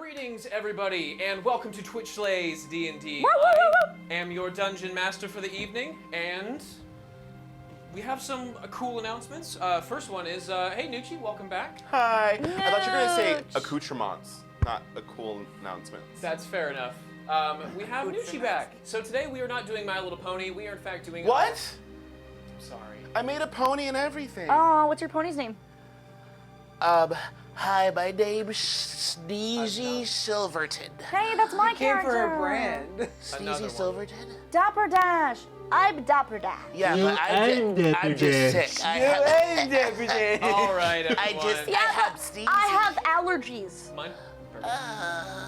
Greetings, everybody, and welcome to Twitch Slays D&D. I am your dungeon master for the evening, and we have some cool announcements. First one is, hey Nucci, welcome back. Hi. I thought you were gonna say accoutrements, not a cool announcement. That's fair enough. We have Nucci back. So today we are not doing My Little Pony. We are in fact doing. What? I'm sorry. I made a pony and everything. Oh, what's your pony's name? Hi, my name's Sneezy Silverton. Hey, that's my Came character. for a brand. Sneezy Silverton? Dapper Dash. I'm Dapper Dash. Yeah, You but I'm just sick. All right, everyone. Yeah, I have but sneezy. I have allergies. Mine?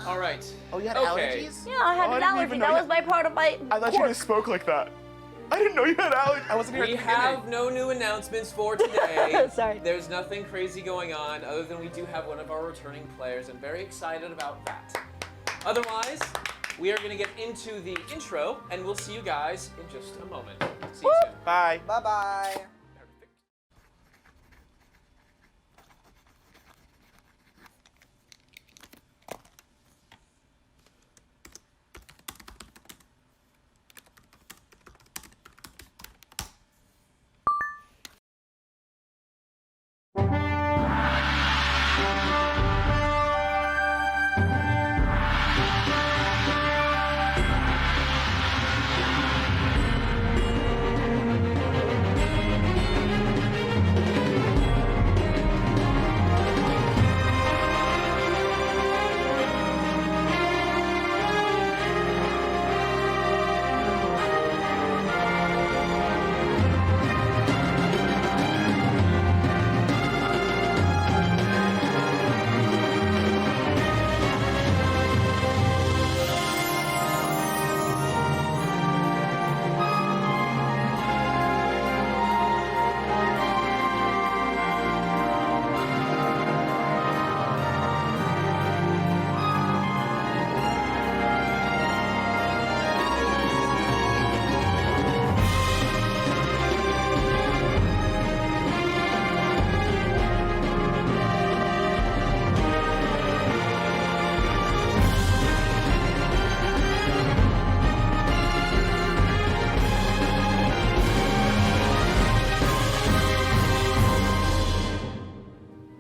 All right. Oh, you had Okay. allergies? Yeah, I had Oh, I an didn't allergy. even know That you- was my part of my I thought you course. just spoke like that. I didn't know you had allergies. I wasn't here We at the beginning. have no new announcements for today. Sorry. There's nothing crazy going on other than we do have one of our returning players. I'm very excited about that. Otherwise, we are going to get into the intro, and we'll see you guys in just a moment. See you soon. Bye. Bye-bye. Perfect.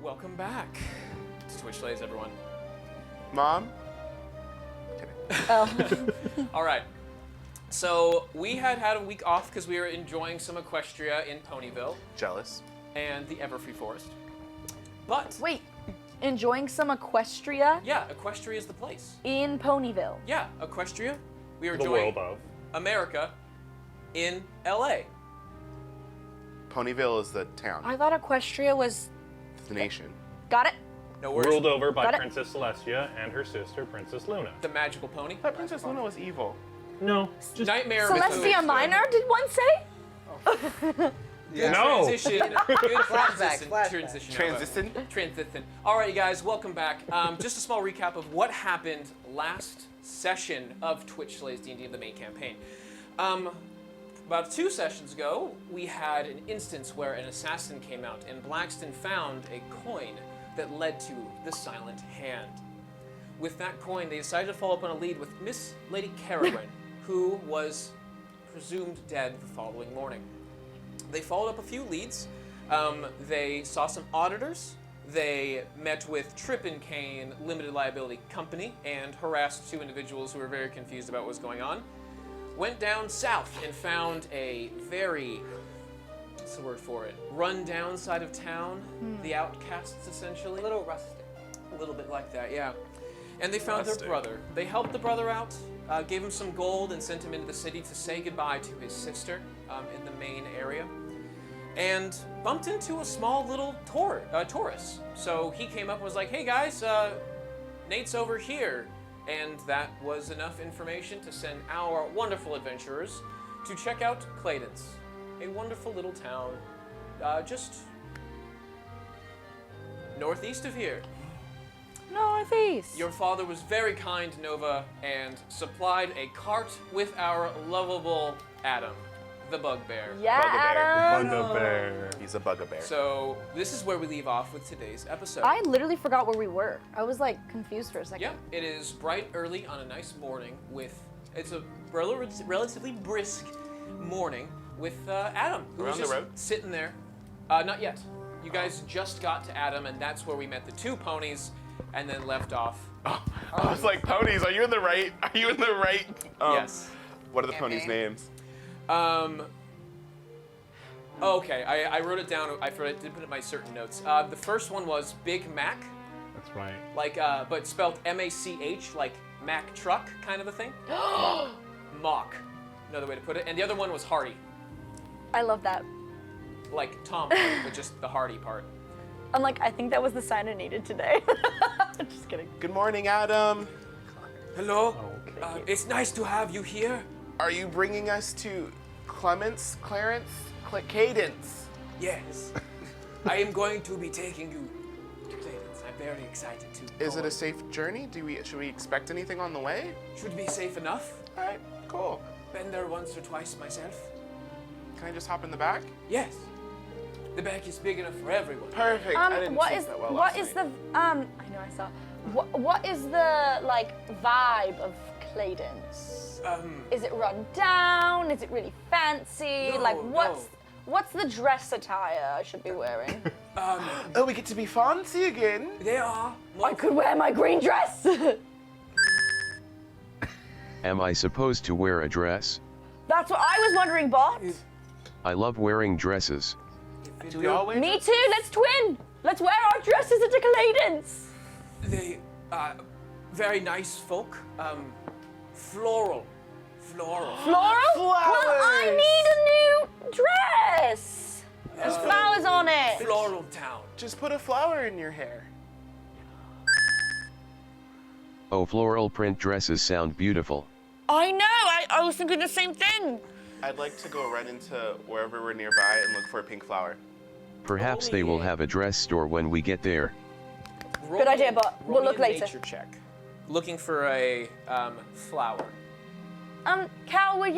Welcome back to Twitch Slays, everyone. Mom? Oh. All right. So we had a week off because we were enjoying some Equestria in Ponyville Jealous. and the Everfree Forest. But Wait, enjoying some Equestria yeah, Equestria is the place. in Ponyville. Yeah, Equestria. We are The enjoying world of. America in LA. Ponyville is the town. I thought Equestria was. It's the nation. Got it? No worries. Ruled over by Got it. Princess Celestia and her sister, Princess Luna. The magical pony. I thought Princess Luna was evil. No, just Nightmare Celestia Mythos. Minor, did one say? Good No. transition. Good Flashback. transition. Transition? All right, you guys, welcome back. Just a small recap of what happened last session of Twitch Slays D&D of the main campaign. About 2 sessions ago, we had an instance where an assassin came out, and Blackston found a coin that led to the Silent Hand. With that coin, they decided to follow up on a lead with Miss Lady Carowin, who was presumed dead the following morning. They followed up a few leads. They saw some auditors. They met with Trip and Kane Limited Liability Company and harassed 2 individuals who were very confused about what was going on. Went down south and found a very, what's the word for it, run-down side of town. The outcasts, essentially. A little rustic. A little bit like that, yeah. And they found Rustic. their brother. They helped the brother out, gave him some gold, and sent him into the city to say goodbye to his sister in the main area. And bumped into a small little Taurus. So he came up and was like, hey guys, Nate's over here. And that was enough information to send our wonderful adventurers to check out Clayton's, a wonderful little town just northeast of here. Northeast. Your father was very kind, Nova, and supplied a cart with our lovable Adam. the bugbear. Yeah, Adam. Bugbear. He's a bugbear. So this is where we leave off with today's episode. I literally forgot where we were. I was like confused for a second. Yep, it is bright early on a nice morning it's a relatively brisk morning with Adam, who was Around the just road? sitting there. Not yet. You guys just got to Adam, and that's where we met the two ponies, and then left off. I was like, ponies, are you in the right? Are you in the right? Yes. What are the ponies' names? Okay, I wrote it down. I did put it in my certain notes. The first one was Big Mac, That's right. like but spelled M-A-C-H, like Mac truck kind of a thing. Mock, another way to put it. And the other one was Hardy, I love that. like Tom Hardy, but just the Hardy part. I'm like, I think that was the sign I needed today. Just kidding. Good morning, Adam. Hello. Okay. It's nice to have you here. Are you bringing us to Clarence? Cadence? Yes. I am going to be taking you to Cadence. I'm very excited to. Is it a safe journey? Should we expect anything on the way? Should be safe enough. All right, cool. Been there once or twice myself. Can I just hop in the back? Yes. The back is big enough for everyone. Perfect. I didn't what sleep is that well what last is night. the I know I saw. What is the like vibe of Cadence? Is it run down? Is it really fancy? No, like no. what's the dress attire I should be wearing? Oh, we get to be fancy again. They are. I could wear my green dress. Am I supposed to wear a dress? That's what I was wondering, Bott. I love wearing dresses. Do we all wear? Me too. Let's twin. Let's wear our dresses into Cadence. They very nice folk. Floral. Floral? Flowers. Well, I need a new dress. There's flowers on it. Floral town. Just put a flower in your hair. Oh, floral print dresses sound beautiful. I know. I was thinking the same thing. I'd like to go run into wherever we're nearby and look for a pink flower. Perhaps they will have a dress store when we get there. Roll idea, me- but roll we'll me look a later. Nature check. Looking for a flower. Cal, would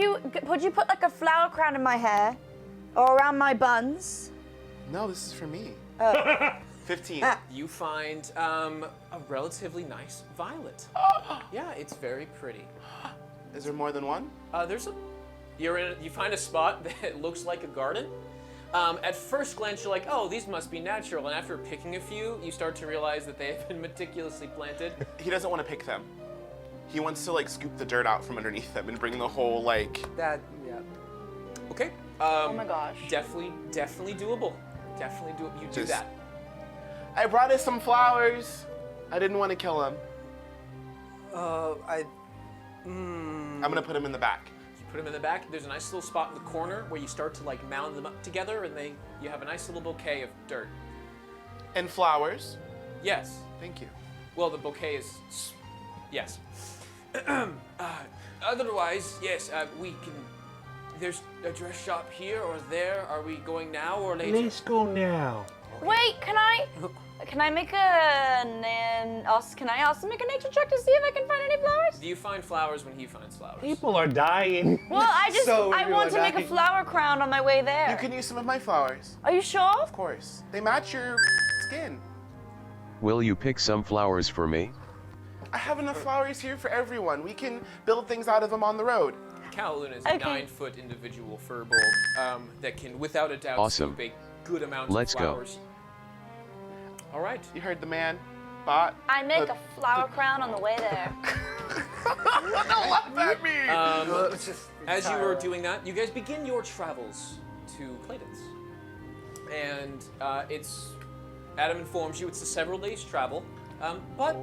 you put like a flower crown in my hair, or around my buns? No, this is for me. 15. You find a relatively nice violet. Yeah, it's very pretty. Is there more than one? You find a spot that looks like a garden. At first glance, you're like, oh, these must be natural. And after picking a few, you start to realize that they have been meticulously planted. He doesn't want to pick them. He wants to like scoop the dirt out from underneath them and bring the whole like. That, yeah. Okay. Oh my gosh. Definitely doable. Definitely do. You do Just- that. I brought us some flowers. I didn't want to kill him. I'm gonna put him in the back. You put them in the back. There's a nice little spot in the corner where you start to like mound them up together, and you have a nice little bouquet of dirt. And flowers. Yes. Thank you. Well, the bouquet is yes. Otherwise, yes, we can. There's a dress shop here or there. Are we going now or later? Let's go now. Wait, can I make can I also make a nature check to see if I can find any flowers? Do you find flowers when he finds flowers? People are dying. Well, I So want to make a everyone flower crown on my way there. You can use some of my flowers. Are you sure? Of course. They match your skin. Will you pick some flowers for me? I have enough flowers here for everyone. We can build things out of them on the road. Callun is a Okay. 9-foot individual furbolg that can, without a doubt, Awesome. scoop a good amount Let's of go. flowers. All right. You heard the man. Bott. I make a flower crown on the way there. Don't laugh at me. It's just As you were doing that, you guys begin your travels to Clayton's. And Adam informs you it's a several days travel, but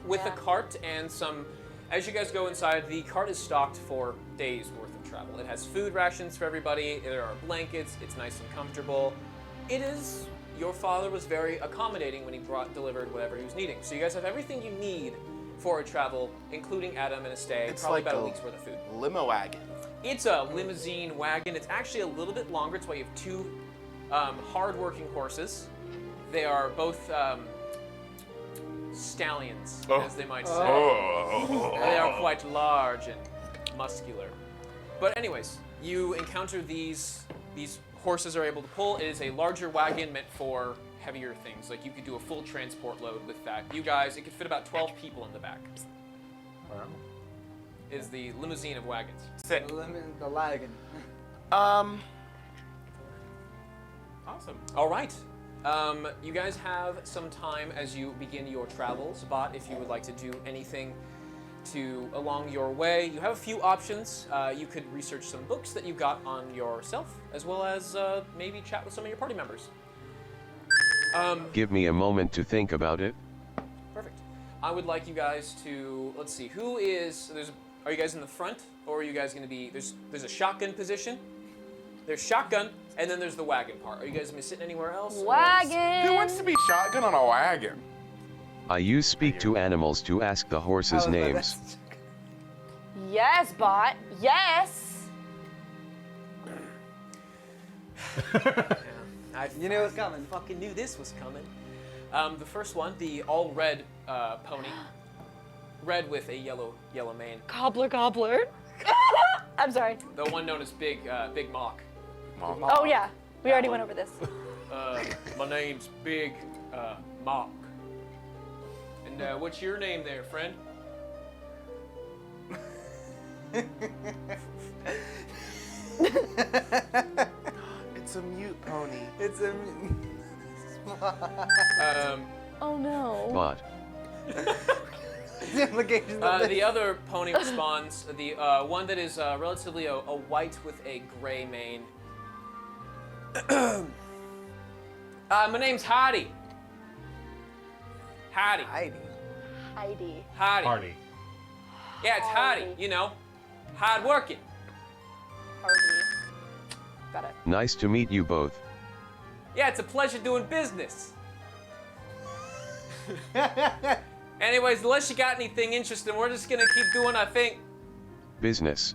with a Yeah. cart and some, as you guys go inside, the cart is stocked for days worth of travel. It has food rations for everybody, there are blankets, it's nice and comfortable. Your father was very accommodating when he delivered whatever he was needing. So you guys have everything you need for a travel, including Adam and a stay, It's probably like about a a- week's worth of food. Limo wagon. It's a limousine wagon. It's actually a little bit longer. It's why you have two hard-working horses. They are both stallions, as they might say. They are quite large and muscular. But anyways, You encounter these horses are able to pull. It is a larger wagon meant for heavier things. Like you could do a full transport load with that. You guys, it could fit about 12 people in the back. Wow. Is the limousine of wagons. Sit. The wagon. Awesome. All right. You guys have some time as you begin your travels. Bott, if you would like to do anything along your way, you have a few options. You could research some books that you got on yourself, as well as maybe chat with some of your party members. Give me a moment to think about it. Perfect. I would like you guys to, let's see, are you guys in the front, or are you guys going to be, there's a shotgun position, there's shotgun, and then there's the wagon part. Are you guys going to be sitting anywhere else? Wagon. Who wants to be shotgun on a wagon? I use speak to animals to ask the horses' names. Yes, Bot. Yes. You knew it was coming. Fucking knew this was coming. The first one, the all red pony, red with a yellow mane. Gobbler. I'm sorry. The one known as Big Mock. Oh yeah, we already went over this. My name's Big Mock. And what's your name there, friend? It's a mute pony. It's a. Oh no. Bott. The implications of this. The other pony responds. The one that is relatively a white with a gray mane. My name's Heidi. Heidi. Heidi. Party. Yeah, it's Heidi. You know, hard working. Got it. Nice to meet you both. Yeah, it's a pleasure doing business. Anyways, unless you got anything interesting, we're just gonna keep doing our thing. Business.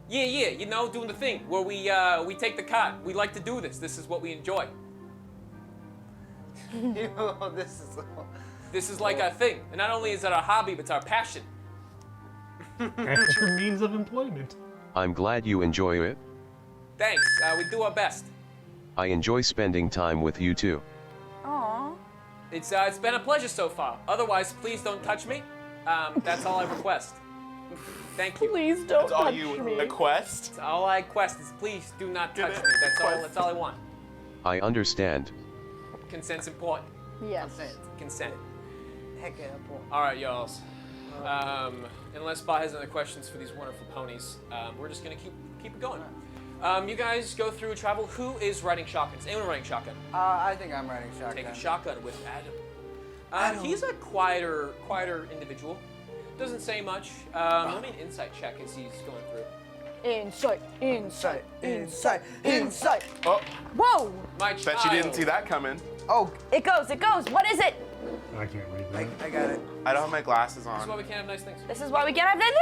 Yeah, you know, doing the thing where we take the cart. We like to do this. This is what we enjoy. This is like our thing. And not only is it our hobby, but it's our passion. And your means of employment. I'm glad you enjoy it. Thanks. We do our best. I enjoy spending time with you too. Aw. It's been a pleasure so far. Otherwise, please don't touch me. That's all I request. Thank you. Please don't That's all touch you me. request? That's all I request is please do not touch me. That's all I want. I understand. Consent's important. Yes. Consent. Heck yeah, boy. All right, y'all. Unless Bott has any other questions for these wonderful ponies, we're just gonna keep it going. You guys go through travel. Who is riding shotguns? Anyone riding shotgun? I think I'm riding shotgun. Take a shotgun with Adam. He's a quieter individual. Doesn't say much. Let me an insight check as he's going through. Insight. Insight. Oh, Whoa! My child. bet you didn't see that coming. Oh, It goes. What is it? I can't read that. I got it. I don't have my glasses That's why on. we can't have nice things. This is why we can't have that.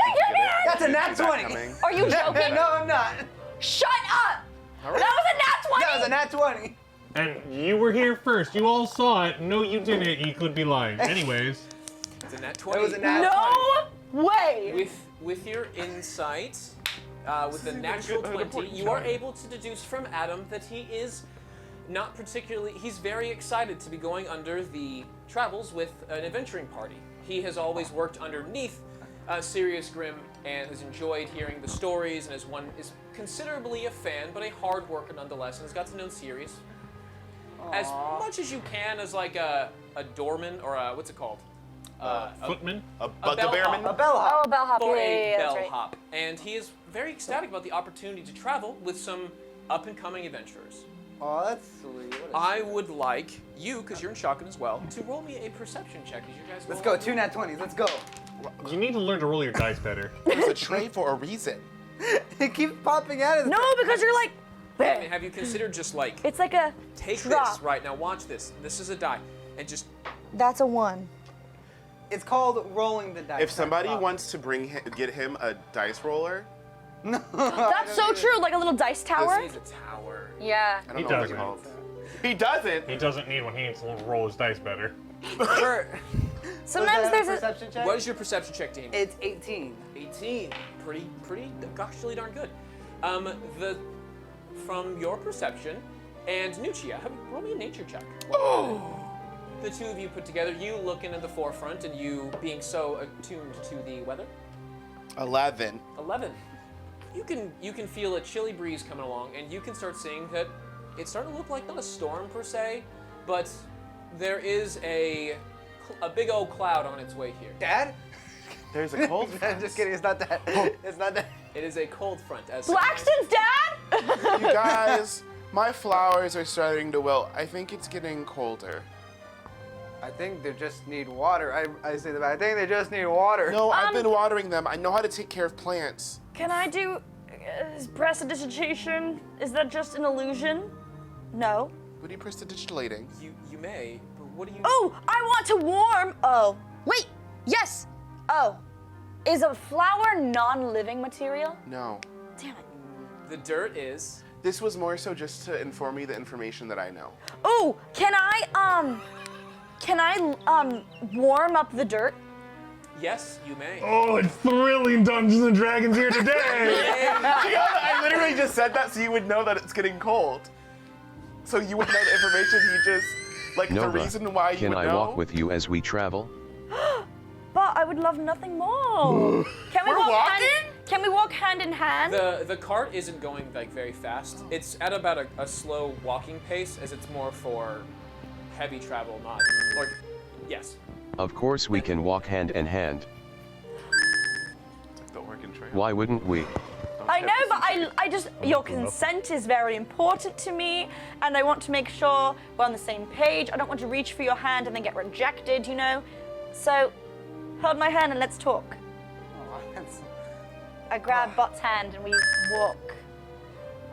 That's a nat Is that 20. coming? Are you joking? No, I'm not. Shut up! All right. That was a nat 20! That was a nat 20. And you were here first. You all saw it. No, you didn't. You could be lying. Anyways. It's a nat 20. It was a nat 20. No way! With your insight, with the natural 20, you are able to deduce from Adam that he is not particularly. He's very excited to be going under the travels with an adventuring party. He has always worked underneath Sirius Grimm and has enjoyed hearing the stories, and is considerably a fan, but a hard worker nonetheless, and has got to know Sirius as much as you can as like a doorman or a, what's it called? Footman? A bellhop. bellhop. A bellhop. Oh, bellhop. For Yeah, a that's right. bellhop, and he is very ecstatic about the opportunity to travel with some up-and-coming adventurers. Oh, that's sweet. What a I sweet. would like you, because you're in shotgun as well, to roll me a perception check as you guys Let's roll go. 2 nat 20s. Let's go. You need to learn to roll your dice better. It's a tray for a reason. It keeps popping out of the No, because you're like. I mean, have you considered just like It's like a take drop. this right now? Watch this. This is a die, and just That's a 1. It's called rolling the dice. If somebody Pop. wants to get him a dice roller, No. That's so true. Like a little dice tower. this is a tower. Yeah. I don't He know what doesn't. they're called. He doesn't. He doesn't need one. He needs to roll his dice better. Sometimes there's a. perception check. What is your perception check, Dean? It's 18. 18. Pretty goshly darn good. From your perception, and Nuccia, roll me a nature check. The two of you put together, you looking at the forefront and you being so attuned to the weather. 11. 11. You can feel a chilly breeze coming along, and you can start seeing that it's starting to look like not a storm per se, but there is a big old cloud on its way here. Dad? There's a cold front. I'm just kidding. It's not that. It's not that. It is a cold front. As Blackston's dad? You guys, my flowers are starting to wilt. I think it's getting colder. I think they just need water. I say that. I think they just need water. No, I've been watering them. I know how to take care of plants. Can I do prestidigitation? Is that just an illusion? No. What are you prestidigitating? You may, but what do you? Oh, I want to warm. Oh, wait. Yes. Oh, is a flower non-living material? No. Damn it. The dirt is. This was more so just to inform me the information that I know. Oh, can I warm up the dirt? Yes, you may. Oh, it's thrilling Dungeons and Dragons here today. I literally just said that so you would know that it's getting cold. So you would know the information he just, like Nova, the reason why you can would I know. walk with you as we travel? But I would love nothing more. Can we We're walk walking? Can we walk hand in hand? The cart isn't going like very fast. It's at about a slow walking pace, as it's more for heavy travel, not or yes. Of course we can walk hand in hand. The Oregon Trail. Why wouldn't we? I know, but I just, your consent is very important to me, and I want to make sure we're on the same page. I don't want to reach for your hand and then get rejected, you know? So, hold my hand and let's talk. Oh, that's- I grab Bott's hand and we walk.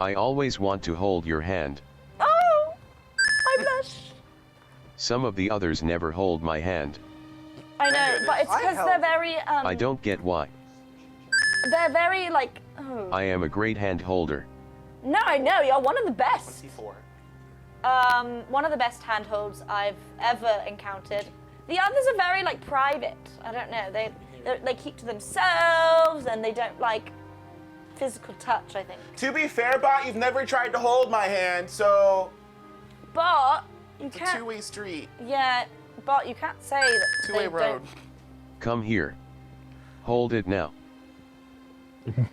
I always want to hold your hand. Oh, I blush. Some of the others never hold my hand. I know, but it's I because help. they're very, I don't get why. they're very, like, oh. I am a great hand holder. No, I know, you're one of the best. 24. One of the best handholds I've ever encountered. The others are very like private. I don't know. They keep to themselves and they don't like physical touch, I think. To be fair, Bott, you've never tried to hold my hand, so But you it's a can't. two-way street. Yeah, but you can't say that. Two-way they road. don't- Come here. Hold it now.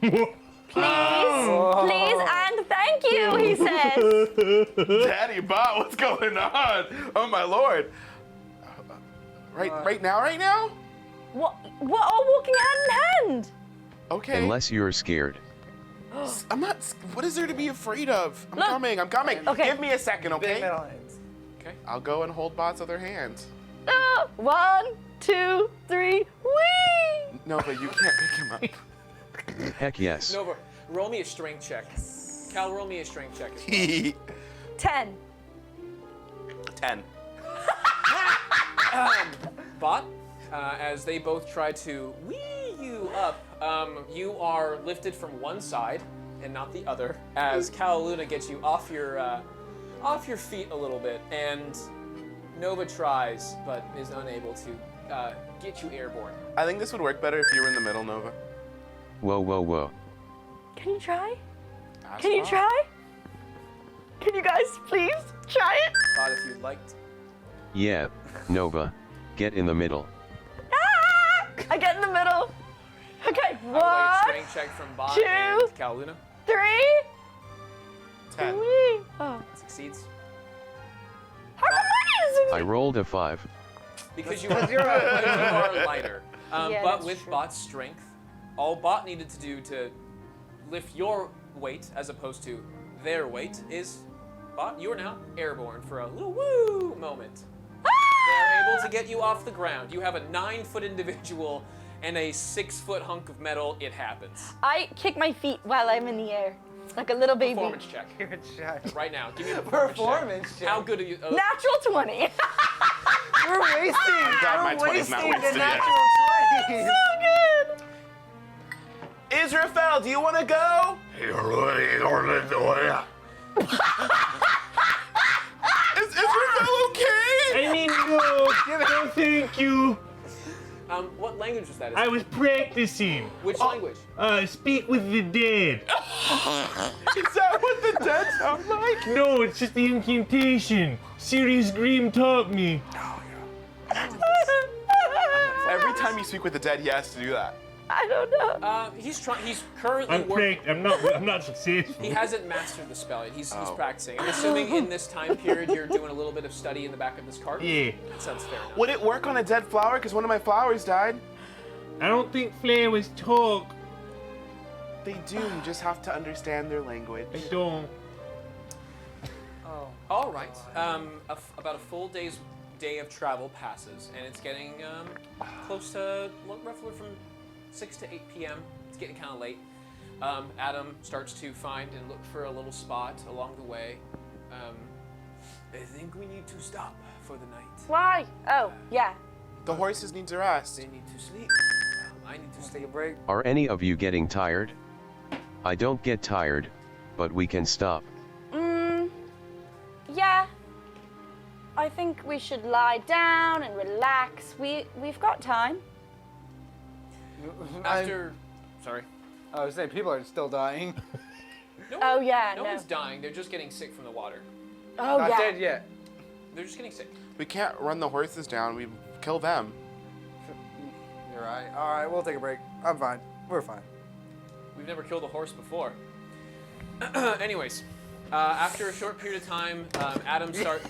Please and thank you, he says. Daddy Bott, what's going on? Oh my lord. Right now? What? We're all walking hand in hand. Okay. Unless you're scared. I'm not. What is there to be afraid of? I'm Look. coming. Okay. Give me a second, Big okay? metal hands. Okay. I'll go and hold Bott's other hand. 1, 2, 3, whee! No, but you can't pick him up. Heck yes. Nova, roll me a strength check. Cal, roll me a strength check. 10. 10. Bott, as they both try to whee you up, you are lifted from one side and not the other, as Cal Luna gets you off your feet a little bit, and Nova tries but is unable to get you airborne. I think this would work better if you were in the middle, Nova. Whoa, whoa, whoa. Can you try? That's Can you fine. try? Can you guys please try it? Bott, if you'd like. Yeah, Nova. Get in the middle. Ah! I get in the middle. Okay, Away, 1, strength check from Bott 2, and Cal Luna 3. 10. Whee! Oh. succeeds. How come I didn't I rolled a 5. Because you Because are, you're because you are lighter. Yeah, But that's with true. Bott's strength, all Bott needed to do to lift your weight as opposed to their weight is, Bott, you are now airborne for a little woo moment. They're able to get you off the ground. You have a 9-foot individual and a 6-foot hunk of metal. It happens. I kick my feet while I'm in the air, like a little baby. Performance check. Give it a shot. Right now. Give me a Performance check. How good are you? Natural 20. We're wasting. glad my We're 20's not wasting the wasted yet. natural 20s. So good. Israfel, do you want to go? Is Israfel okay? I mean, no, thank you. What language was that? I was practicing. Which language? Speak with the dead. Is that what the dead sound like? No, it's just the incantation. Sirius Green taught me. Every time you speak with the dead, he has to do that. I don't know. He's trying. He's currently working. I'm not successful. He hasn't mastered the spell yet. He's practicing. I'm assuming in this time period you're doing a little bit of study in the back of this cart. Yeah. That sounds fair enough. Would it work on a dead flower? Because one of my flowers died. I don't think flowers talk. They do. You just have to understand their language. I don't. Oh. All right. About a full day of travel passes, and it's getting close to roughly from 6 to 8 p.m. It's getting kind of late. Adam starts to find and look for a little spot along the way. I think we need to stop for the night. Why? Oh, yeah. The horses need to rest. They need to sleep. I need to Take sleep. a break. Are any of you getting tired? I don't get tired, but we can stop. Yeah. I think we should lie down and relax. We've got time. Sorry. I was saying people are still dying. Oh, yeah, No no. one's dying. They're just getting sick from the water. Oh, Not yeah. dead yet. They're just getting sick. We can't run the horses down. We kill them. You're right. All right, we'll take a break. I'm fine. We're fine. We've never killed a horse before. Anyways, after a short period of time, Adam starts.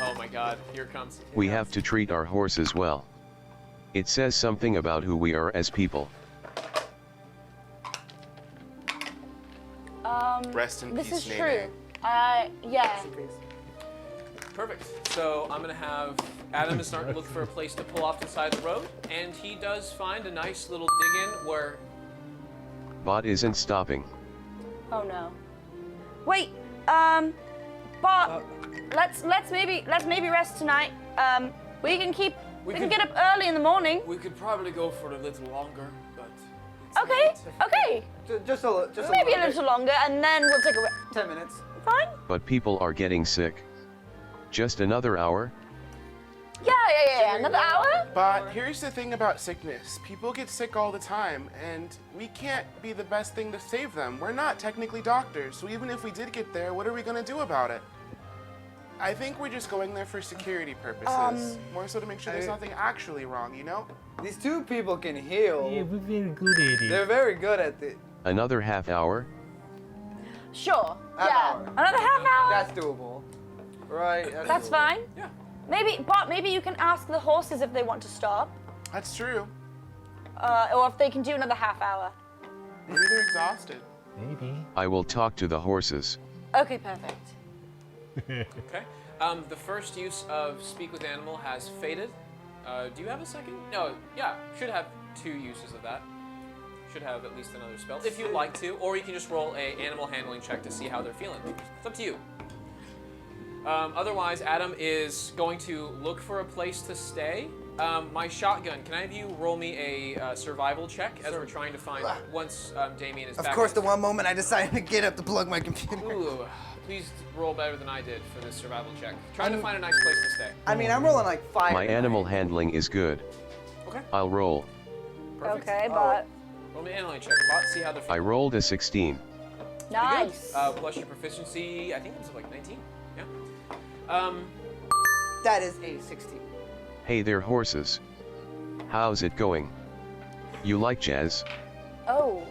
Oh my God! Here it comes. We have to treat our horses well. It says something about who we are as people. Rest in This peace, is Nene. true. Yeah. Perfect. So I'm gonna have Adam is starting to look for a place to pull off to the side of the road, and he does find a nice little dig-in where. Bott isn't stopping. Oh no. Wait. But let's maybe rest tonight. We can get up early in the morning. We could probably go for a little longer, but. Okay. Okay. Just a Maybe a bit. little longer, and then we'll take a rest. 10 minutes. Fine. But people are getting sick. Just another hour? Yeah. Another hour. But here's the thing about sickness. People get sick all the time, and we can't be the best thing to save them. We're not technically doctors, so even if we did get there, what are we gonna do about it? I think we're just going there for security purposes. More so to make sure there's nothing actually wrong, you know? These two people can heal. Yeah, we're very good at it. They're very good at it. Another half hour? Sure. Half yeah. hour. Another half hour. That's doable. Right? That's doable. fine. Yeah. Maybe you can ask the horses if they want to stop, That's true. or if they can do another half hour. Maybe they're exhausted. Maybe. I will talk to the horses. Okay, perfect. Okay. The first use of Speak with Animal has faded. Do you have a second? No. Yeah. Should have 2 uses of that. Should have at least another spell if you'd like to, or you can just roll a animal handling check to see how they're feeling. It's up to you. Otherwise, Adam is going to look for a place to stay. My shotgun. Can I have you roll me a survival check as we're trying to find once Damien is back? Of course, the one moment I decided to get up to plug my computer. Ooh, please roll better than I did for this survival check. Trying to find a nice place to stay. I mean, I'm rolling like 5. My animal handling is good. Okay. I'll roll. Perfect. Okay, but Roll me an handling check. Bot, see how they're I feeling. rolled a 16. nice. Plus your proficiency, I think it was like 19. Yeah. That is a 16. Hey there, horses. How's it going? You like jazz? Oh.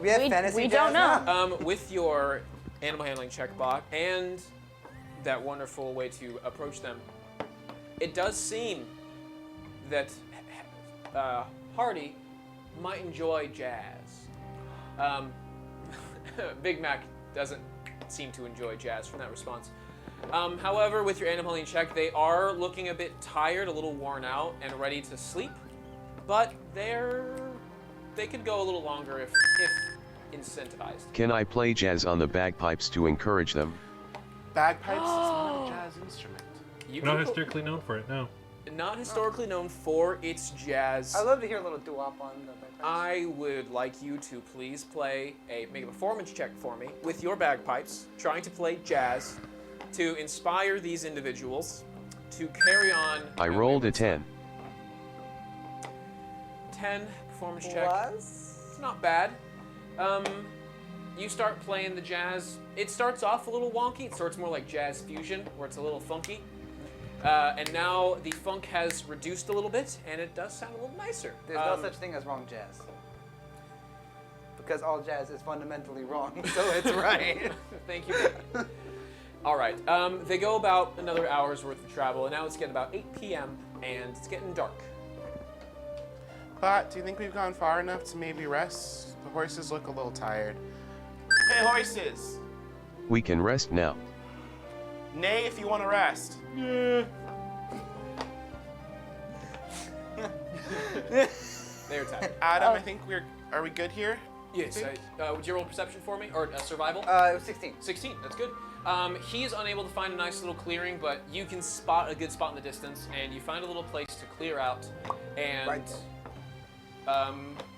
We have fantasy we jazz don't know. now? With your animal handling check, Bot, and that wonderful way to approach them, it does seem that Hardy might enjoy jazz. Big Mac doesn't seem to enjoy jazz from that response. However, with your animal handling check, they are looking a bit tired, a little worn out, and ready to sleep. But they could go a little longer if incentivized. Can I play jazz on the bagpipes to encourage them? Bagpipes is not a jazz instrument. You Not can- historically known for it, no. Not historically known for its jazz. I love to hear a little doo-wop on the bagpipes. I would like you to please make a performance check for me with your bagpipes, trying to play jazz to inspire these individuals to carry on. I rolled a 10. 10 performance check. Plus? It's not bad. You start playing the jazz. It starts off a little wonky. It starts more like jazz fusion, where it's a little funky. And now the funk has reduced a little bit, and it does sound a little nicer. There's no such thing as wrong jazz. Because all jazz is fundamentally wrong, so it's right. Thank you. All right. They go about another hour's worth of travel, and now it's getting about 8 p.m. and it's getting dark. Bott, do you think we've gone far enough to maybe rest? The horses look a little tired. Hey, horses! We can rest now. Nay, if you want to rest. They're tired. Adam, I think are we good here? Yes. Would you roll perception for me, or survival? It was 16. 16. That's good. He's unable to find a nice little clearing, but you can spot a good spot in the distance, and you find a little place to clear out, and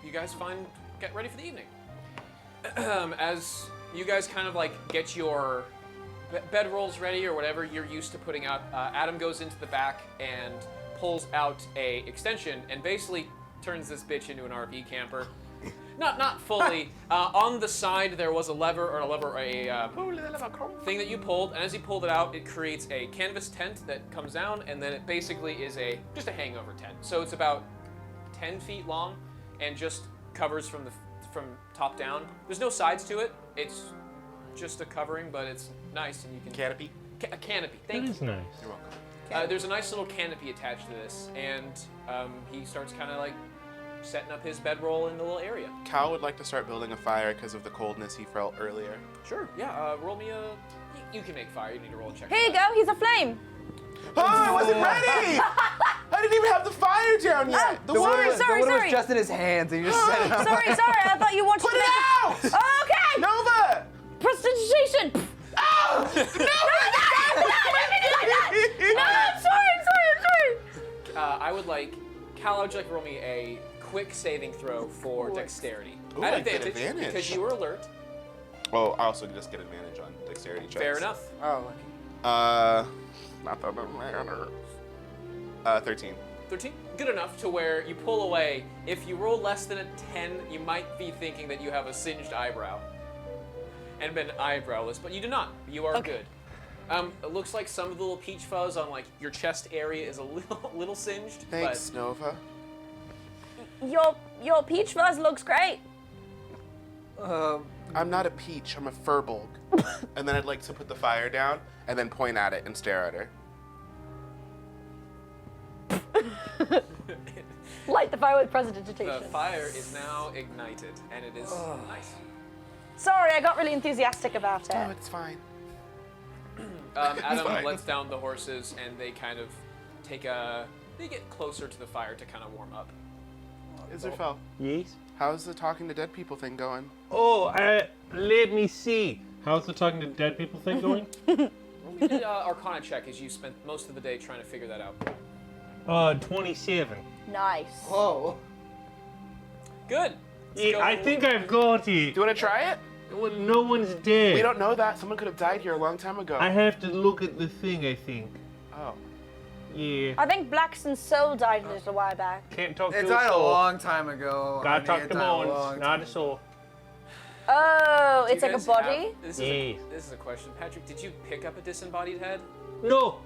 you guys get ready for the evening. As you guys kind of like get your bedrolls ready or whatever you're used to putting out, Adam goes into the back and pulls out a extension and basically turns this bitch into an RV camper. Not fully. On the side there was a thing that you pulled, and as you pulled it out, it creates a canvas tent that comes down, and then it basically is just a hangover tent. So it's about 10 feet long and just covers from top down. There's no sides to it. It's just a covering, but it's nice, and you can Canopy? A canopy. That Thank you. is nice. You're welcome. There's a nice little canopy attached to this, and he starts kind of like setting up his bedroll in the little area. Cal would like to start building a fire because of the coldness he felt earlier. Sure. Yeah. Roll me a. You can make fire. You need to roll a check. Here you go. He's a flame. Oh, I wasn't ready! I didn't even have the fire down yet. Oh, sorry. The wood was just in his hands, and you just set it up. Sorry. I thought you wanted Put to it make out! Okay. Nova! Prestidigitation. Oh! No, I'm sorry. I would like. Cal, would you like to roll me a quick saving throw for dexterity? Ooh, At I get advantage, advantage. because you were alert. Oh, I also just get advantage on dexterity checks. Fair enough. Oh, lucky. Not that it matters. 13. 13. Good enough to where you pull away. If you roll less than a 10, you might be thinking that you have a singed eyebrow and been eyebrowless, but you do not. You are good. It looks like some of the little peach fuzz on like your chest area is a little singed. Thanks, Nova. Your peach fuzz looks great. I'm not a peach, I'm a furbulk. And then I'd like to put the fire down and then point at it and stare at her. Light the fire with The prestidigitation. fire is now ignited, and it is nice. Sorry, I got really enthusiastic about Oh, it. it's fine. Adam fine. lets down the horses, and they kind of they get closer to the fire to kind of warm up. Israfel, Yes? how's the talking to dead people thing going? Oh, let me see. How's the talking to dead people thing going? We did Arcana check as you spent most of the day trying to figure that out. 27. Nice. Whoa. Good. Let's Yeah, go. I think I've got it. Do you want to try it? Well, no one's dead. We don't know that. Someone could have died here a long time ago. I have to look at the thing, I think. Oh. Yeah. I think Blackson's soul died a little while back. Can't talk It to died a a soul. long time ago. Gotta I mean, talk it to died a long bones, time not a soul. Oh, Do it's you like a guys body? have- this is a question. Patrick, did you pick up a disembodied head? No.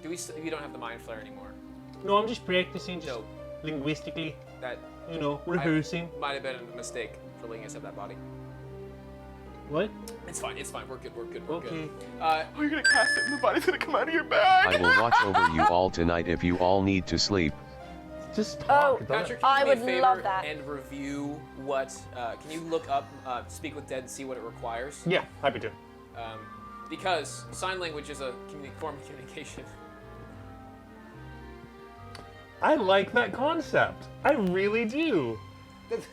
You don't have the mind flare anymore. No, I'm just practicing, just No. linguistically, That rehearsing. might have been a mistake for letting us have that body. What? It's fine. We're good. Okay. Good. Oh, you're gonna cast it and the body's gonna come out of your bag. I will watch over you all tonight if you all need to sleep. Just Oh, talk. don't- Patrick, can I you do me a would favor love that. and review what? Can you look up Speak with Dead and see what it requires? Yeah, happy to. Because sign language is a form of communication. I like that concept. I really do.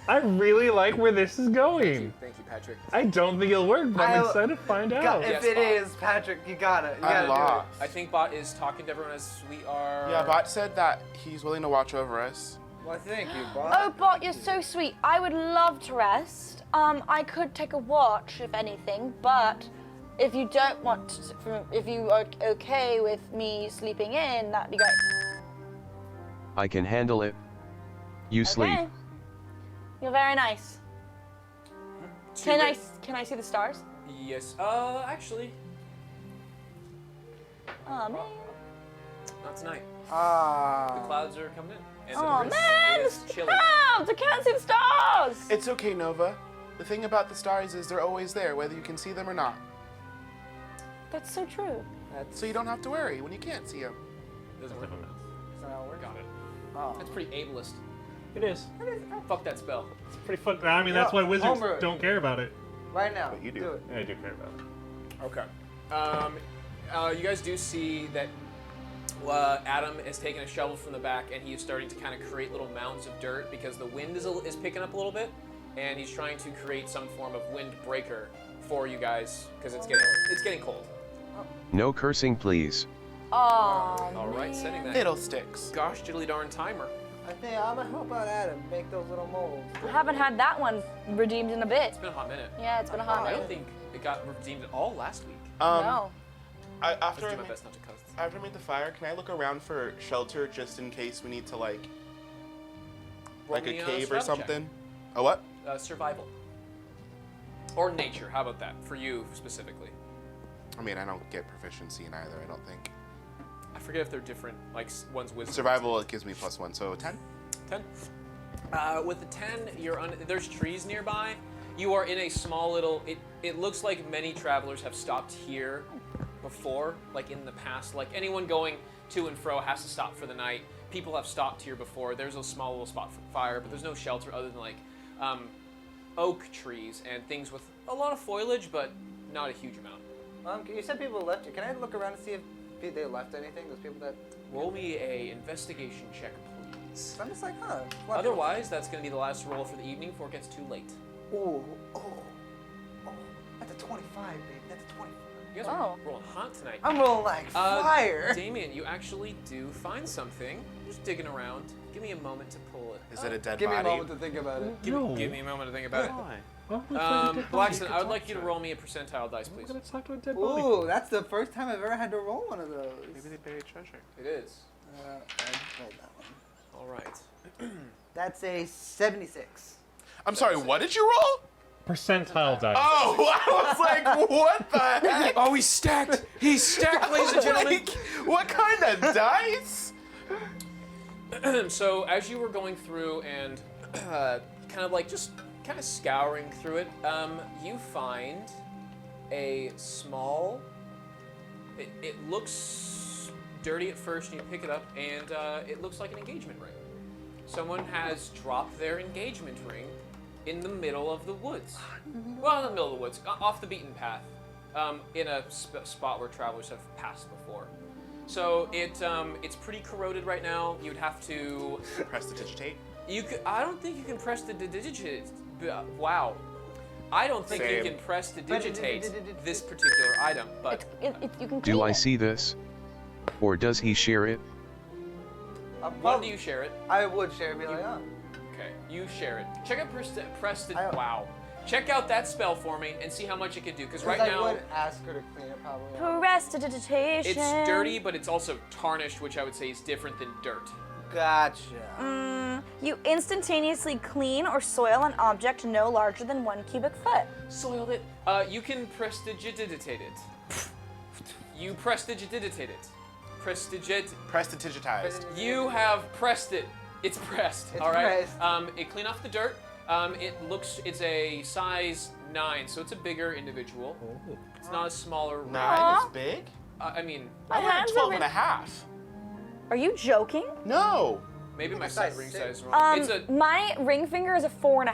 I really like where this is going. Thank you, Patrick. I don't think it'll work, but I'm I'll- excited to find out. Yes, If it Bott. is, Patrick, you got it. You I'm gotta lost. I think Bott is talking to everyone as we are. Yeah, Bott said that he's willing to watch over us. do it. Well, thank you, Bott. Oh, Bott, you're so sweet. I would love to rest. I could take a watch, if anything, but if you don't want, if you are okay with me sleeping in, that'd be great. I can handle it. You sleep. Okay. You're very nice. Can I see the stars? Yes. Actually, Oh man. not tonight. The Ah. clouds are coming in. And Oh it man, is the chilly. clouds! I can't see the stars! It's okay, Nova. The thing about the stars is they're always there, whether you can see them or not. That's so true. So you don't have to worry when you can't see them. Doesn't work. That's not how it works. Got it. Oh. That's pretty ableist. It is. Fuck that spell. It's pretty fun. I mean, that's why wizards Homework. don't care about it. Right now. But you do. it. I do care about it. Okay. You guys do see that Adam is taking a shovel from the back and he is starting to kind of create little mounds of dirt because the wind is picking up a little bit, and he's trying to create some form of wind breaker for you guys because it's getting cold. No cursing, please. Oh, All right, setting that. Fiddlesticks. Gosh, diddly darn timer. I think I'm gonna help out Adam make those little molds. I haven't had that one redeemed in a bit. It's been a hot minute. Yeah, it's been a hot I don't minute. think it got redeemed at all last week. No. Let's After do I my make, best not to cuss. after I make the fire, can I look around for shelter just in case we need to Roll like a me cave or survival check. something? A what? Survival. Or nature. How about that for you specifically? I mean, I don't get proficiency in either. I don't think. I forget if they're different. Like one's wisdom. Survival it gives me +1, so 10. 10. With the 10, there's trees nearby. You are in a small little. It looks like many travelers have stopped here before, like in the past. Like anyone going to and fro has to stop for the night. People have stopped here before. There's a small little spot for fire, but there's no shelter other than like oak trees and things with a lot of foliage, but not a huge amount. You said people left you. Can I look around and see if they left anything? Those people that. Roll me a investigation check, please. I'm just like, huh. Otherwise, that's going to be the last roll for the evening before it gets too late. Oh. That's a 25, baby. That's a 25. You guys are rolling hot tonight. I'm rolling like fire. Damien, you actually do find something. Just digging around. Give me a moment to pull it. Is it a dead Give me a body? moment to think about it. Give me a moment to think about Why? it. Blackson, I would like you to roll me a percentile dice, please. I'm gonna talk to a dead body. Ooh, that's the first time I've ever had to roll one of those. Maybe they buried treasure. It is. I rolled that one. All right. That's a 76. I'm sorry, what did you roll? Percentile dice. Oh, I was like, what the heck? Oh, he's stacked. He's stacked, ladies and gentlemen. Like, what kind of dice? So as you were going through and kind of scouring through it, you find a small. It looks dirty at first, and you pick it up, and it looks like an engagement ring. Someone has dropped their engagement ring in the middle of the woods. Well, in the middle of the woods, off the beaten path, in a spot where travelers have passed before. So it's pretty corroded right now. You'd have to Prestidigitate. I don't think you can prestidigitate. Wow. I don't think you Same. can prestidigitate this particular item, but You can Do clean I it. see this? Or does he share it? when do you share it? I would share and be like, oh. Okay, you share it. Check out I- wow. Check out that spell for me and see how much it can do, because right I now would ask her to clean it probably. Prestidigitation. it's dirty, but it's also tarnished, which I would say is different than dirt. Gotcha. You instantaneously clean or soil an object no larger than 1 cubic foot. Soiled it. You can prestidigitate it. You prestidigitate it. Prestidigitized. You have pressed it. It's pressed. It's all right. pressed. It clean off the dirt. It's a size 9, so it's a bigger individual. It's not a smaller ring. 9 is big? I mean, I went hands at are 12 and a half. Are you joking? No. maybe my size ring 6. size is wrong. It's a My ring finger is a 4.5.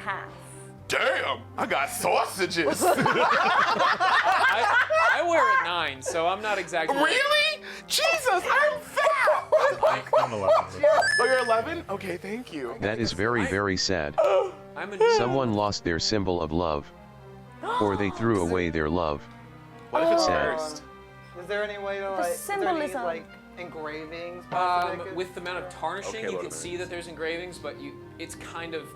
Damn, I got sausages. I wear a 9, so I'm not exactly. Really? Jesus, I'm fat. I'm 11. Oh, you're 11? Okay, thank you. That is very, very sad. I'm a Someone lost their symbol of love. Or they threw away their love. What if it's Sad. cursed? Is there any way to like? Is there any, symbolism. like engravings? possibly could- with the amount of tarnishing, Okay, you what can are see that there's engravings, but it's kind of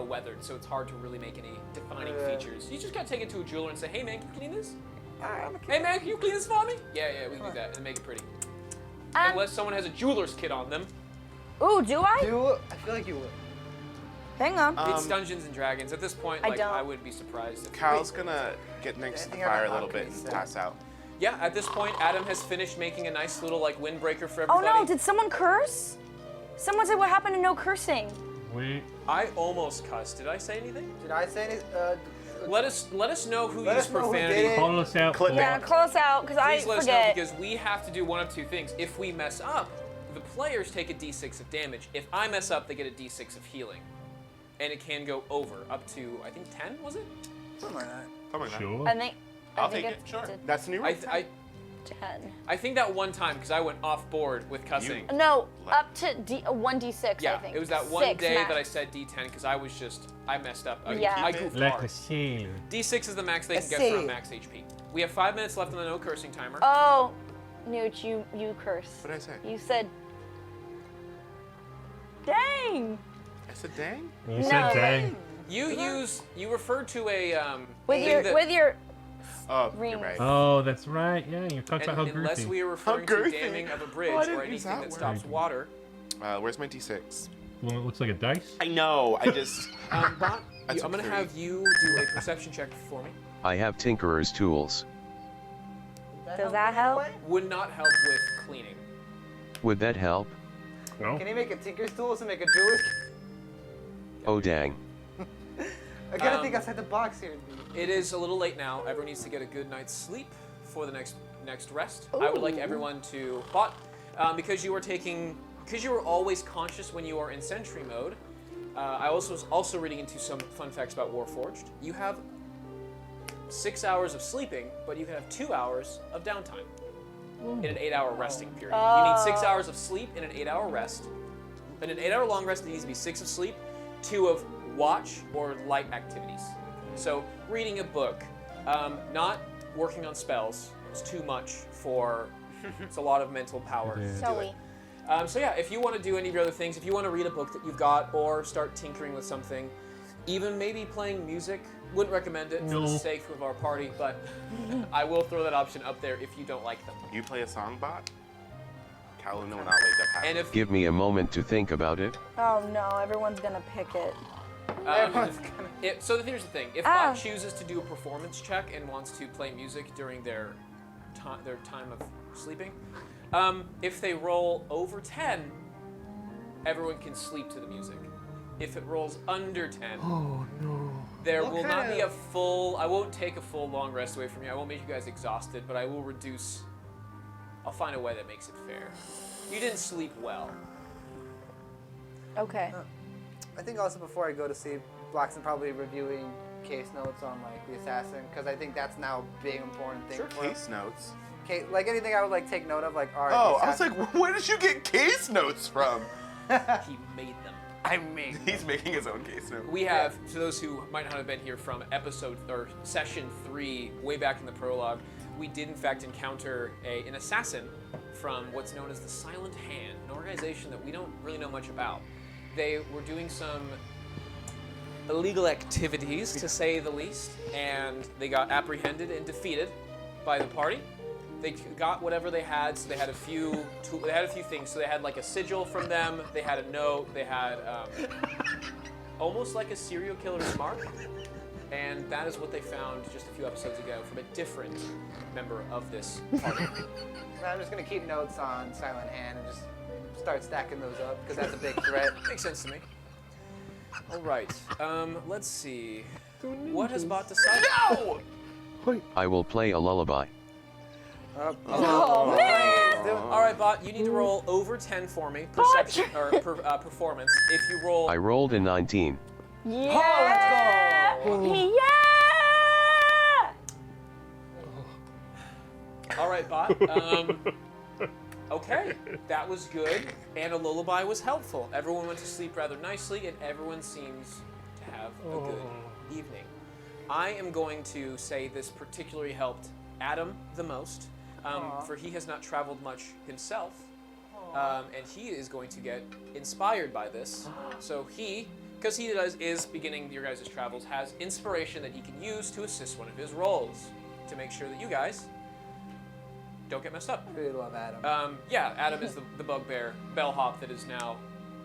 weathered, so it's hard to really make any defining Yeah. features. You just gotta take it to a jeweler and say, "Hey man, can you clean this?" Hey man, can you clean this for me? Yeah, we can do that and make it pretty. Unless someone has a jeweler's kit on them. Ooh, do I? I feel like you would. Hang on. It's Dungeons and Dragons. At this point, I like, don't. I would be surprised if Cal's gonna get next to the fire a little bit and Anything pass out. Yeah, at this point, Adam has finished making a nice little like windbreaker for Oh everybody. no, did someone curse? Someone said what happened to no cursing? Wait. I almost cussed. Did I say anything? Did I say anything? Let us know who Let used us know who did profanity. it. Call us out. Clip please. Yeah, call us out, because I Please let us know forget. because we have to do one of two things. If we mess up, the players take a d6 of damage. If I mess up, they get a d6 of healing. And it can go over, up to, I think 10, was it? Something like that. Something like that. Sure. I think I'll think take it. it's Sure. to That's the new rule. ten. I think that one time, because I went off board with cussing. No, up to 1d6, Yeah, I think. it was that one 6 day max. that I said D10 because I messed up. Yeah. I goofed Like hard. a sailor. D6 is the max they can I get see. from max HP. We have 5 minutes left on the no cursing timer. Oh, Newt, you curse. What did I say? You said, dang. I said dang? You said dang. You referred to a With thing that- your Oh, Rings. you're right. Oh, that's right. Yeah, you talked about how and unless girthy. we are referring How to girthy. damming of a bridge Oh, I or didn't use anything that that stops word. water. Where's my d6? Well, it looks like a dice. I know. I just. Bot, I I'm took gonna 3. have you do a perception check for me. I have tinkerer's tools. Does that help? Would not help with cleaning. Would that help? No. Can you make a tinker's tools and make a jeweler's? Oh dang. I gotta think outside the box here. It is a little late now. Everyone needs to get a good night's sleep for the next rest. I would like everyone to Bott, because you were always conscious when you are in sentry mode. I was also reading into some fun facts about Warforged. You have 6 hours of sleeping, but you can have 2 hours of downtime in an 8-hour resting period. You need 6 hours of sleep in an 8-hour rest. In an 8-hour long rest, it needs to be 6 of sleep, 2 of watch or light activities. So reading a book, not working on spells is too much for. It's a lot of mental power. It to is. do So it. So yeah, if you want to do any of your other things, if you want to read a book that you've got or start tinkering with something, even maybe playing music, wouldn't recommend it for No. the sake of our party, but I will throw that option up there if you don't like them. You play a song bot? Calvin will not wake up happy. And if Give me a moment to think about it. Oh no, everyone's gonna pick it. so here's the thing: if Bott chooses to do a performance check and wants to play music during their time of sleeping, if they roll over 10, everyone can sleep to the music. If it rolls under 10, there will not be a full. I won't take a full long rest away from you. I won't make you guys exhausted, but I will reduce. I'll find a way that makes it fair. You didn't sleep well. Okay. I think also before I go to sleep, Blackson probably reviewing case notes on like the assassin because I think that's now a big important thing. Sure, for him. case notes. Like anything I would like take note of, like all right. Oh, the I was assassin- like, where did you get case notes from? He made them. I mean, He's making his own case note. We have, to those who might not have been here from episode or session 3, way back in the prologue, we did in fact encounter an assassin from what's known as the Silent Hand, an organization that we don't really know much about. They were doing some illegal activities, to say the least, and they got apprehended and defeated by the party. They got whatever they had, so they had a few things. So they had like a sigil from them. They had a note. They had almost like a serial killer's mark, and that is what they found just a few episodes ago from a different member of this party. I'm just gonna keep notes on Silent Hand and just start stacking those up because that's a big threat. Makes sense to me. All right. Let's see. What has Bott decided? No! I will play a lullaby. Oh man! All right, Bott. You need to roll over 10 for me. Perception or performance. If you roll. I rolled a 19. Yeah! Yeah! All right, Bott. Okay, that was good, and a lullaby was helpful. Everyone went to sleep rather nicely, and everyone seems to have a good evening. I am going to say this particularly helped Adam the most, for he has not traveled much himself, and he is going to get inspired by this. So he, because he is beginning your guys' travels, has inspiration that he can use to assist one of his roles. to make sure that you guys don't get messed up. Really love Adam. Yeah, Adam is the bugbear bellhop that is now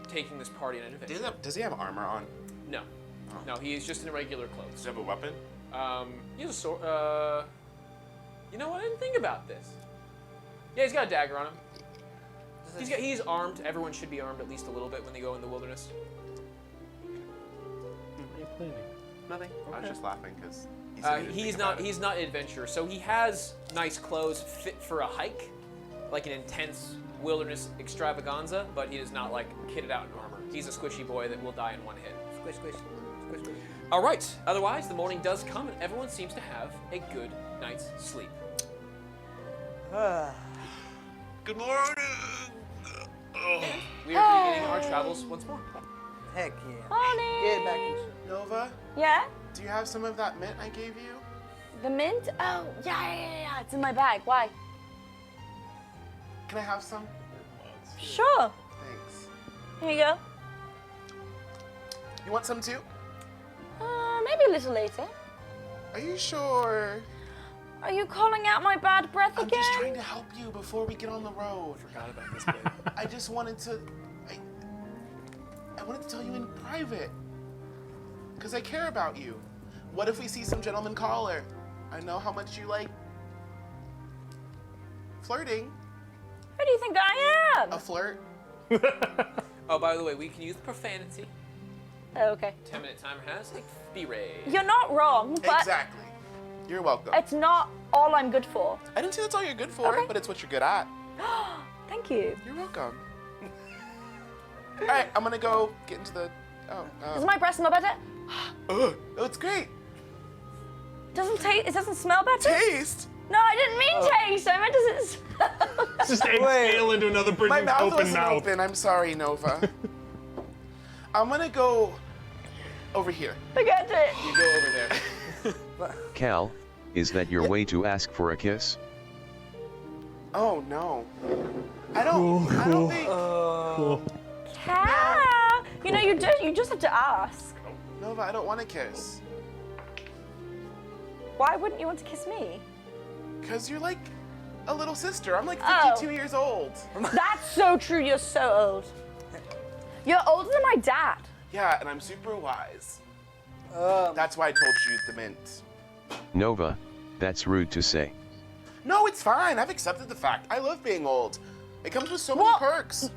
taking this party on an adventure. Does he have armor on? No. No, he is just in regular clothes. Does he have a weapon? He has a sword. You know what? I didn't think about this. Yeah, he's got a dagger on him. He's armed. Everyone should be armed at least a little bit when they go in the wilderness. What are you planning? Nothing. I was just laughing because He's not an adventurer, so he has nice clothes fit for a hike, like an intense wilderness extravaganza, but he is not like kitted out in armor. He's a squishy boy that will die in one hit. Squish, squish, squish, squish. All right. Otherwise, the morning does come, and everyone seems to have a good night's sleep. Good morning. We are beginning our travels once more. Heck yeah. Morning. Get back in. Nova, Yeah? do you have some of that mint I gave you? The mint? Oh, yeah. It's in my bag. Why? Can I have some? Sure. Thanks. Here you go. You want some too? Maybe a little later. Are you sure? Are you calling out my bad breath I'm again? just trying to help you before we get on the road. Forgot about this bit. I just wanted to. I wanted to tell you in private. Because I care about you. What if we see some gentleman caller? I know how much you like flirting. Who do you think I am? A flirt. Oh, by the way, we can use profanity. Oh, okay. 10-minute timer has expired. You're not wrong, but Exactly. You're welcome. it's not all I'm good for. I didn't say that's all you're good for, Okay. but it's what you're good at. Thank you. You're welcome. All right, I'm gonna go get into the. Does my breath smell better? Oh, it's great. Doesn't taste. It doesn't smell better. Taste. No, I didn't mean taste. I meant does it smell? Just exhale into another My person's mouth open wasn't mouth. open. I'm sorry, Nova. I'm gonna go over here. Forget it. You go over there. Cal, is that your way to ask for a kiss? Oh no. I don't think. Cool. Cal, you know you do. You just have to ask. Nova, I don't want to kiss. Why wouldn't you want to kiss me? Cause you're like a little sister. I'm like Oh. 52 years old. That's so true. You're so old. You're older than my dad. Yeah, and I'm super wise. That's why I told you the mint. Nova, that's rude to say. No, it's fine. I've accepted the fact. I love being old. It comes with so many What? perks.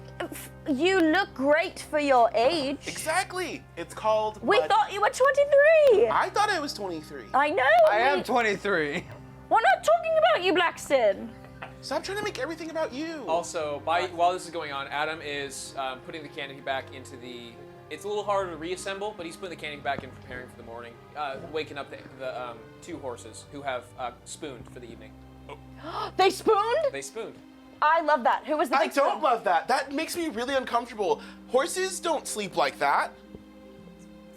You look great for your age. Exactly. It's called. We thought you were 23. I thought I was 23. I know. I am 23. We're not talking about you, Blackston. Stop trying to make everything about you. Also, while this is going on, Adam is putting the canopy back into the. It's a little harder to reassemble, but he's putting the canopy back in, preparing for the morning, waking up the two horses who have spooned for the evening. They spooned? They spooned. I love that. Who was the I big don't spoon? love that. That makes me really uncomfortable. Horses don't sleep like that.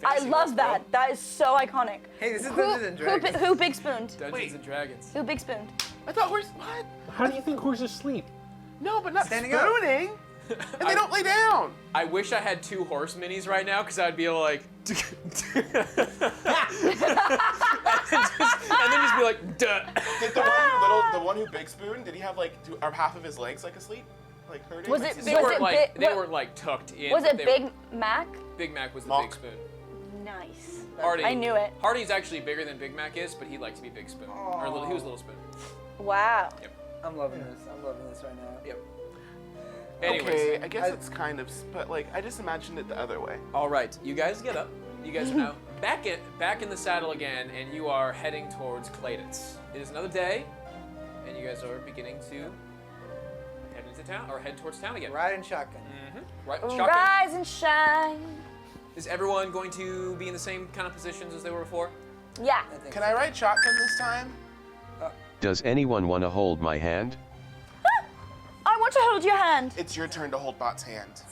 I Fancy love horse, that. That is so iconic. Hey, this is Who, Dungeons and Dragons. who big spooned? Dungeons Wait. and Dragons. Who big spooned? I thought horse. What? How do you think horses sleep? No, but not Standing up. spooning. And they don't lay down. I wish I had two horse minis right now, because I'd be able to, like, and then just be like, duh. Did the one who big spoon? Did he have like are half of his legs like asleep, like hurting? Was Like, it- his- They Was weren't like big- what- weren't like tucked in. Was but it they Big were- Mac? Big Mac was the Monk. big spoon. Nice. Hardy. I knew it. Hardy's actually bigger than Big Mac is, but he liked to be Big Spoon. Or little, he was Little Spoon. Wow. I'm loving this. I'm loving this right now. Yep. Anyways, Okay, I guess it's kind of, but like I just imagined it the other way. all right, you guys get up. You guys are now back in the saddle again, and you are heading towards Clayton's. It is another day, and you guys are beginning to head into town or head towards town again. Riding shotgun. Right. Shotgun. Rise and shine. Is everyone going to be in the same kind of positions as they were before? Yeah. I think Can I ride shotgun this time? Does anyone want to hold my hand? I want to hold your hand. It's your turn to hold Bott's hand.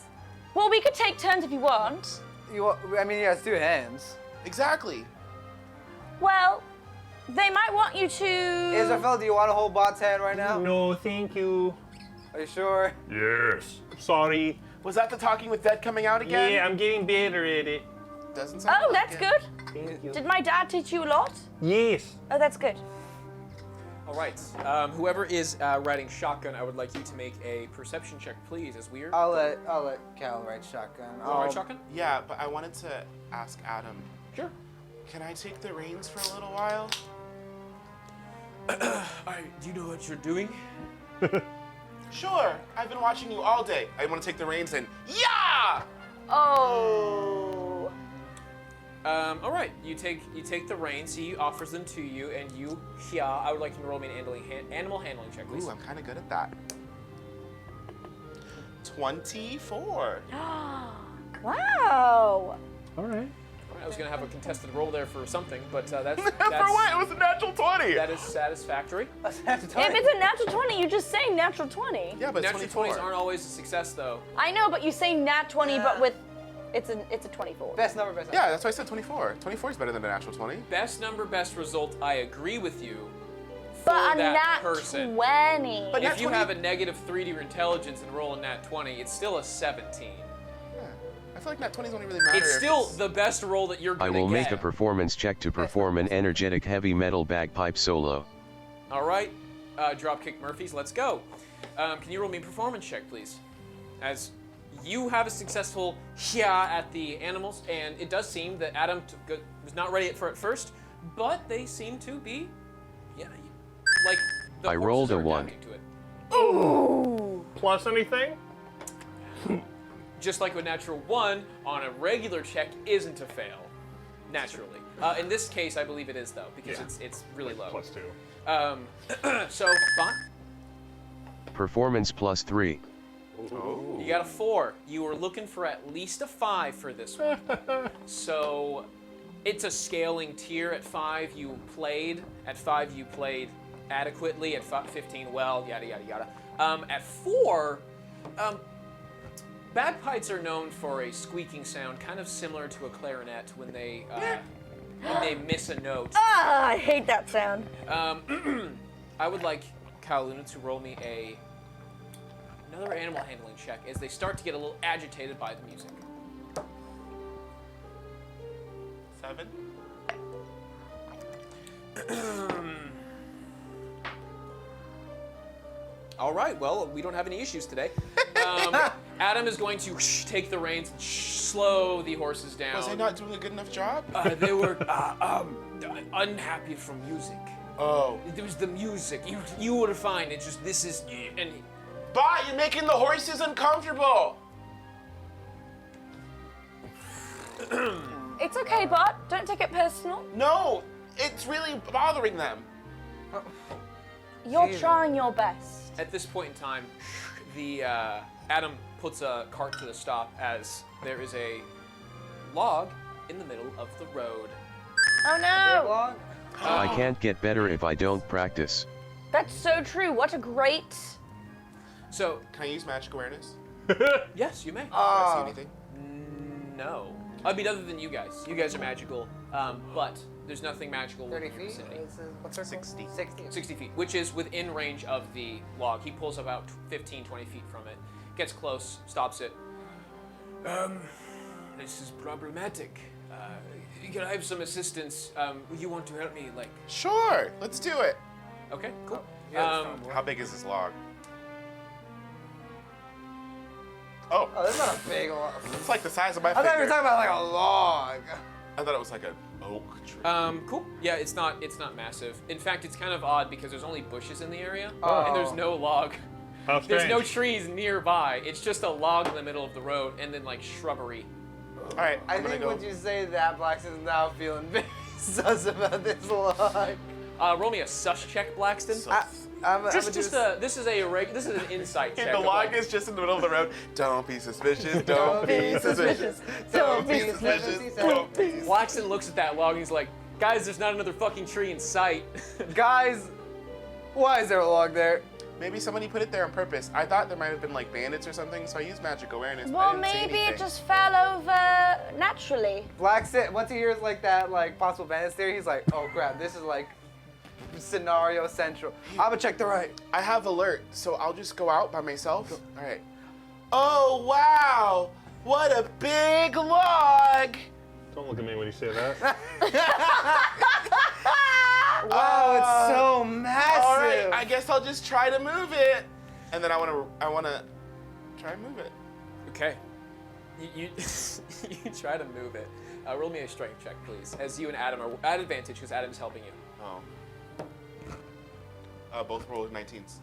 Well, we could take turns if you want. I mean, he has two hands. Exactly. Well, they might want you to. Israfel, do you want to hold Bott's hand right now? No, thank you. Are you sure? Yes. Sorry. Was that the talking with Dead coming out again? Yeah, I'm getting better at it. Doesn't sound Oh, like that's it. good. Thank you. Did my dad teach you a lot? Yes. Oh, that's good. All right. Whoever is riding shotgun, I would like you to make a perception check, please. As weird. I'll let Cal ride shotgun. You wanna ride shotgun? Yeah, but I wanted to ask Adam. Sure. Can I take the reins for a little while? Do you know what you're doing? Sure. I've been watching you all day. I want to take the reins and yeah! Oh. All right. You take the reins. He offers them to you, and you. Yeah. I would like you to roll me an animal handling check, please. Ooh, I'm kind of good at that. 24. Wow. All right. I was gonna have a contested roll there for something, but that's For what? It was a natural 20. that is satisfactory. If it's a natural 20, you're just saying natural 20. Yeah, but it's Natural 24. 20s aren't always a success, though. I know, but you say nat 20, but with it's a 24. Best number, best number. Yeah, that's why I said 24. 24 is better than a natural 20. Best number, best result. I agree with you. But for a that nat person. 20. But If nat you 20 have a negative 3 to your intelligence and roll a nat 20, it's still a 17. Yeah. I feel like nat 20s don't really matter. It's if still the best roll that you're I gonna get. will make a performance check to perform an energetic heavy metal bagpipe solo. All right, Dropkick Murphys, let's go. Can you roll me a performance check, please? As you have a successful at the animals, and it does seem that Adam was not ready for it first, but they seem to be, like the I horses rolled a are 1. adapting to it. Plus anything? Just like a natural 1 on a regular check isn't a fail, naturally. In this case, I believe it is though, because Yeah. it's really low. Plus 2. So, Bott, Performance plus 3. you got a 4. You were looking for at least a 5 for this one. So, it's a scaling tier. At 5, you played. At 5, you played adequately. At 15, well, yada, yada, yada. At 4, bagpipes are known for a squeaking sound, kind of similar to a clarinet when they miss a note. Ah, I hate that sound. I would like Kaoluna to roll me another animal handling check as they start to get a little agitated by the music. 7. All right, well, we don't have any issues today. Adam is going to take the reins and slow the horses down. Was I not doing a good enough job? They were unhappy from music. Oh. It was the music. You would find it's just this is and Bott, you're making the horses uncomfortable. It's okay, Bott. Don't take it personal. No, it's really bothering them. You're Jesus. trying your best. at this point in time, the Adam puts a cart to the stop as there is a log in the middle of the road. Oh no! Log? I can't get better if I don't practice. That's so true. What a great. So, Can I use magic awareness? yes, you may. Do I see anything? No. I mean, other than you guys. You guys are magical, but there's nothing magical 30 in your feet? vicinity. What's circle? 60. 60. 60 feet, which is within range of the log. He pulls about 15, 20 feet from it, gets close, stops it. This is problematic. Can I have some assistance? You want to help me, like... Sure, let's do it. Okay, cool. How big is this log? Oh, Oh, that's not a big log. it's like the size of my I thought you were finger. talking about like a log. I thought it was like an oak tree. Cool. Yeah, it's not massive. In fact, it's kind of odd because there's only bushes in the area, Oh. and there's no log. How There's strange. no trees nearby. It's just a log in the middle of the road, and then like shrubbery. All right, I I'm gonna think go. when you say that, Blackson's now feeling very sus about this log. Roll me a sus check, Blackston. Just This is an insight check. And the of, log like, is just in the middle of the road. Don't be suspicious. Don't be suspicious. Don't be suspicious. Don't be suspicious. Blackston looks at that log and he's like, guys, there's not another fucking tree in sight. Guys, why is there a log there? Maybe somebody put it there on purpose. I thought there might have been like bandits or something, so I used magic awareness. but I Well, didn't see maybe it anything. just fell over naturally. Blackson, once he hears like that, like possible bandits theory, he's like, oh crap, this is like scenario central. I'm gonna check the right. I have alert, so I'll just go out by myself. All right. Oh wow! What a big log! Don't look at me when you say that. Wow, it's so massive. All right, I guess I'll just try to move it, and then I wanna try and move it. Okay. You you try to move it. Roll me a strength check, please. As you and Adam are at advantage because Adam's helping you. Both rolled 19s.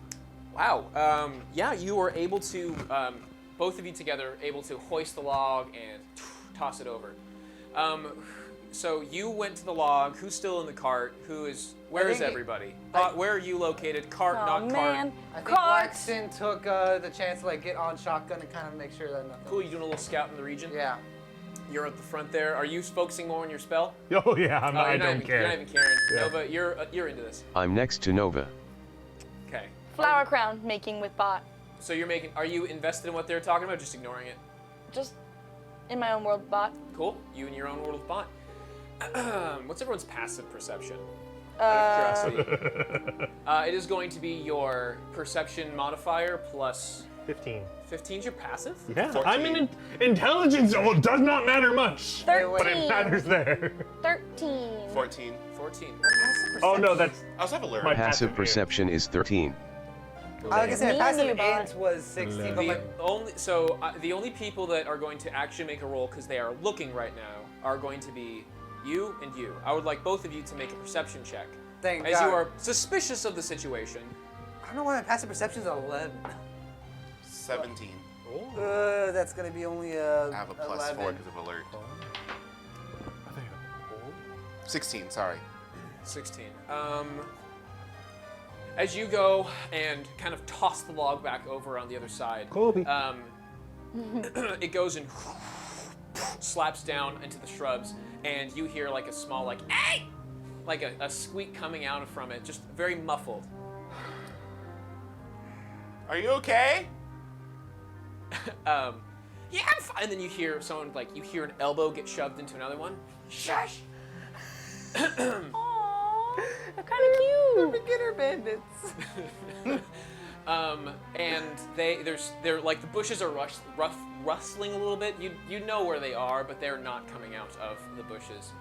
Wow. Yeah, you were able to, both of you together, able to hoist the log and toss it over. So you went to the log. Who's still in the cart? Where is everybody? Where are you located? Cart, Oh not man. cart. I think Cart. Blackston took the chance to like get on shotgun and kind of make sure that nothing. Cool, you doing a little scout in the region? Yeah. You're at the front there. Are you focusing more on your spell? Oh yeah, I don't You're not care. even caring. Yeah. Nova, you're into this. I'm next to Nova. Okay. Flower crown making with Bott. So are you invested in what they're talking about, or just ignoring it? Just in my own world, Bott. Cool. You in your own world of Bott. What's everyone's passive perception? Out of curiosity. It is going to be your perception modifier plus 15. 15's your passive? Yeah, 14. I'm in intelligence. Oh, it does not matter much. 13. But it matters there. 13. 14. 14. Oh no, that's I also have a learn. My Passive passive perception is 13. Like I said, Me passive and you, Bott. int was 16, but like The only people that are going to actually make a roll because they are looking right now are going to be you and you. I would like both of you to make a perception check. thank As God. you are suspicious of the situation. I don't know why my passive perception is 11. 17. That's gonna be only I have a plus 11. 4 because of alert. 16. Sorry. 16. As you go and kind of toss the log back over on the other side, Kobe. it goes and slaps down into the shrubs, and you hear like a small like "Hey!" like a squeak coming out from it, just very muffled. Are you okay? Yeah, I'm fine. And then you hear someone you hear an elbow get shoved into another one. Shush. Aww, they're kind of cute. Beginner bandits. And they're like the bushes are rustling a little bit. You know where they are, but they're not coming out of the bushes.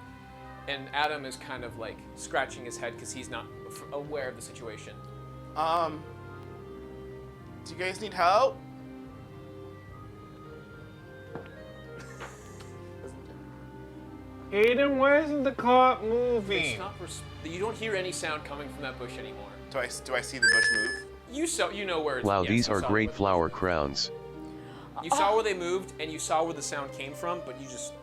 And Adam is kind of like scratching his head because he's not aware of the situation. Do you guys need help? Aiden, why isn't the cart It's moving? not you don't hear any sound coming from that bush anymore. Do I see the bush move? You know where. Wow, yes, these you are saw great where- flower crowns. You saw where they moved, and you saw where the sound came from, but you just.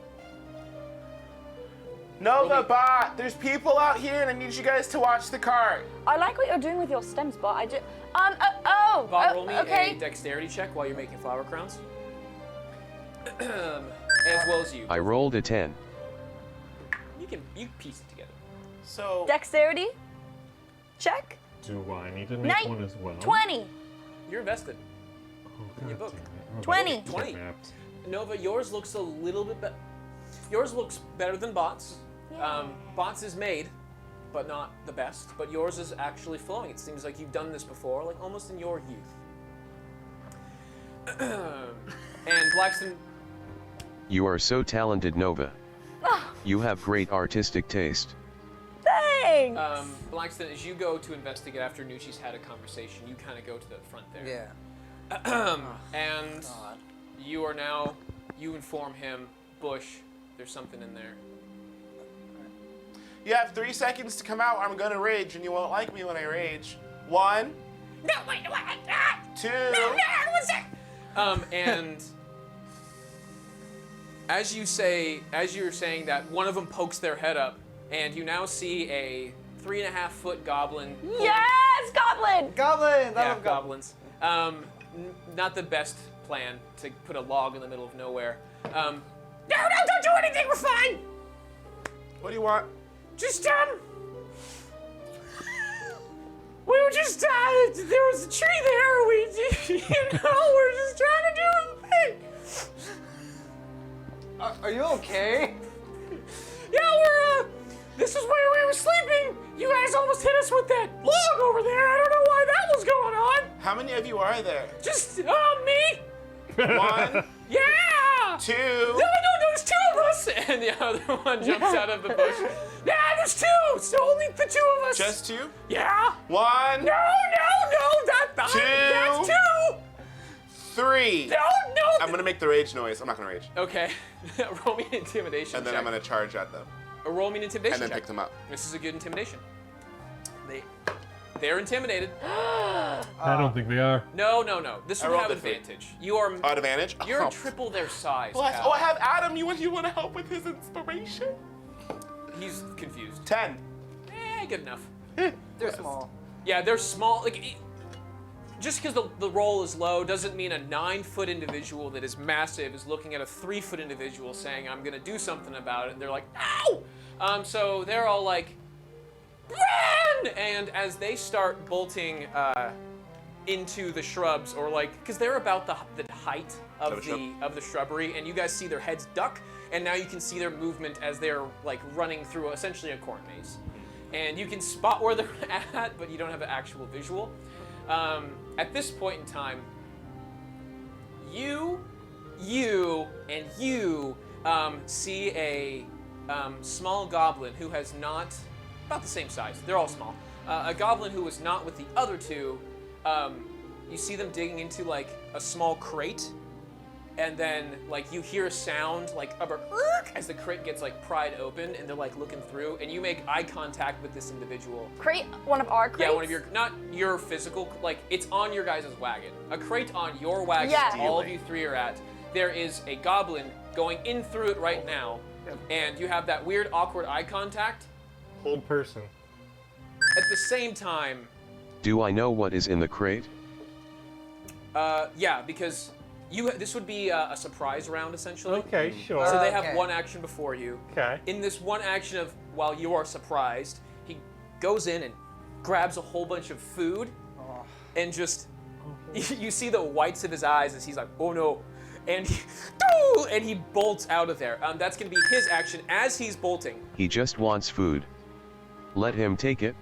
Nova, Bott, there's people out here, and I need you guys to watch the cart. I like what you're doing with your stems, Bott. I do. Bott, roll me okay. a dexterity check while you're making flower crowns. As well as you. I rolled a 10. You piece it together. So Dexterity. Check. Do I need to make Night. one as well? 20. You're invested. Oh, Your God book. damn it. 20. Okay, 20. kidnapped. Nova, yours looks a little bit better. Yours looks better than Bott's. Bott's is made, but not the best. But yours is actually flowing. It seems like you've done this before, like almost in your youth. And Blackston, You are so talented, Nova. You have great artistic taste. Thanks. Blackston, as you go to investigate after Nucci's had a conversation, you kind of go to the front there. Yeah. And God. you inform him, Bush, there's something in there. you have 3 seconds to come out, or I'm gonna rage, and you won't like me when I rage. 1, No, wait, what? 2. What's that? And as you're saying that, one of them pokes their head up, and you now see a 3.5-foot goblin. Yes, Goblin. Goblin! Yeah, goblins. Not the best plan to put a log in the middle of nowhere. No, don't do anything. We're fine. What do you want? Just we were just there was a tree there. We, we're just trying to do a thing. Are you okay? Yeah, we're this is where we were sleeping. You guys almost hit us with that log over there. I don't know why that was going on. How many of you are there? Just me. 1, Yeah. 2. No, there's two of us, And the other one jumps out of the bush. Yeah, there's two. It's only the two of us. Just two? Yeah. 1, No, that's two. 3. No. I'm gonna make the rage noise. I'm not gonna rage. Okay. Roll me an intimidation And then check. I'm gonna charge at them. Roll me an intimidation And then check. pick them up. This is a good intimidation. They're intimidated. I don't think they are. No. This I would rolled have a 3. advantage. You are. Advantage? You're Oh. triple their size. Well, Cal. I have Adam. You want to help with his inspiration? He's confused. 10. Good enough. They're small. Yeah, they're small. Just because the roll is low doesn't mean a 9-foot individual that is massive is looking at a 3-foot individual saying, "I'm gonna do something about it." And they're like, "Ow!" So they're all like, "Run!" And as they start bolting into the shrubs, or like, because they're about the height of the shrubbery, and you guys see their heads duck, and now you can see their movement as they're like running through essentially a corn maze. And you can spot where they're at, but you don't have an actual visual. At this point in time, you see a small goblin who has not, about the same size, they're all small, a goblin who was not with the other two. You see them digging into like a small crate, and then like you hear a sound like of a as the crate gets like pried open, and they're like looking through, and you make eye contact with this individual. Crate? One of our crates? Yeah, one of your, not your physical, like it's on your guys' wagon. A crate on your wagon, Yeah. all of you three are at. There is a goblin going in through it right now, and you have that weird awkward eye contact. Hold person. At the same time, Do I know what is in the crate? yeah, because this would be a surprise round essentially. Okay, sure. So they have Okay. one action before you. Okay. In this one action of while you are surprised, he goes in and grabs a whole bunch of food, and just you see the whites of his eyes as he's like, "Oh no," and he bolts out of there. That's gonna be his action as he's bolting. He just wants food. Let him take it.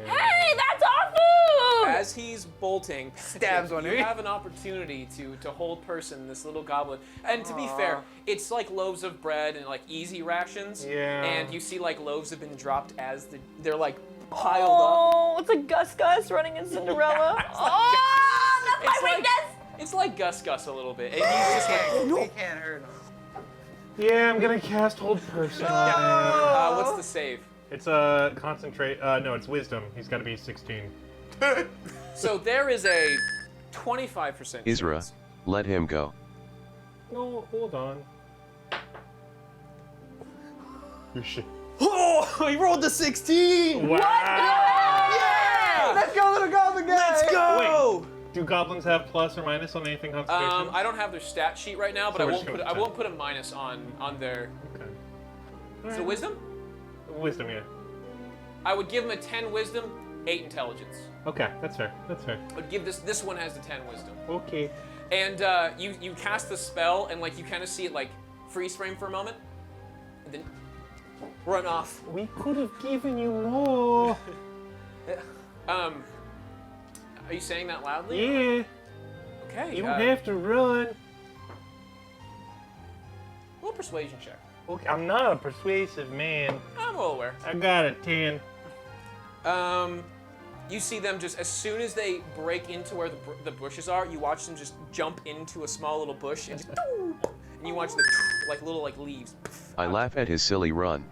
Hey, that's our food! As he's bolting, Stabs one of you you. have an opportunity to hold person this little goblin. And to be fair, it's like loaves of bread and like easy rations. Yeah. And you see like loaves have been dropped as they're like piled up. Oh, it's a Gus running in Cinderella. Oh, that's my weakness! It's like Gus a little bit. And he's just like, He can't hurt him. Yeah, I'm gonna cast hold person. what's the save? It's concentrate. No, it's wisdom. He's got to be 16. So there is a 25% Isra, chance. let him go. No, hold on. You should. Oh, he rolled a 16! Wow. Yeah! Let's go, little goblin guy! Let's go! Do goblins have plus or minus on anything concentration? I don't have their stat sheet right now, but So I we're won't just put going I won't put a minus on their. Okay. So wisdom? Wisdom, yeah. I would give him a 10 wisdom, 8 intelligence. Okay, that's fair. That's fair. I would give this one has the 10 wisdom. Okay. And you cast the spell, and like you kind of see it like freeze frame for a moment, and then run off. We could have given you more. Are you saying that loudly? Yeah. Okay. You don't have to run. Roll persuasion check. Okay, I'm not a persuasive man. I'm well aware. I got a 10. You see them just as soon as they break into where the bushes are, you watch them just jump into a small little bush and just, and you watch the like little like leaves. I laugh at his silly run.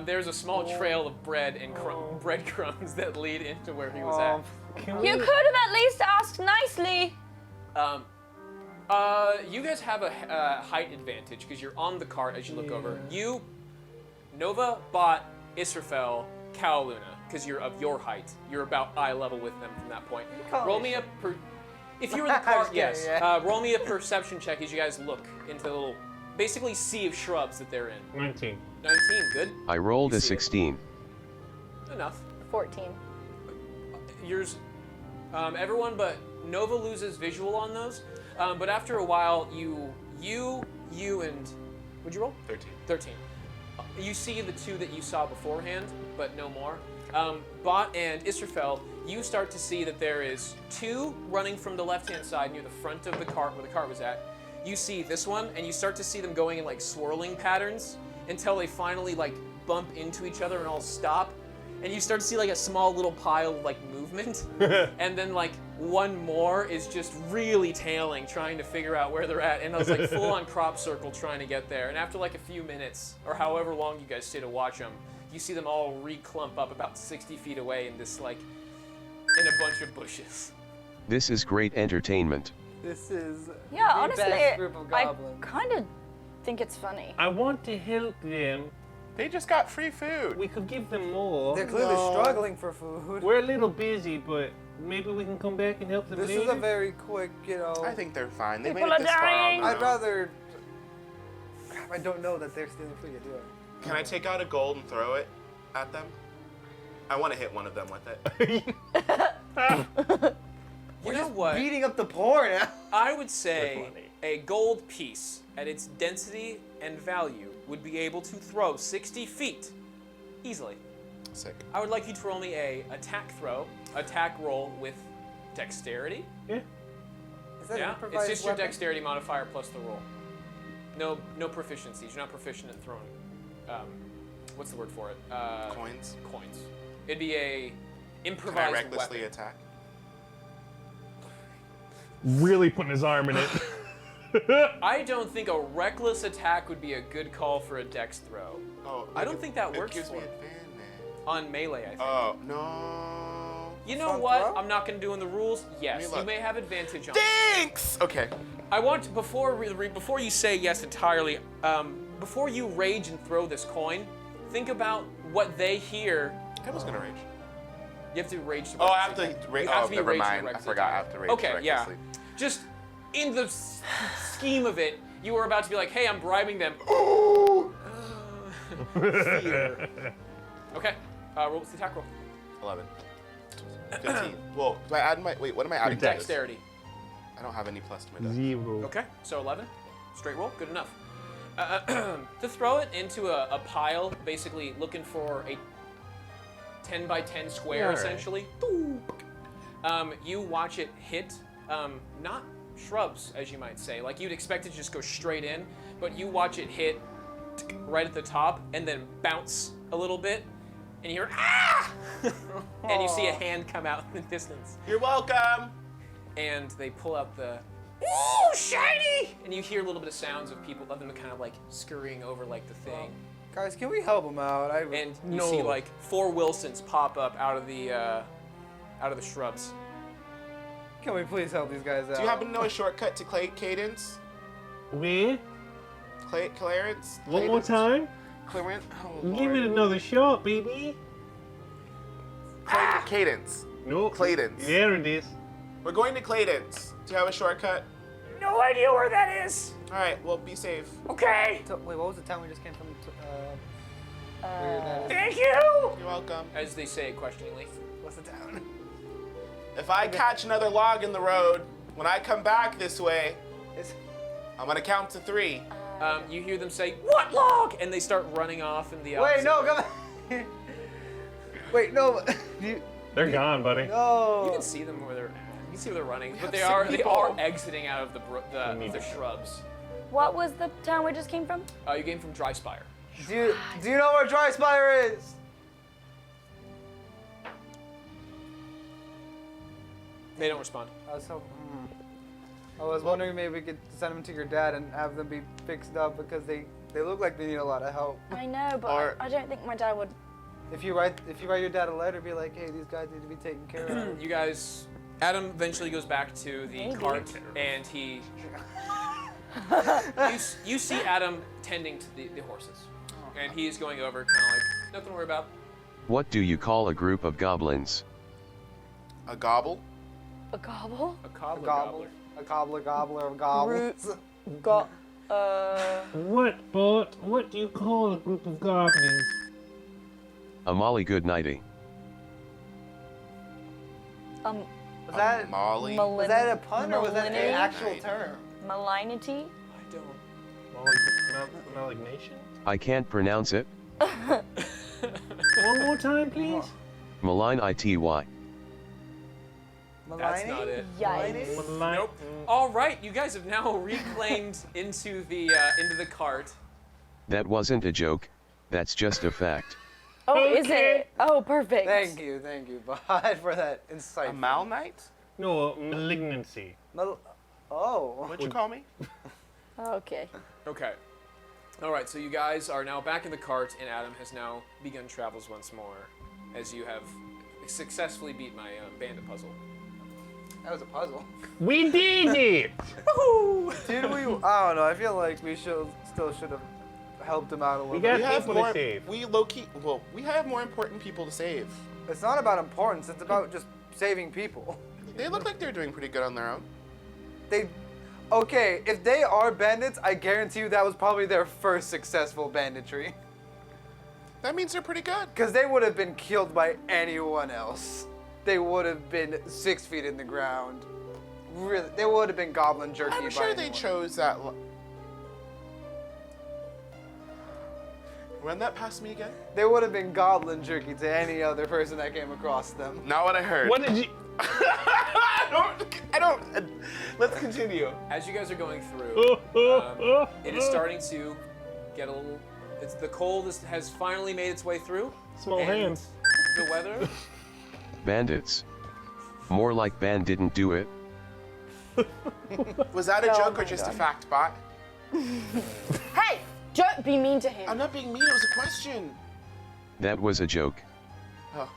There's a small trail of bread and breadcrumbs that lead into where he was at. You could have at least asked nicely. You guys have a height advantage because you're on the cart as you look over. You, Nova, Bott, Israfel, Kowaluna, because you're of your height. You're about eye level with them from that point. Roll me a if you were in the cart, yes. Yeah. Roll me a perception check as you guys look into the little, basically sea of shrubs that they're in. 19. 19, good. I rolled You a see it. 16. Enough. 14. Yours, everyone but Nova loses visual on those. But after a while, you and, what'd you roll? 13. 13. You see the two that you saw beforehand, but no more. Bott and Israfel, you start to see that there is 2 running from the left-hand side near the front of the cart where the cart was at. You see this one, and you start to see them going in like swirling patterns until they finally like bump into each other and all stop. And you start to see like a small little pile of like movement. And then like one more is just really tailing, trying to figure out where they're at. And I was like full on crop circle trying to get there. And after like a few minutes, or however long you guys stay to watch them, you see them all re-clump up about 60 feet away in this like, in a bunch of bushes. This is great entertainment. This is Yeah, the honestly, best group of I goblins. kind of think it's funny. I want to help them. They just got free food. We could give them more. They're clearly No. struggling for food. We're a little busy, but maybe we can come back and help them This later. is a very quick, you know. I think they're fine. They People made it are this far. dying. on I'd their own. rather. Crap, I don't know that they're stealing food. You do it. Can I take out a gold and throw it at them? I want to hit one of them with it. You know what? Beating up the poor now. I would say We're funny. a gold piece at its density and value would be able to throw 60 feet easily. Sick. I would like you to roll me a attack roll with dexterity. Yeah. Is that Yeah, an it's improvised just your weapon? dexterity modifier plus the roll. No proficiencies. You're not proficient in throwing. What's the word for it? Coins. Coins. It'd be a Can I improvised recklessly weapon. attack? Really putting his arm in it. I don't think a reckless attack would be a good call for a dex throw. Oh, I don't think that it works gives me for it. advantage. On melee, I think. Oh no. You know Front what? row? I'm not going to do in the rules. Yes, Let me you look. may have advantage on. Thanks. Okay. I want before you say yes entirely. Before you rage and throw this coin, think about what they hear. I was gonna rage. You have to rage. To Oh, I have to rage. You have Oh, to be never rage to mind. I reckless forgot. I attack. have to rage. Okay, yeah. recklessly. Just in the scheme of it, you were about to be like, "Hey, I'm bribing them." Fear. Okay. Roll the attack roll. 11. 15. Whoa. Do I add my? Wait. What am I adding? to this? Dexterity. I don't have any plus to my dex. 0. Okay, so 11. Straight roll, good enough. To throw it into a pile, basically looking for a 10 by 10 square, Alright. essentially. You watch it hit, not shrubs, as you might say. Like, you'd expect it to just go straight in, but you watch it hit right at the top and then bounce a little bit, and you hear, ah! And you see a hand come out in the distance. You're welcome. And they pull out the, ooh, shiny! And you hear a little bit of sounds of people, of them kind of like scurrying over like the thing. Guys, can we help them out? And you No. see like 4 Wilsons pop up out of the shrubs. Can we please help these guys out? Do you happen to know a shortcut to Cadence? Where? Clarence? One more Cadence? time? Clarence? Oh, Give it Lord. another shot, baby. Cadence. No. Clayton's. There it is. We're going to Clayton's. Do you have a shortcut? No idea where that is. All right. Well, be safe. Okay. So, wait, what was the town we just came from? Where that is? Thank you. You're welcome. As they say questioningly. What's the town? If I catch another log in the road, when I come back this way, It's, I'm gonna count to 3. You hear them say, "What log?" And they start running off in the wait, opposite no, way. come back. Wait, no. You, They're gone, buddy. no. You can see them where they're at. You can see where they're running, but have they sick are people. exiting out of the shrubs. What was the town we just came from? You came from Dry Spire. Do you know where Dry Spire is? They don't respond. I was wondering maybe we could send them to your dad and have them be fixed up because they look like they need a lot of help. I know, but Or- I don't think my dad would. If you write your dad a letter, be like, hey, these guys need to be taken care of. You guys, Adam eventually goes back to the Maybe. cart, and he. you see Adam tending to the horses, and he's going over, kind of like nothing to worry about. What do you call a group of goblins? A gobble? A gobble? A cobbler Gobble. A gobbler of goblins. Got. What, Bott? What do you call a group of goblins? A molly good nighty. Was that Molly? was that a pun or was that an Malignity? actual term? Malignity? I don't. Malignation? I can't pronounce it. One more time, please. Malign ity. That's not it. Yikes. Nope. All right, you guys have now reclaimed into the cart. That wasn't a joke, that's just a fact. Oh, is Okay. it? Oh, perfect. Thank you, Bott, for that insight. A malnite? No, malignancy. Oh. What'd you call me? Okay. Okay. All right, so you guys are now back in the cart, and Adam has now begun travels once more, as you have successfully beat my bandit puzzle. That was a puzzle. We did it! Did we? I don't know. I feel like we still should have helped him out a little We bit. got people to save. We we have more important people to save. It's not about importance. It's about just saving people. They look like they're doing pretty good on their own. Okay, if they are bandits, I guarantee you that was probably their first successful banditry. That means they're pretty good. Because they would have been killed by anyone else. They would have been 6 feet in the ground. Really, they would have been goblin jerky by I'm sure they anyone. chose that. Run that past me again. They would have been goblin jerky to any other person that came across them. Not what I heard. What did you... I don't. Let's continue. As you guys are going through, it is starting to get a little. The cold has finally made its way through. Small and hands. The weather. Bandits. More like Ban didn't do it. Was that a Oh joke or my just God. a fact, Bot? Hey, don't be mean to him. I'm not being mean. It was a question. That was a joke. Oh.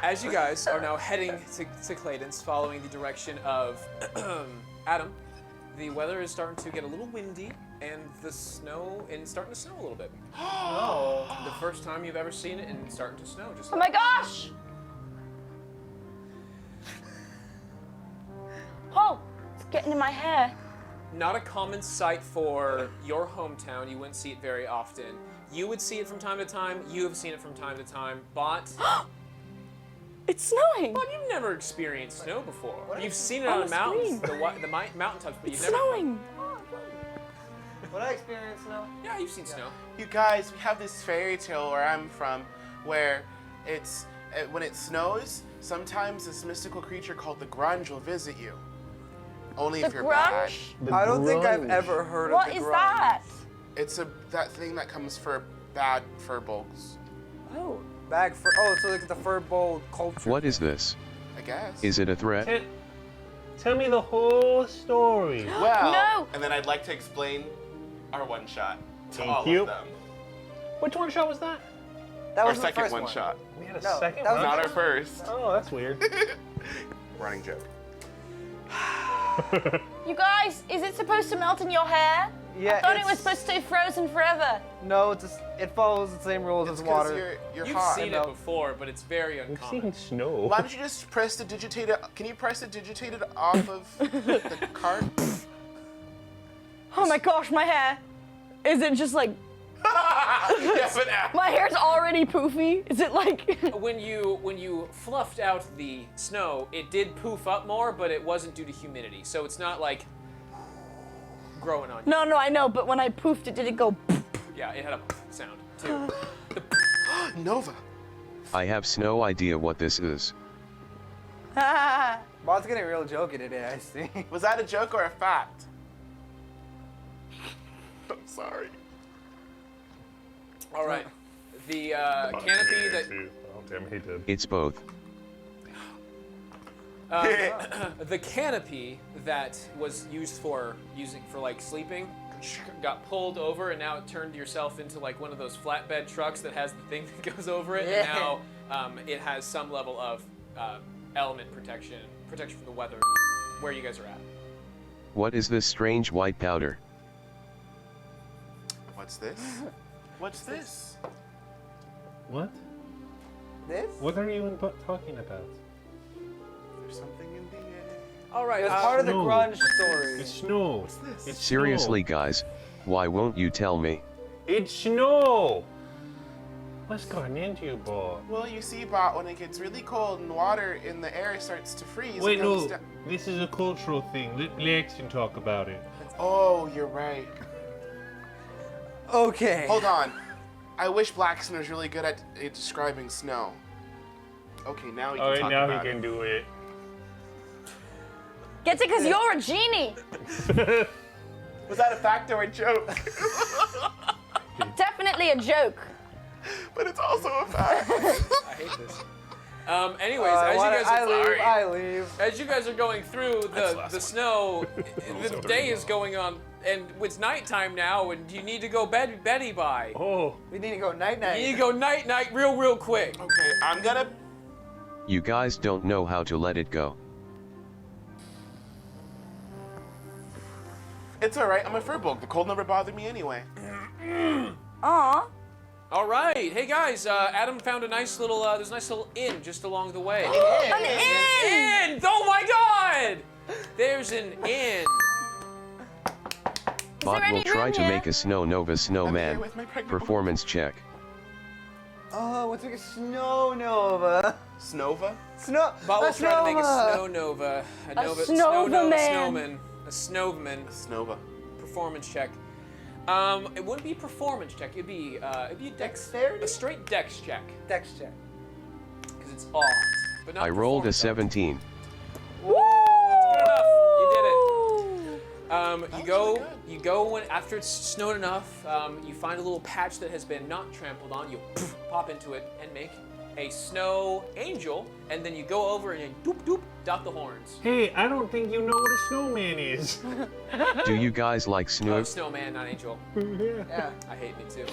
As you guys are now heading to Clayton's, following the direction of Adam, the weather is starting to get a little windy, and it's starting to snow a little bit. The first time you've ever seen it, and it's starting to snow. Just Oh my gosh! Oh, it's getting in my hair. Not a common sight for your hometown. You wouldn't see it very often. You would see it from time to time. You have seen it from time to time. Bott, It's snowing. Bott, you've never experienced snow before. You've seen it On on the the mountains, screen. the mountaintops, but you've It's never. snowing. Would I experience snow? Yeah, you've seen snow. You guys, we have this fairy tale where I'm from, where it's when it snows, sometimes this mystical creature called the grunge will visit you. Only The if you're bad. grunge? I don't think I've grunge. ever heard What of the is grunge. that? It's that thing that comes for bad furbolgs, Oh, so like the furbolg culture. What is this? I guess. Is it a threat? Tell me the whole story. Well, No. and then I'd like to explain our one shot to Thank all you. of them. Which one shot was that? That Our was the second first one shot. We had a No, second that was one? Not our first. Oh, that's weird. Running joke. You guys, is it supposed to melt in your hair? Yeah, I thought it it's- was supposed to stay frozen forever. No, it follows the same rules It's as because water. you're You've hot. seen know. it before, but it's very We've uncommon. seen snow. Why don't you just press the digitated? Can you press the digitated off of the cart? Oh my gosh, my hair. Is it just like, Yes, but now. my hair's already poofy? Is it like, When you fluffed out the snow, it did poof up more, but it wasn't due to humidity. So it's not like growing on you. no, I know, but when I poofed it, did it go? Yeah, it had a sound too. Nova. I have no idea what this is. Bott's getting real jokey today, I see. Was that a joke or a fact? I'm sorry. All right, the canopy that Oh, damn, he did. It's both. the canopy that was used for like sleeping got pulled over, and now it turned yourself into like one of those flatbed trucks that has the thing that goes over it, and now it has some level of element protection from the weather where you guys are at. What is this strange white powder? What's this? What's this? What? This? What are you talking about? There's something in the air. All right, It's part of the Snow. grunge story. It's snow. What's this? It's Seriously, snow. guys, why won't you tell me? It's snow. What's going into you, boy? Well, you see, Bot, when it gets really cold and water in the air starts to freeze, Wait, it goes no. down. This is a cultural thing. Let Laxton talk about it. Oh, you're right. Okay. Hold on. I wish Blackson was really good at describing snow. Okay, now he can Alright, talk now about he can do it. Get it? Because you're a genie. Was that a fact or a joke? Definitely a joke. But it's also a fact. I hate this. Anyways, as you guys are I leave. as you guys are going through the snow, the day is going on, and it's nighttime now, and you need to go Betty by. Oh. We need to go night You need night. to go night real quick. Okay, I'm gonna. You guys don't know how to let it go. It's alright, I'm a furbolg. The cold never bothered me anyway. Aw. All right, hey guys, Adam found a nice little there's a nice little inn just along the way. An inn! Inn! Oh my God! There's an inn. Bott any will try room to here? make a Snow Nova snowman. with my pregnant Performance check. Oh, what's like a snow nova? Snova? Snow. Bott will a try to make a snova. snow nova. A Snova snow nova man. snowman. A snowman. Snova. Performance check. It wouldn't be a performance check. It'd be a Dexterity? a straight dex check Dex check. because it's odd. But not I rolled a performance. 17. Good enough. You did it. You go when after it's snowed enough. You find a little patch that has been not trampled on. You pop into it and make a snow angel, and then you go over and you doop doop dot the horns. Hey, I don't think you know what a snowman is. Do you guys like Oh, snow? snowman, not angel. Yeah. I hate me too.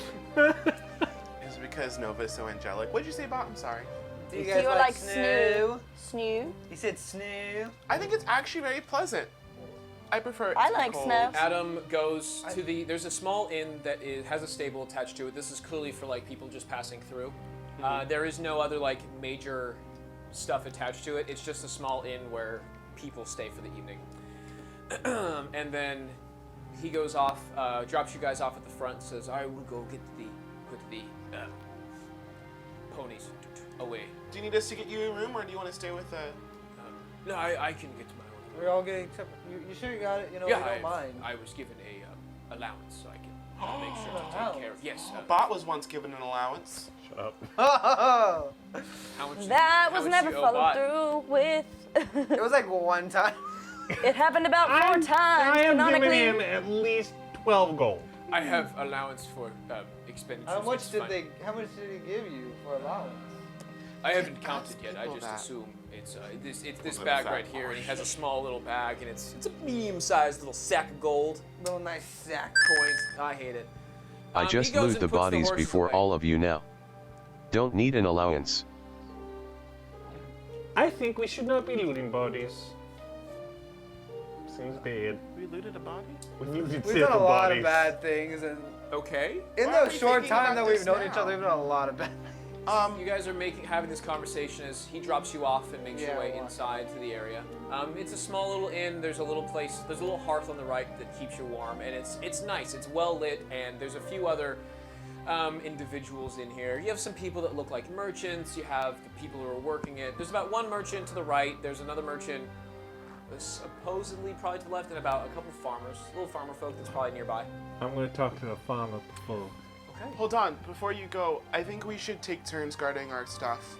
It's because Nova is so angelic. What'd you say about? I'm sorry. Do you Do guys you like like snow? Snoo? He said snow. I think it's actually very pleasant. I prefer it I to like cold. snow. Adam goes to there's a small inn that has a stable attached to it. This is clearly for like people just passing through. There is no other like major stuff attached to it. It's just a small inn where people stay for the evening. And then he goes off, drops you guys off at the front, says, "I will go get the ponies away." Do you need us to get you a room, or do you want to stay with No, I can get to my own. We're all getting except you sure you got it? You know, Yeah, we don't mind. I was given a allowance, so I can make sure to Allowance? take care of. Yes. Bott was once given an allowance. Shut up. Oh, How much? That how was much never you owe followed Bott? through with. it was like one time. It happened about 4 times, I am giving canonically. him at least 12 gold. I have allowance for expenditures. How much it's did fine. How much did he give you for allowance? I haven't Ask counted yet. I people just that. assume it's this Little bag fat right here, and he has a small little bag, and it's a medium-sized little sack of gold Little nice sack. coins. I hate it. I He just goes loot and the puts bodies horses before away. all of you now. Don't need an allowance. I think we should not be looting bodies. Seems bad. We looted a body? We looted We've done a several lot bodies. of bad things, and Okay. in Why are the we short thinking time about that we've this known now? each other, we've done a lot of bad. You guys are having this conversation as he drops you off and makes your Yeah, way well, inside to the area. It's a small little inn. There's a little place. There's a little hearth on the right that keeps you warm, and it's nice. It's well lit, and there's a few other individuals in here. You have some people that look like merchants. You have the people who are working it. There's about one merchant to the right. There's another merchant, supposedly probably to the left, and about a couple farmers, little farmer folk that's probably nearby. I'm going to talk to the farmer folk. Okay. Hold on, before you go, I think we should take turns guarding our stuff.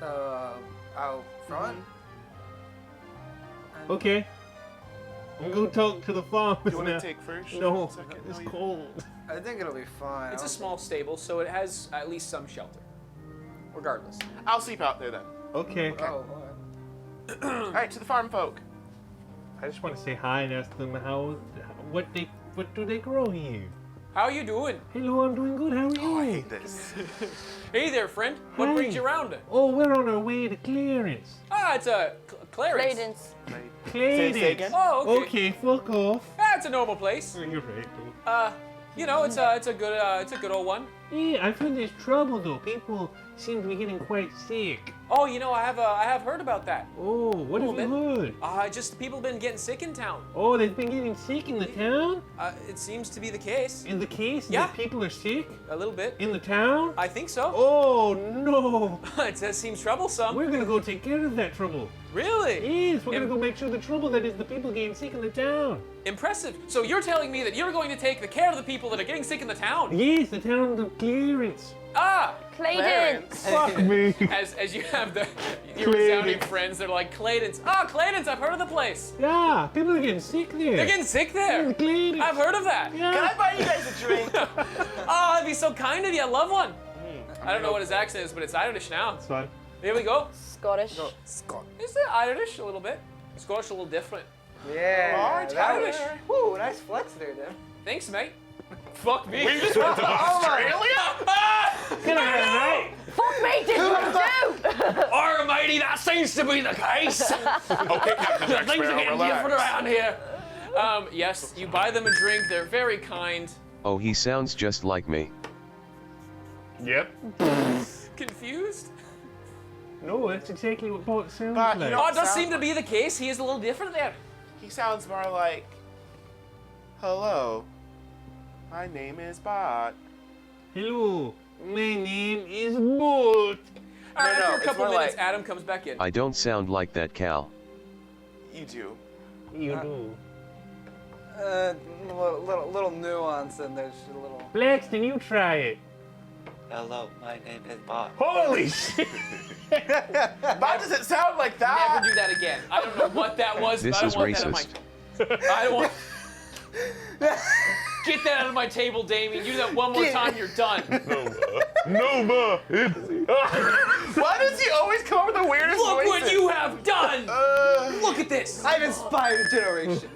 Out front. Okay. I'm going to talk to the farmers Do you want now. to take first? No, Second? it's No, you- cold. I think it'll be fine. It's I a don't small stable, so it has at least some shelter. Regardless. I'll sleep out there then. Okay. think- Oh, alright. All right, to the farm folk. I just want to say hi and ask them what do they grow here? How you doing? Hello, I'm doing good. How are you? Oh, I hate this. Hey there, friend. What Hi. brings you around? Oh, we're on our way to Clarence. Ah, it's a Clarence. Cadence. Clarence. Say again? Oh, okay. Okay, fuck off. Ah, it's a normal place. You're right, though. You know, it's a good old one. Yeah, I've heard there's trouble though. People seem to be getting quite sick. Oh, you know, I have heard about that. Oh, what have you heard? Just people been getting sick in town. Oh, they've been getting sick in the town? It seems to be the case. In the case Yeah. that people are sick? A little bit. In the town? I think so. Oh, no. It seems troublesome. We're gonna go take care of that trouble. Really? Yes, we're gonna go make sure the trouble that is the people getting sick in the town. Impressive. So you're telling me that you're going to take the care of the people that are getting sick in the town? Yes, the town of clearance. Ah! Clarence. Fuck me. As you have your resounding friends, they're like, Clayton's. Ah, Clayton's, I've heard of the place. Yeah, people are getting sick there. They're getting sick there. Clayton's. I've heard of that. Yeah. Can I buy you guys a drink? Oh, that'd be so kind of you. I love one. I don't know what his accent is, but it's Irish now. That's fine. Here we go. Scottish. Scott. Is it Irish a little bit? Scottish a little different. Yeah. Large that Irish. Woo, nice flex there, Dan. Thanks, mate. Fuck me. We just went to Australia? Get out of right. Fuck me, did you do? Almighty, that seems to be the case. Okay, Captain Jack Things are Sparrow, getting different relax. around here. Yes, you buy them a drink. They're very kind. Oh, he sounds just like me. Yep. Confused? No, that's exactly what Bott sounds But, you like. know- Oh, it does Sound seem to be the case. He is a little different there. He sounds more like, hello, my name is Bott. Hello, my name is Bott. All right, no, after a it's couple more minutes, like- Adam comes back in. I don't sound like that, Cal. You do. You do. Little nuance in there, just a little. Blackston, you try it. Hello, my name is Bott. Holy shit! Bott doesn't sound like Never that. do that again. I don't know what that was, This but I is don't want that on my. racist. I don't want. Get that out of my table, Damien. You do that one more time, you're done. Nova! Why does he always come up with the weirdest Look voices? what you have done! Look at this. I've inspired a generation.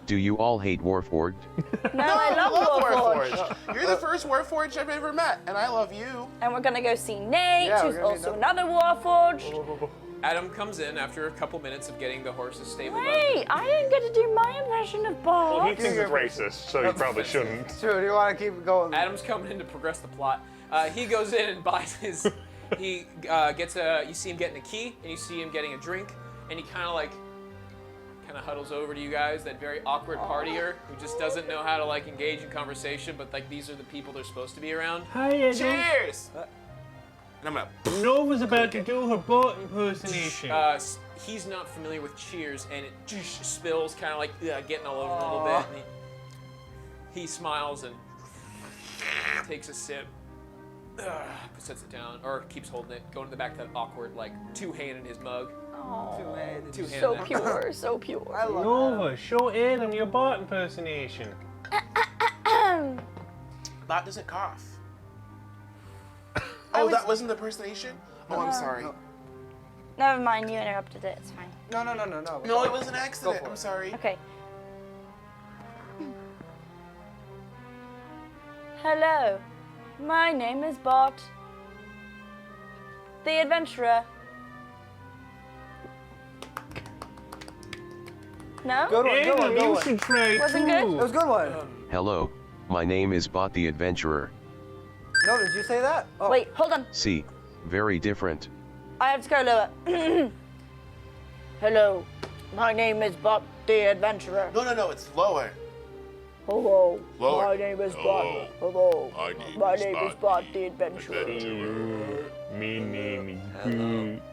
Do you all hate Warforged? No, I love Warforged. Warforged. You're the first Warforged I've ever met, and I love you. And we're gonna go see Nate, Yeah, who's we're gonna also meet another Warforged. Adam comes in after a couple minutes of getting the horses stabled up. Wait, I didn't get to do my impression of Bob. He thinks it's racist, so you probably shouldn't. True, do you want to keep going? Adam's coming in to progress the plot. He goes in and buys his. He gets a. You see him getting a key, and you see him getting a drink, and he kind of huddles over to you guys. That very awkward partier who just doesn't know how to like engage in conversation, but like these are the people they're supposed to be around. Hi, Adam. Cheers! And I'm gonna. Nova's about to do her Bott impersonation. He's not familiar with cheers, and it just spills, kind of like getting all over him a little bit. And he smiles and takes a sip, sets it down, or keeps holding it, going to the back to that awkward, like, two-hand in his mug. Two-hand So there. pure, so pure. I love Nova, show Adam your Bott impersonation. Bott doesn't cough. Oh, that wasn't the impersonation? Oh, I'm sorry. Never mind, you interrupted it. It's fine. No. No, it was an accident. for I'm it. sorry. Okay. Hello, my name is Bott, the adventurer. No? Good one, good one, Adam, good you one. should try Wasn't too. good? It was a good one. Hello, my name is Bott the Adventurer. No, did you say that? Oh. Wait, hold on. See, very different. I have to go lower. Hello, my name is Bott, the adventurer. No, it's lower. Hello, Lower. my name is Bott. Hello, my name is Bott, the adventurer. Me name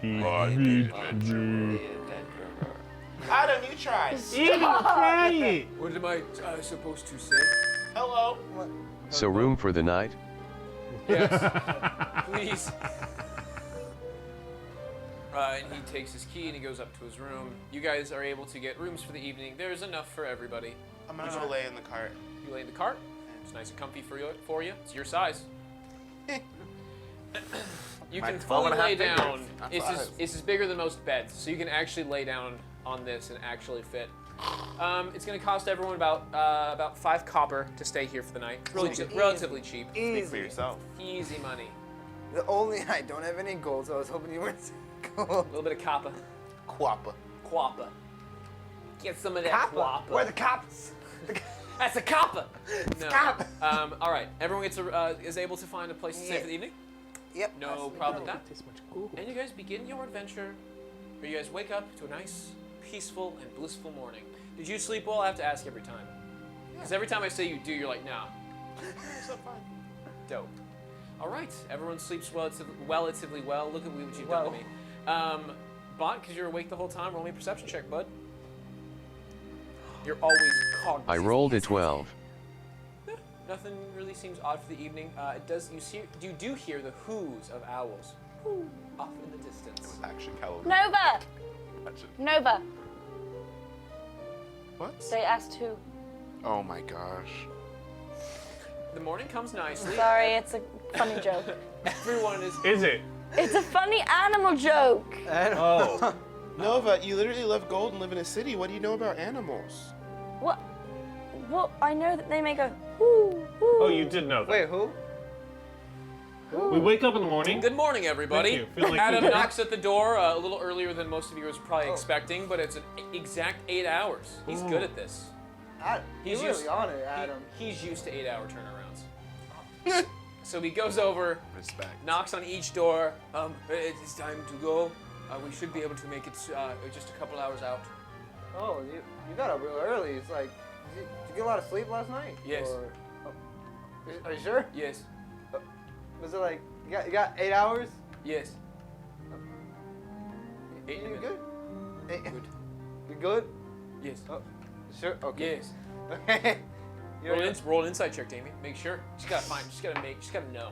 is Adam, you try. Adam, try it. What am I supposed to say? Hello. So room for the night? Yes, please. And he takes his key and he goes up to his room. You guys are able to get rooms for the evening. There's enough for everybody. I'm gonna go lay in the cart. You lay in the cart. It's nice and comfy for you. It's your size. You My can 12 fully and a half lay fingers. down. Not This five. is bigger than most beds, so you can actually lay down on this and actually fit. It's going to cost everyone about 5 copper to stay here for the night. Relatively cheap. Speak for yourself. Easy money. The only I don't have any gold, so I was hoping you weren't A gold. little bit of copper. Quappa. Quappa. Get some of that quappa. Where are the cops? That's a copper. No. Copper. All right. Everyone is able to find a place to stay for the evening. Yep. No problem with that. And you guys begin your adventure, where you guys wake up to a nice, peaceful, and blissful morning. Did you sleep well? I have to ask every time. Because every time I say you do, you're like, nah. Dope. All right. Everyone sleeps relatively well. Look at what you've done to me. Bott, because you're awake the whole time, roll me a perception check, bud. You're always cognizant. I rolled a 12. Nothing really seems odd for the evening. It does. You do hear the whoos of owls, off in the distance. Actually, Callum. Nova! Nova. What? They asked who. Oh my gosh. The morning comes nicely. Sorry, it's a funny joke. Everyone is. Is it? It's a funny animal joke. Oh. Nova, you literally love gold and live in a city. What do you know about animals? What? Well, I know that they make a whoo, whoo. Oh, you did know that. Wait, who? We wake up in the morning. Good morning, everybody. Thank you. Feel like Adam you- knocks at the door a little earlier than most of you was probably expecting, but it's an exact 8 hours. He's good at this. He's really on it, Adam. He's used to 8-hour turnarounds. So he goes over, Respect. knocks on each door. It's time to go. We should be able to make it just a couple hours out. Oh, you got up real early. It's like, did you get a lot of sleep last night? Yes. Or, are you sure? Yes. Was it like you got 8 hours? Yes. 8 in a You minute. good? Good. You good? Yes. Oh, sure. Okay. Yes. Okay. Roll an insight check, Damien. Make sure. Just gotta know.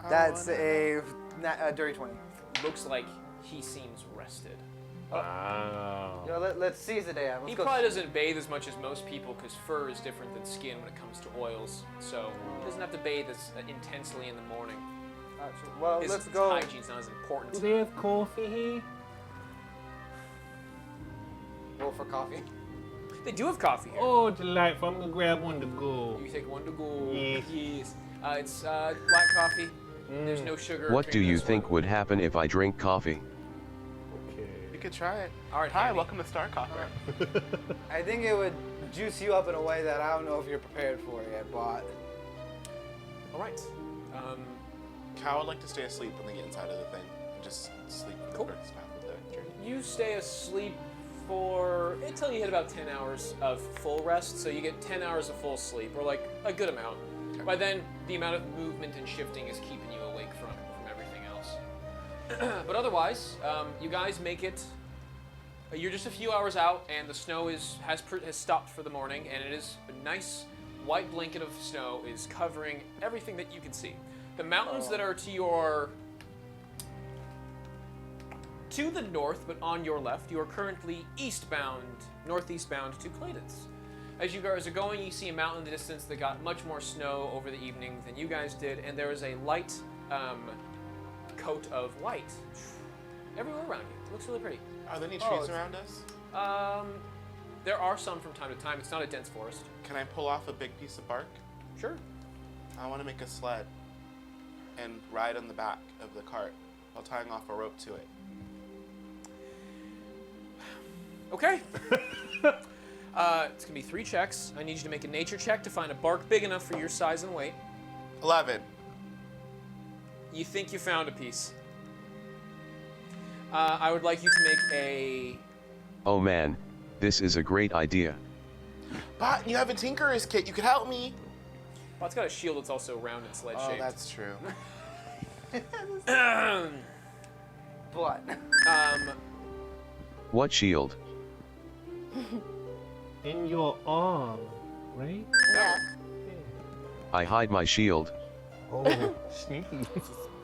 That's a dirty 20. Looks like he seems rested. Wow. You know, let's seize the day, Adam. He Let's go. probably doesn't bathe as much as most people because fur is different than skin when it comes to oils. So he doesn't have to bathe as intensely in the morning. Well, His let's go. hygiene's not as important. Do they have coffee here? Roll for coffee. They do have coffee here. Oh, delightful. I'm gonna grab one to go. You take one to go. Yes. Yes. It's black coffee. There's no sugar. or What do cream in you this think one. would happen if I drink coffee? Okay. You could try it. All right, Hi, Andy. welcome to Star Copper. I think it would juice you up in a way that I don't know if you're prepared for yet, Bott. All right. Cal would like to stay asleep when they get inside of the thing. Just sleep for Cool. the first half of the journey. You stay asleep for until you hit about 10 hours of full rest. So you get 10 hours of full sleep, or like a good amount. By then, the amount of movement and shifting is keeping you awake from everything else. But otherwise, you guys make it. You're just a few hours out, and the snow has stopped for the morning, and it is a nice white blanket of snow is covering everything that you can see. The mountains that are to the north, but on your left, you are currently northeastbound to Clayton's. As you guys are going, you see a mountain in the distance that got much more snow over the evening than you guys did, and there is a light coat of white everywhere around you. It looks really pretty. Are there any trees around us? There are some from time to time. It's not a dense forest. Can I pull off a big piece of bark? Sure. I want to make a sled and ride on the back of the cart while tying off a rope to it. Okay. It's gonna be 3 checks. I need you to make a nature check to find a bark big enough for your size and weight. 11. You think you found a piece. I would like you to make a. Oh man, this is a great idea. Bott, you have a tinkerer's kit. You could help me. Well, it's got a shield that's also round and sledge Oh, shaped. that's true. Bott. What shield? In your arm, right? Yeah. I hide my shield. Oh, sneaky.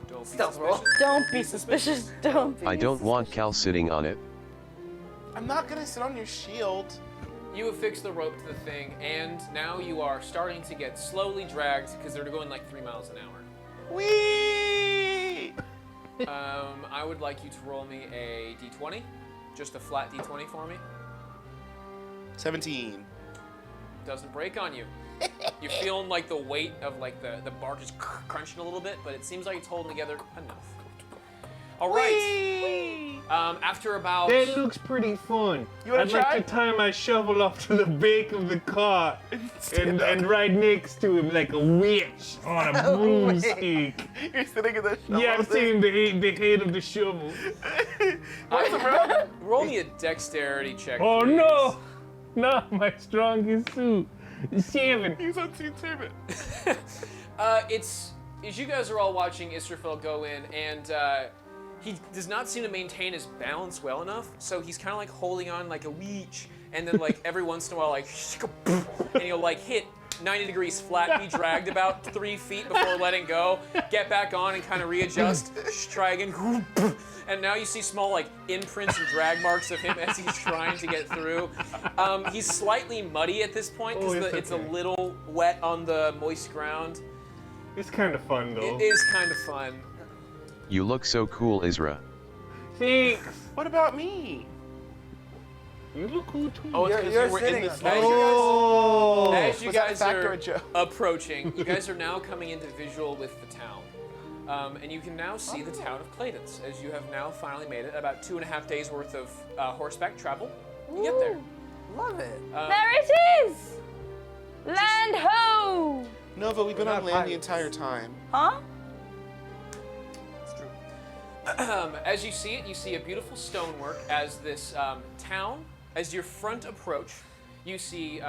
Don't be Stealth roll. suspicious. Don't be suspicious. Don't be. I don't want Cal sitting on it. I'm not gonna sit on your shield. You have fixed the rope to the thing, and now you are starting to get slowly dragged because they're going like 3 miles an hour. Whee! I would like you to roll me a d20, just a flat d20 for me. 17. Doesn't break on you. You're feeling like the weight of like the bark is crunching a little bit, but it seems like it's holding together enough. All right. After about That looks pretty fun. You wanna I'd try? like to tie my shovel off to the back of the cart and ride next to him like a witch on a broomstick. You're sitting in the shovel. Yeah, I'm seeing the head of the shovel. roll me a dexterity check. Oh please. no! Not my strongest suit. 7. He's on Team Turbot. It's as you guys are all watching Israfel go in, and he does not seem to maintain his balance well enough, so he's kind of like holding on like a leech, and then like every once in a while, like, and he'll like hit 90 degrees flat, be dragged about 3 feet before letting go, get back on and kind of readjust, try again, and now you see small like imprints and drag marks of him as he's trying to get through. He's slightly muddy at this point because it's a little wet on the moist ground. It's kind of fun though. It is kind of fun. You look so cool, Isra. Thanks. What about me? You look cool too. Oh, it's You're- because you're you were in sitting this on- Oh. As you Was that a guys fact or are a joke? approaching, you guys are now coming into visual with the town. And you can now see the town of Clayton's, as you have now finally made it. About 2.5 days worth of horseback travel. You get there. Love it. There it is! Land ho! Nova, we've been We're on not land the pirates. entire time. Huh? It's true. As you see it, you see a beautiful stonework as this town. As your front approach, you see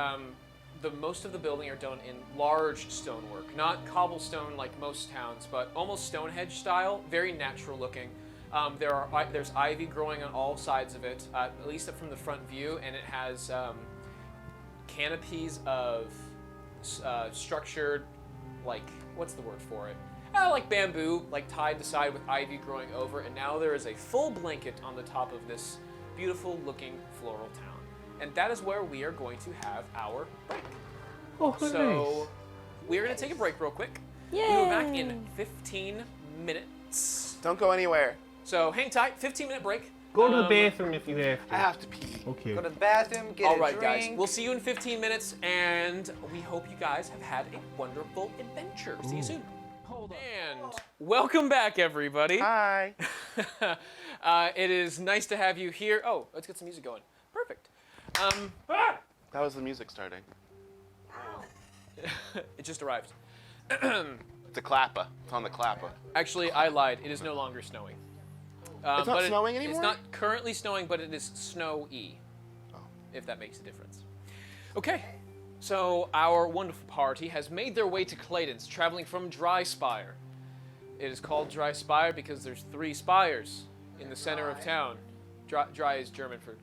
the most of the building are done in large stonework, not cobblestone like most towns, but almost Stonehenge style, very natural looking. There's ivy growing on all sides of it, at least from the front view, and it has canopies of structured, like, what's the word for it? Like bamboo, like tied to side with ivy growing over, and now there is a full blanket on the top of this beautiful looking floral town. And that is where we are going to have our break. Oh, So we're going to take a break real quick. We'll be back in Yay. 15 minutes. Don't go anywhere. So hang tight, 15-minute break. Go to the bathroom if you have to. I have to pee. Okay. Go to the bathroom, get All a right, drink. guys. We'll see you in 15 minutes, and we hope you guys have had a wonderful adventure. See you soon. And welcome back, everybody. Hi. It is nice to have you here. Oh, let's get some music going. Perfect. That was the music starting. It just arrived. It's a clapper. It's on the clapper. Actually, I lied. It is no longer snowing. It's not snowing It's anymore? not currently snowing, but it is snowy. If that makes a difference. Okay, so our wonderful party has made their way to Clayton's, traveling from Dry Spire. It is called Dry Spire because there's 3 spires in the center of town. Dry is German for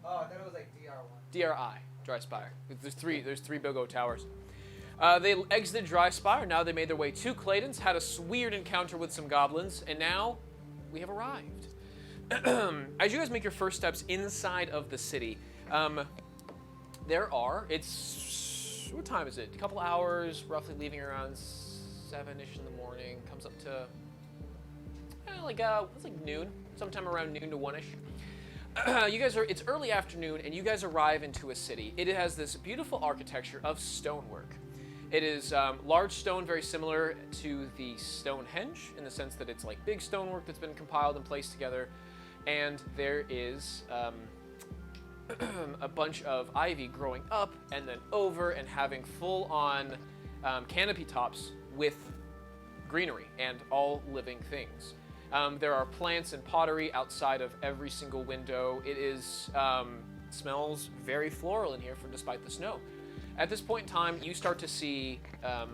Oh, I thought it was like DR1. DRI, Dry Spire. There's three big old towers. They exited Dry Spire. Now they made their way to Clayton's, had a weird encounter with some goblins, and now we have arrived. As you guys make your first steps inside of the city, it's, what time is it? A couple hours, roughly leaving around 7-ish in the morning. Comes up to, it's like noon, sometime around noon to 1-ish. It's early afternoon, and you guys arrive into a city. It has this beautiful architecture of stonework. It is large stone, very similar to the Stonehenge, in the sense that it's like big stonework that's been compiled and placed together. And there is a bunch of ivy growing up and then over and having full-on canopy tops with greenery and all living things. There are plants and pottery outside of every single window. It is smells very floral in here despite the snow. At this point in time, you start to see a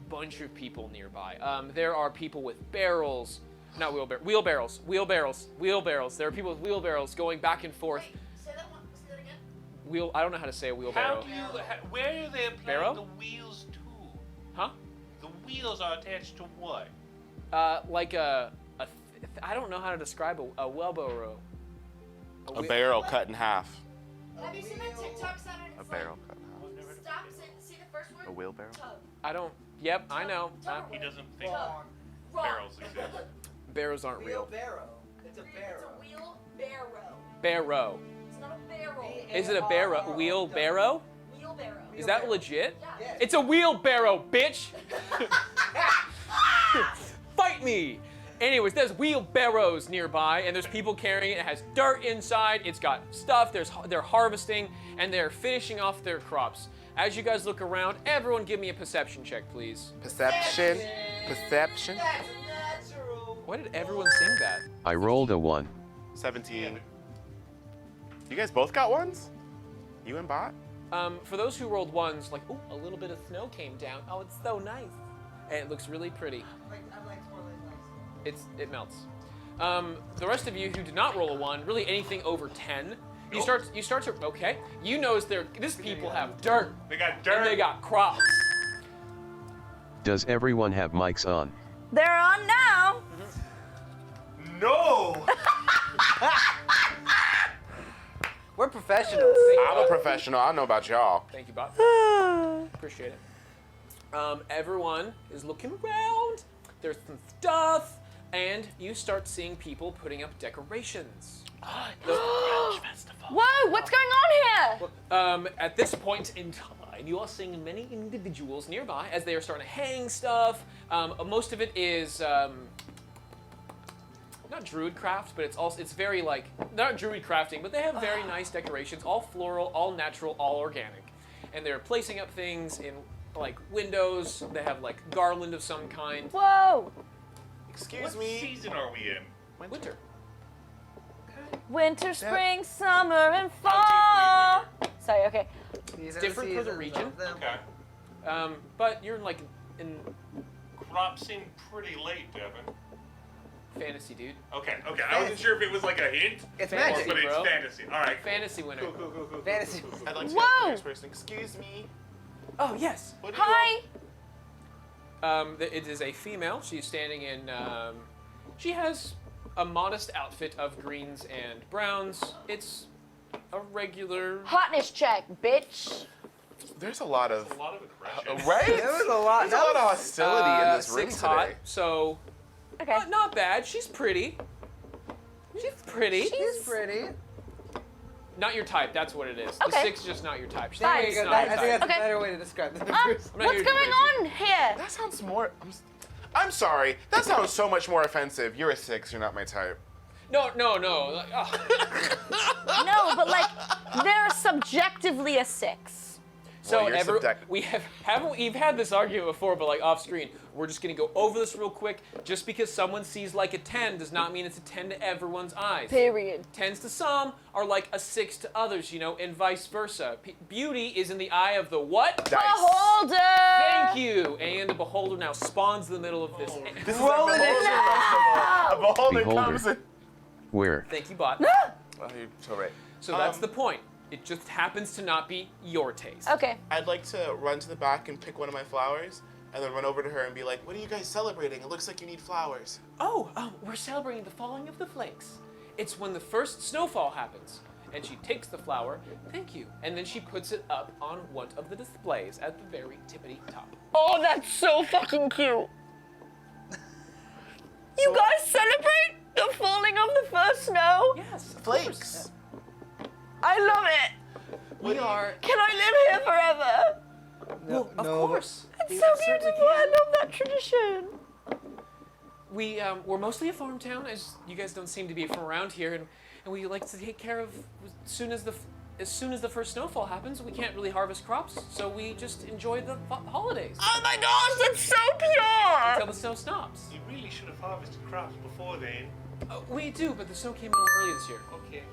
bunch of people nearby. There are people with barrels, not wheelbarrows. There are people with wheelbarrows going back and forth. Wait, say that again. I don't know how to say a wheelbarrow. Where are they applying Barrow? the wheels to? Huh? The wheels are attached to what? I don't know how to describe a wheelbarrow. A barrel cut in half. Have you seen that TikTok Saturday? A barrel cut in half. Stop. Say the first word. A wheelbarrow? Tub. I don't. Yep, I know. He doesn't think Wrong. barrels exist. Barrows aren't real. Wheelbarrow. It's a It's barrow. a wheelbarrow. Barrow. It's not a barrel. Is it a barrow? Wheelbarrow? Wheelbarrow. Is that legit? Yeah. It's a wheelbarrow, bitch! Fight me! Anyways, there's wheelbarrows nearby, and there's people carrying it. It has dirt inside. It's got stuff. They're harvesting, and they're finishing off their crops. As you guys look around, everyone give me a perception check, please. Perception. Perception. That's natural. Why did everyone sing that? I rolled a 1. 17. You guys both got ones? You and Bott? For those who rolled ones, like, ooh, a little bit of snow came down. Oh, it's so nice. And it looks really pretty. I'm like twirling nice. It melts. The rest of you who did not roll a 1, really anything over 10, you start to, okay, you notice these people have dirt. They got dirt. And they got crops. Does everyone have mics on? They're on now. No! We're professionals. I'm a professional. I don't know about y'all. Thank you, Bott. Appreciate it. Everyone is looking around. There's some stuff, and you start seeing people putting up decorations. Whoa, what's going on here? At this point in time, you are seeing many individuals nearby as they are starting to hang stuff. Most of it is not druid craft, but it's very like not druid crafting, but they have very nice decorations, all floral, all natural, all organic, and they're placing up things in like windows. They have like garland of some kind. Whoa. Excuse What me. season are we in? Winter. Winter, spring, summer, and fall. Sorry, okay. These are Different for the seasons region. of them. Okay. But you're like in Crops seem pretty late, Devin. fantasy, dude. Okay. I wasn't sure if it was like a hint. It's Fantasy, magic. But it's bro. fantasy. All right. Fantasy winter. Cool. Fantasy. I'd like to Whoa! ask the next person. Excuse me. Oh yes. What do you Hi. It is a female. She's standing in. She has a modest outfit of greens and browns. It's a regular. Hotness check, bitch. There's a lot of A lot of aggression. right. There was a lot. There's a lot of hostility in this room 6 today. hot. So Okay. not bad. She's pretty. She's pretty. She's pretty. Not your type. That's what it is. The Okay. 6 is just not your type. She's Fine. There you go. not I your think type. that's Okay. a better way to describe the I'm person. not What's here to going debate on here? That sounds more. I'm sorry. That sounds so much more offensive. You're a 6. You're not my type. No. Like, No, but like, they're subjectively a 6. So Well, you're subjective. we've had this argument before, but like off screen. We're just gonna go over this real quick. Just because someone sees like a 10 does not mean it's a 10 to everyone's eyes. Period. 10s to some are like a 6 to others, and vice versa. Beauty is in the eye of the what? Dice. Beholder. Thank you. And the beholder now spawns in the middle of this. This is a beholder festival. A beholder Beholder. comes in. Where? Thank you, Bott. Oh, you're so right. So that's the point. It just happens to not be your taste. Okay. I'd like to run to the back and pick one of my flowers, and then run over to her and be like, "What are you guys celebrating? It looks like you need flowers." Oh, we're celebrating the falling of the flakes. It's when the first snowfall happens. And she takes the flower, thank you, and then she puts it up on one of the displays at the very tippity top. Oh, that's so fucking cute. You guys celebrate the falling of the first snow? Yes, of Flakes. course. I love it. We are. Can I live here forever? Well, of course. It's You so certainly beautiful. I can. love that tradition. We're mostly a farm town, as you guys don't seem to be from around here, and we like to take care of as soon as the first snowfall happens. We can't really harvest crops, so we just enjoy the holidays Oh my gosh, that's so until pure. the snow stops. You really should have harvested crops before then. We do, but the snow came in a little early this year. Okay.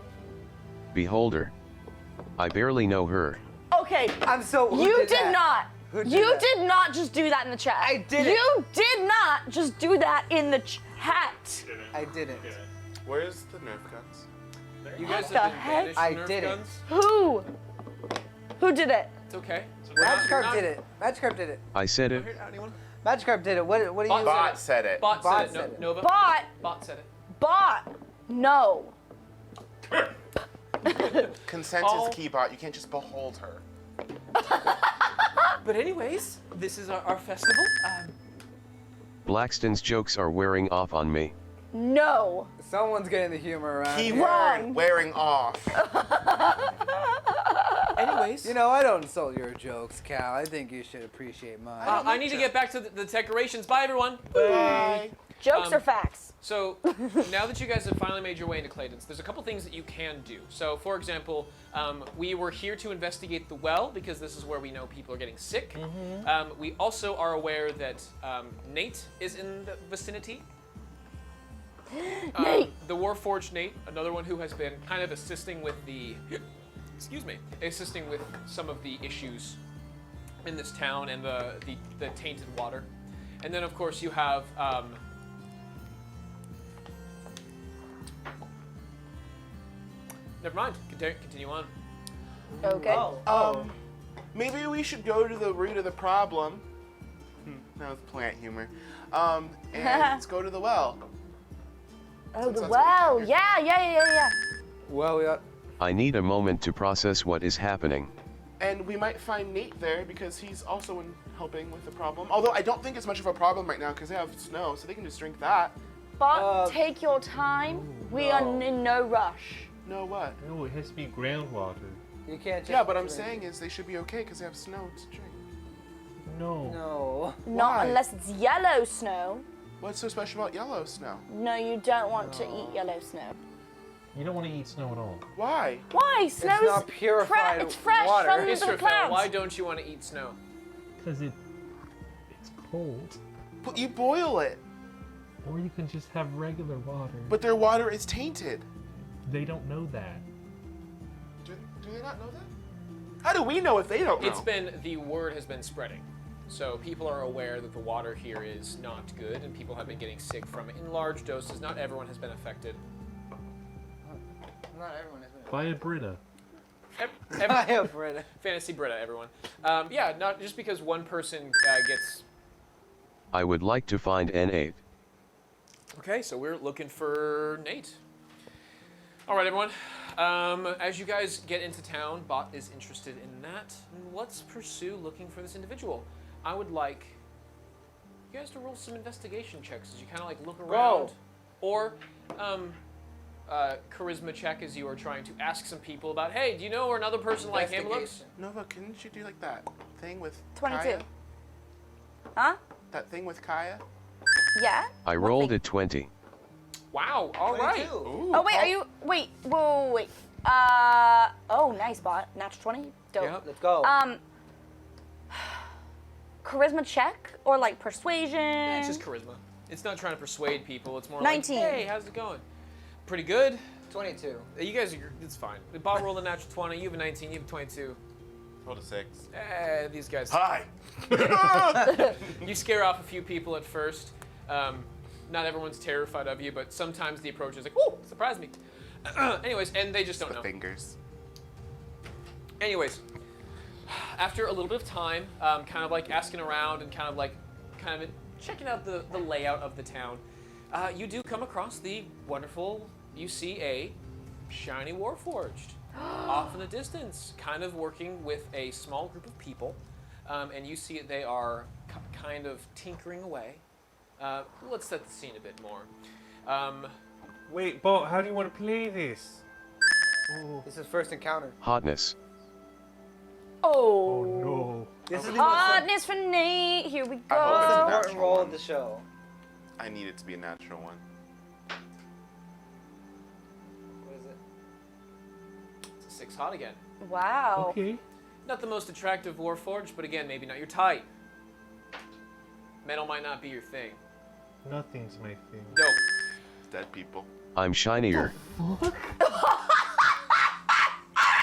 Beholder. I barely know her. Okay, I'm so. Who you did did that? not. Who did You that? did not just do that in the chat. I did it. You did not just do that in the chat. I didn't. Where's the Nerf guns? You guys the have been heck? banished I Nerf did it. guns. Who? Who did it? It's okay. Magikarp did it. Magikarp did it. I said it. Anyone? Magikarp did it. What do you? Bot Bot said it. Bot Bot said it. said it. Nova. Bot. Bot said it. Bot. No. Consent Oh. is key, Bot. You can't just behold her. But anyways, this is our festival. Blackston's jokes are wearing off on me. No. Someone's getting the humor around. Keyword Wrong. wearing off. Anyways, You know, I don't insult your jokes, Cal. I think you should appreciate mine. I need to get back to the decorations. Bye, everyone. Bye. Jokes or facts? So now that you guys have finally made your way into Clayton's, there's a couple things that you can do. So, for example, we were here to investigate the well because this is where we know people are getting sick. We also are aware that Nate is in the vicinity. Nate. The warforged Nate, another one who has been kind of assisting with assisting with some of the issues in this town and the tainted water. And then, of course, you have never mind. Continue on. Okay. Maybe we should go to the root of the problem. That was plant humor. And let's go to the well. Oh, Since the that's what we well. came Yeah. Well, we got. I need a moment to process what is happening. And we might find Nate there because he's also in helping with the problem. Although I don't think it's much of a problem right now because they have snow, so they can just drink that. But take your time. We are in no rush. No what? No, it has to be groundwater. You can't just. Yeah, but I'm drink saying it. is they should be okay because they have snow to drink. No. No. Not Why? unless it's yellow snow. What's so special about yellow snow? No, you don't want to eat yellow snow. You don't want to eat snow at all. Why? Why? Snow's not purified it's fresh water. from the Israfel, clouds. why don't you want to eat snow? Because it's cold. But you boil it. Or you can just have regular water. But their water is tainted. They don't know that. Do they not know that? How do we know if they don't know? The word has been spreading. So people are aware that the water here is not good and people have been getting sick from it in large doses. Not everyone has been affected. Not everyone is. Buy a Brita. I have read it. Fantasy Brita, everyone. Yeah, not just because one person gets... I would like to find N8. Okay, so we're looking for Nate. All right, everyone. As you guys get into town, Bott is interested in that. Let's pursue looking for this individual. I would like you guys to roll some investigation checks as you kind of like look around. Or charisma check as you are trying to ask some people about, hey, do you know where another person like him looks? Nova, couldn't you do like that thing with 22. Kaya? Huh? That thing with Kaya? Yeah. I rolled a 20. Wow, all right. Ooh, Oh wait, are you? Wait, wait. Oh, nice, Bot. Natural 20. Dope. Yep. Let's go. Charisma check or like persuasion? Yeah, it's just charisma. It's not trying to persuade people. It's more 19. like, hey, how's it going? Pretty good. 22. You guys, it's fine. Bob rolled a natural 20. You have a 19. You have a 22. Rolled a 6. These guys. Hi! You scare off a few people at first. Not everyone's terrified of you, but sometimes the approach is like, whoa, surprise me. Anyways, and they just don't know. Fingers. Anyways, after a little bit of time, kind of like asking around and kind of checking out the layout of the town, you do come across the wonderful, you see a shiny warforged off in the distance, kind of working with a small group of people, and you see they are kind of tinkering away. Let's set the scene a bit more. Wait, Bott, how do you want to play this? This is first encounter. Hotness. Oh. No. This is the most Hotness for Nate. Here we hope it's go. important role of the show. I need it to be a natural one. What is it? It's a 6 hot again. Wow. Okay. Not the most attractive warforged, but again, maybe not your type. Metal might not be your thing. Nothing's my thing. Dope. Dead people. I'm shinier.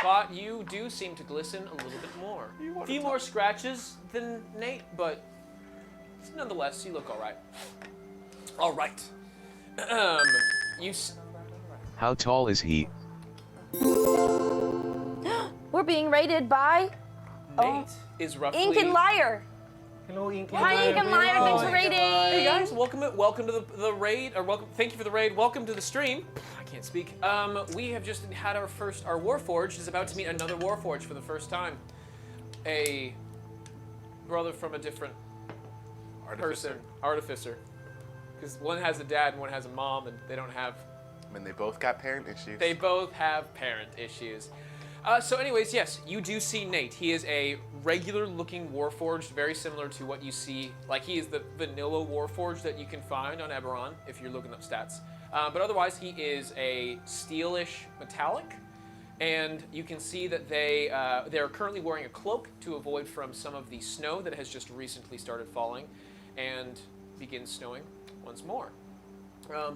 But you do seem to glisten a little bit more. A few more scratches than Nate, but nonetheless, you look all right. All right. How tall is he? We're being rated by Nate is roughly. Ink and Liar. Hello, Ink. Hi, Ink and Liar. Thanks for rating. Hey guys, welcome to the raid, or welcome. Thank you for the raid. Welcome to the stream. I can't speak. We have just had our warforged is about to meet another warforged for the first time. A brother from a different artificer. Because one has a dad and one has a mom, and they don't have. I mean, they both got parent issues. They both have parent issues. So anyways, yes, you do see Nate. He is a regular-looking warforged, very similar to what you see. Like, he is the vanilla warforged that you can find on Eberron, if you're looking up stats. But otherwise, he is a steelish metallic. And you can see that they're currently wearing a cloak to avoid from some of the snow that has just recently started falling and begins snowing once more.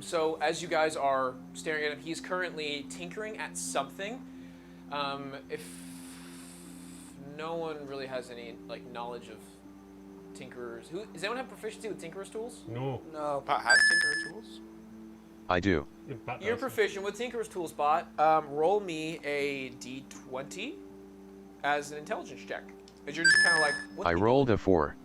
So as you guys are staring at him, he's currently tinkering at something. If no one really has any knowledge of tinkerers, does anyone have proficiency with tinkerers tools? No. No. Bott has tinkerer tools. I do. You're proficient with Tinker's Tools, Bot. Roll me a d20 as an intelligence check. As you're just kind of like, what I the- rolled a 4.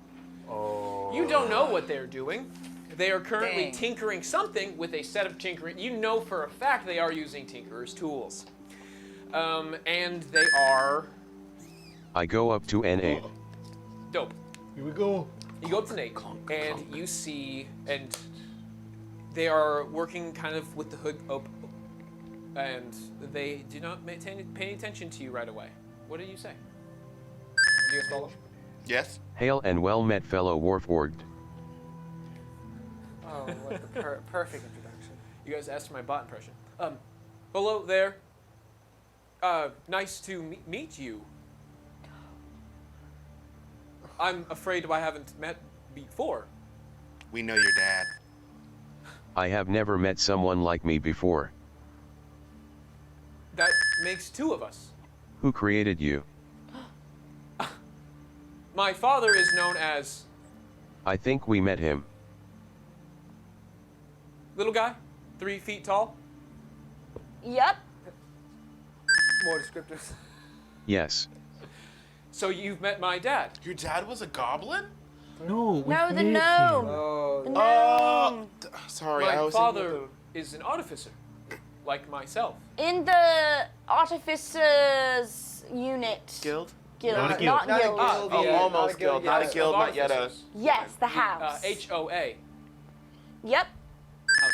You don't know what they're doing. They are currently Dang. tinkering something with a set of tinkering. You know for a fact they are using Tinker's Tools. And they are I go up to an 8. dope. Here we go. You go up to Nate, and you see, and they are working kind of with the hood open, and they do not pay any attention to you right away. What did you say? Did you guys follow? Yes? Hail and well met fellow warforged. Oh, what the perfect introduction. You guys asked for my bot impression. Hello there. Nice to meet you. I'm afraid I haven't met before. We know your dad. I have never met someone like me before. That makes two of us. Who created you? My father is known as I think we met him. little guy, 3 feet tall. Yep. More descriptors. Yes. So you've met my dad. Your dad was a goblin? No, we No, the made gnome. him. Oh, The gnome. Sorry, I My was father is an artificer, like myself. In the artificers unit. Guild? Guild. Not a Not guild. Not a guild. guild Oh, yet. almost Not guild, not a yet. guild, Of not yet a... artificers. Yes, the house. HOA. Yep. House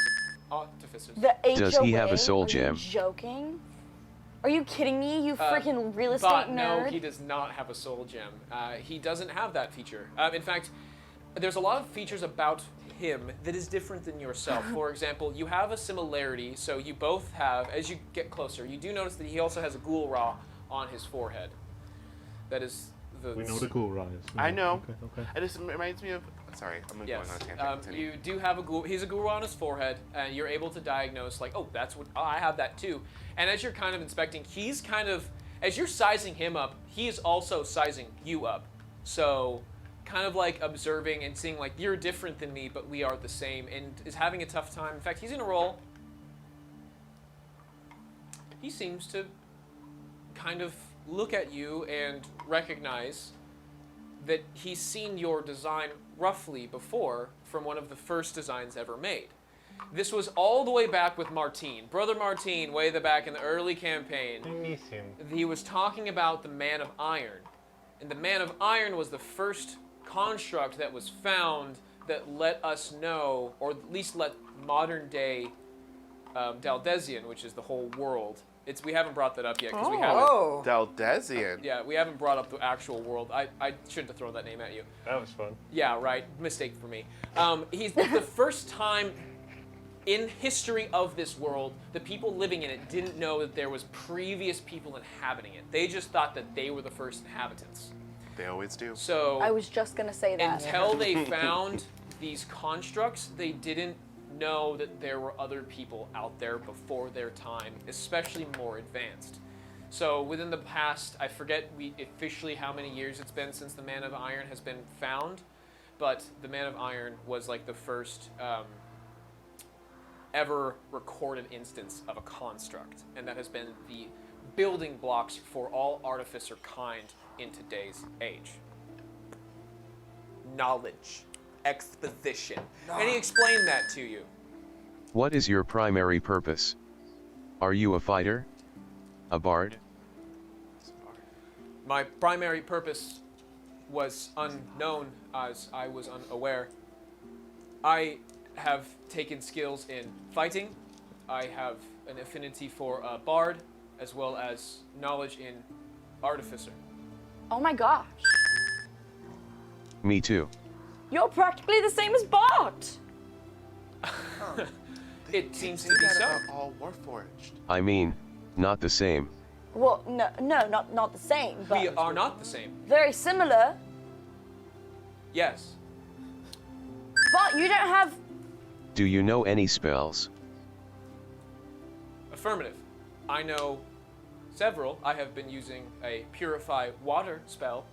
of Artificers. The HOA. Does he have a soul Are gem? You joking? Are you kidding me? You freaking real estate But nerd. no, he does not have a soul gem. He doesn't have that feature. In fact, there's a lot of features about him that is different than yourself. For example, you have a similarity, so you both have, as you get closer, you do notice that he also has a ghoul raw on his forehead. That is the... We know the cool rise. I know. Okay. It just reminds me of... Sorry, I'm going Yes, on a tangent. Continue. you do have a ghoul. He's a ghoul on his forehead, and you're able to diagnose like, oh, that's what I have that too. And as you're kind of inspecting, he's kind of as you're sizing him up, he is also sizing you up. So, kind of like observing and seeing like you're different than me, but we are the same, and is having a tough time. In fact, he's gonna roll. He seems to kind of look at you and recognize that he's seen your design roughly before from one of the first designs ever made. This was all the way back with Martine. Brother Martine, way the back in the early campaign. I miss him. He was talking about the Man of Iron. And the Man of Iron was the first construct that was found that let us know, or at least let modern day Daldesian, which is the whole world. We haven't brought that up yet because we haven't. Oh. Daldesian. Yeah, we haven't brought up the actual world. I shouldn't have thrown that name at you. That was fun. Yeah, right. Mistake for me. He's the first time in history of this world, the people living in it didn't know that there was previous people inhabiting it. They just thought that they were the first inhabitants. They always do. So I was just gonna say that. until they found these constructs, they didn't know that there were other people out there before their time, especially more advanced. So within the past, I forget officially how many years it's been since the Man of Iron has been found, but the Man of Iron was like the first ever recorded instance of a construct, and that has been the building blocks for all artificer kind in today's age. Knowledge, exposition. And he explained that to you. What is your primary purpose? Are you a fighter? A bard? My primary purpose was unknown as I was unaware. I have taken skills in fighting. I have an affinity for a bard, as well as knowledge in artificer. Oh my gosh. Me too. You're practically the same as Bott. It seems to Say be that so. about all warforged. I mean, not the same. Well, no, not the same, but We are not the same. very similar. Yes. But you don't have. Do you know any spells? Affirmative. I know several. I have been using a purify water spell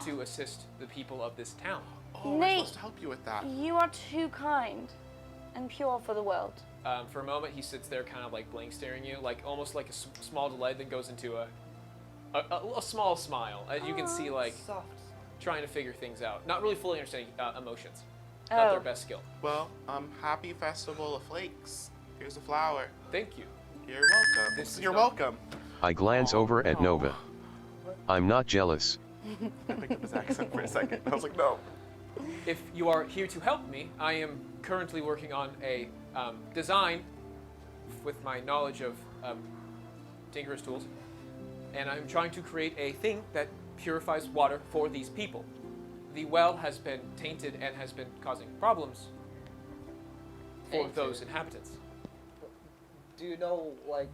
to assist the people of this town. Oh, we're Nate. supposed to help you with that. You are too kind and pure for the world. For a moment, he sits there kind of like blank staring you, like almost like a small delight that goes into a small smile. As you can see, like Soft. trying to figure things out. Not really fully understanding emotions. Not their best skill. Well, happy Festival of Flakes. Here's a flower. Thank you. You're welcome. This is You're not- welcome. I glance over at Nova. I'm not jealous. I picked up his accent for a second. I was like, no. If you are here to help me, I am currently working on a design with my knowledge of Tinker's tools, and I'm trying to create a thing that purifies water for these people. The well has been tainted and has been causing problems for those inhabitants. Do you know, like,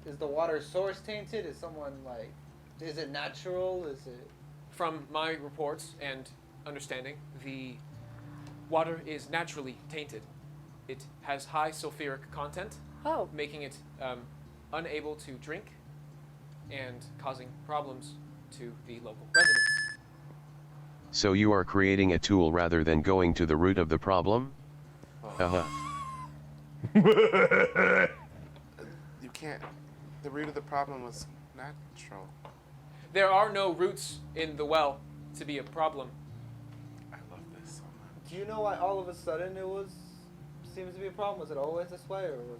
is the water source tainted? Is someone, like, is it natural? Is it... From my reports and understanding, the water is naturally tainted. It has high sulfuric content, making it unable to drink and causing problems to the local residents. So you are creating a tool rather than going to the root of the problem? Haha. You can't. The root of the problem was natural. There are no roots in the well to be a problem. I love this so much. Do you know why all of a sudden seems to be a problem? Was it always this way, or was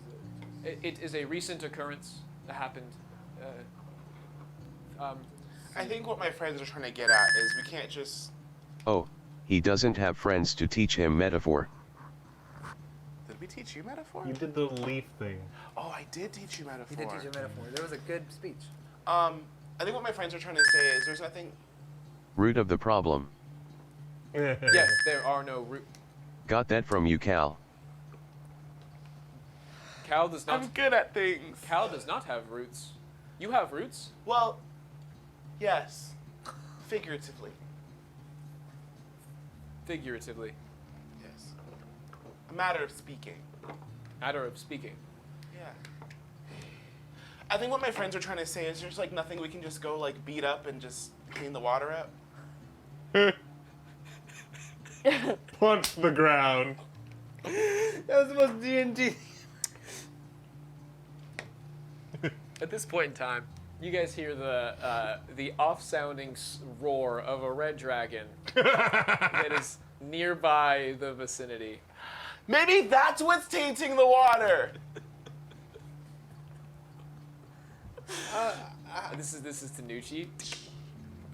it... It is a recent occurrence that happened. I think what my friends are trying to get at is we can't just... Oh, he doesn't have friends to teach him metaphor. Did we teach you metaphor? You did the leaf thing. Oh, I did teach you metaphor. He did teach a metaphor. There was a good speech. I think what my friends are trying to say is there's nothing... Root of the problem. Yes, there are no roots. Got that from you, Cal. Cal does not. I'm good at things. Cal does not have roots. You have roots. Well, yes. Figuratively. Figuratively. Yes. A matter of speaking. Matter of speaking. Yeah. I think what my friends are trying to say is there's like nothing we can just go like beat up and just clean the water up. Punch the ground. That was the most D&D. At this point in time, you guys hear the off-sounding roar of a red dragon that is nearby the vicinity. Maybe that's what's tainting the water. This is Tanucci.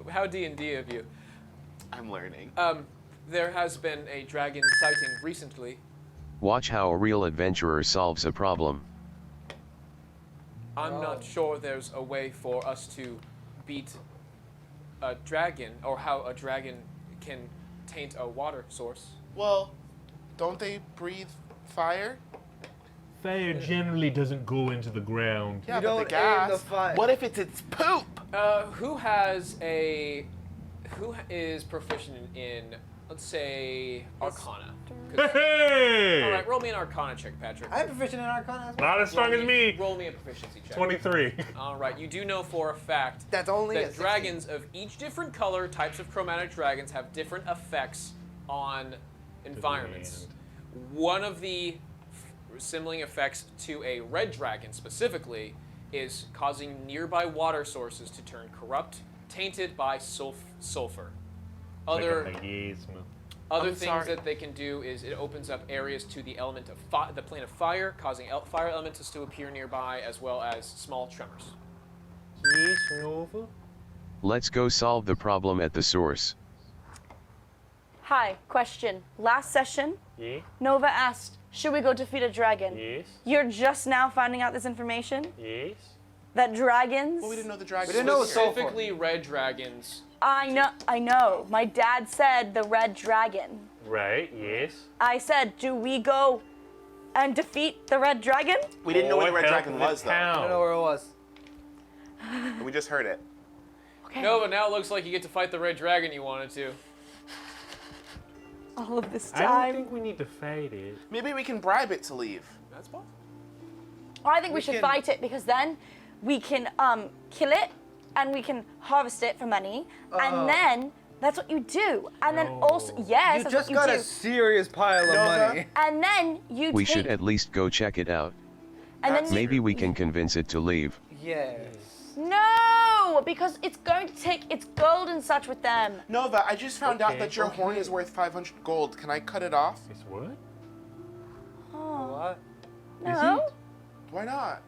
How D&D of you? I'm learning. There has been a dragon sighting recently. Watch how a real adventurer solves a problem. I'm not sure there's a way for us to beat a dragon, or how a dragon can taint a water source. Well, don't they breathe fire? Fire generally doesn't go into the ground. Yeah, You but don't the aim gas. the fire. What if it's its poop? Who is proficient in, let's say, Arcana? 'Cause- Hey! all right, roll me an Arcana check, Patrick. I'm proficient in Arcana as well. Not as strong as me. Roll me a proficiency check. 23. All right, you do know for a fact That's only that a 16. dragons of each different color, types of chromatic dragons, have different effects on environments. One of the similar effects to a red dragon specifically is causing nearby water sources to turn corrupt, tainted by sulfur. Other I'm things sorry. that they can do is it opens up areas to the element of the plane of fire, causing fire elementals to appear nearby, as well as small tremors. Yes, Nova? Let's go solve the problem at the source. Hi, question. Last session, Yeah? Nova asked, should we go defeat a dragon? Yes? You're just now finding out this information? Yes? That dragons? Well, we didn't know the dragon. We didn't know it was sulfur. Specifically, red dragons. I know. My dad said the red dragon. Right, yes. I said, do we go and defeat the red dragon? We didn't know where the red Help dragon the was, though. I don't know town. where it was. We just heard it. Okay. Nova, now it looks like you get to fight the red dragon you wanted to. All of this I don't time. think we need to fight it. Maybe we can bribe it to leave. That's possible. I think we We should can- fight it because then we can kill it and we can harvest it for money, and then That's what you do. And then also, yes, You that's just what got you a do. serious pile of Nova? money. And then you We take, should at least go check it out. and then you, Maybe we can convince it to leave. Yes. no, because it's going to take its gold and such with them. Nova, I just found out Okay, that your horn is worth 500 gold. Can I cut it off? It's what? Oh, What? no. Why not?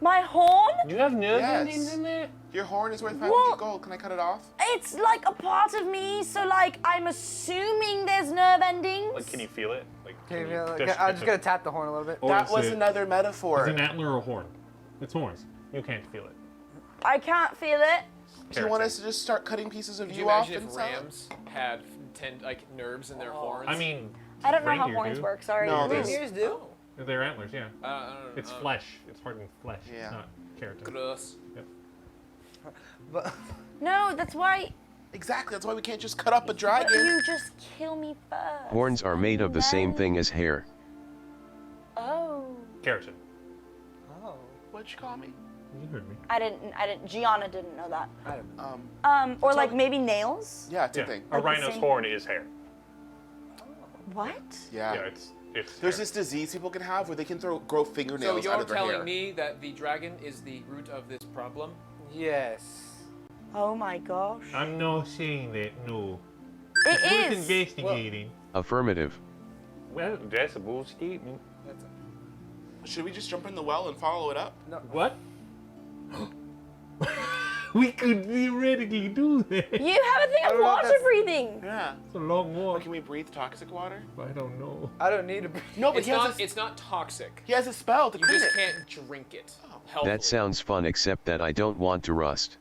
My horn? You have nerve Yes. endings in there? Your horn is worth 500 What? gold. Can I cut it off? It's like a part of me, so like I'm assuming there's nerve endings. Like, can you feel it? Like, Okay, can you I'm touch just it? gonna tap the horn a little bit. Or That is was it- another metaphor. Is it an antler or a horn? It's horns. You can't feel it. I can't feel it. Do you want us to just start cutting pieces of Could you you off imagine and if sell it? rams had nerves in their horns? I mean, I don't know how reindeer horns do. work, sorry. No, Ooh. Reindeers do? Oh. They're antlers, yeah. I don't know. It's flesh. It's hardened flesh. Yeah. It's not keratin. Gross. But No, that's why Exactly. That's why we can't just cut up a dragon. you just kill me first. Horns are made of the same thing as hair. Oh. Keratin. oh, What'd you call me? You heard me. I didn't, Gianna didn't know that. I don't know. Or like maybe nails? Yeah, it's a Yeah. thing. A Like the rhino's same- horn is hair. What? Yeah. Yeah, it's There's hair. this disease people can have where they can grow So fingernails out you're of their hair. telling me that the dragon is the root of this problem? Yes. Oh my gosh. I'm not saying that, no. It Worth is. investigating. Affirmative. Well, that's a bold statement. That's Should we just jump in the well and follow it up? What? We could theoretically do that. You have a thing I of don't know if water that's- breathing. Yeah. It's a long Or walk. can we breathe toxic water? I don't know. I don't need to. No, but It's he has, not. It's not toxic. he has a spell to You clean just it. can't drink it. Healthily. That sounds fun, except that I don't want to rust.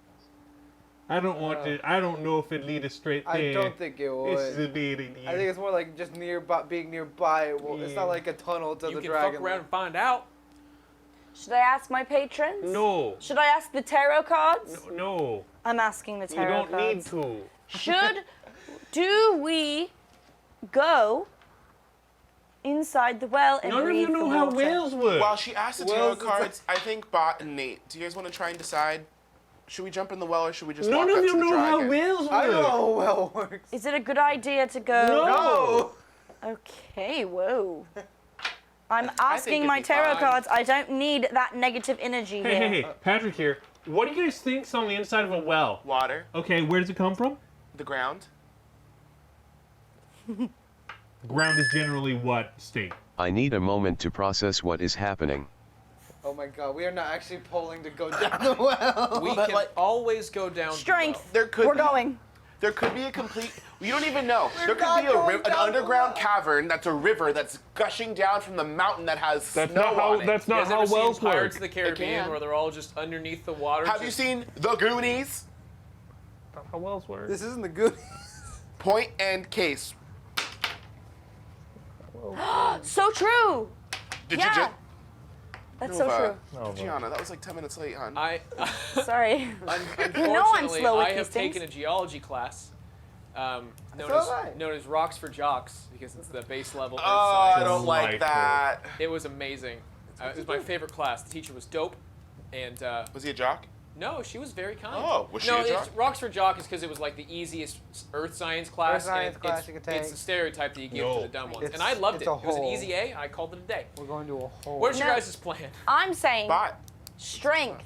I don't want to. I don't know if it'd lead us straight I there. don't think it It's a would. bad idea. I think it's more like just being nearby. Well, it's Yeah. not like a tunnel to You the can dragon. fuck around and find out. Should I ask my patrons? No. Should I ask the tarot cards? No. I'm asking the You tarot don't need cards. to. Do we go inside the well and None of breathe you know the how water? whales work. While she asks the Well, tarot it's cards, I think Bott and Nate, do you guys want to try and decide? Should we jump in the well or should we just None walk of up you to the know how dragon? whales work. I know how well works. Is it a good idea to go? No. Okay, whoa. I'm asking it'd my be tarot fine. cards. I don't need that negative energy Hey, here. hey, Patrick here. What do you guys think's on the inside of a well? Water, Okay, where does it come from? the ground. Ground is generally what state? I need a moment to process what is happening. Oh my god, we are not actually polling to go down the well. We But, can like- always go down. Strength. There could We're be, going. There could be a complete. You don't even know. We're There could not be going an down the underground well. cavern that's a river that's gushing down from the mountain that has snow on it. That's You not guys how ever wells seen Pirates of work. the Caribbean can. where they're all just underneath the water? Have you just- seen The Goonies? Not how wells work. This isn't the good. Point and case. So true. Did Yeah. you just? That's so true. Gianna, that was like 10 minutes late, hon. Sorry. Unfortunately, slow with I these have things. taken a geology class known, So have I. known as Rocks for Jocks because it's the base level. Earth Oh, I science. don't like Delightful. that. It was amazing. It was my favorite class. The teacher was dope, and Was he a jock? no, she was very kind. Oh, was she no, a it's jock? Rocks for Jock is because it was like the easiest Earth science class. Earth science and class it's, you could take. It's the stereotype that you give No. to the dumb ones, It's- and I loved it's it. a It was an whole- easy A. I called it a day. We're going to a hole. What's your No. guys' plan? I'm saying Bot. strength.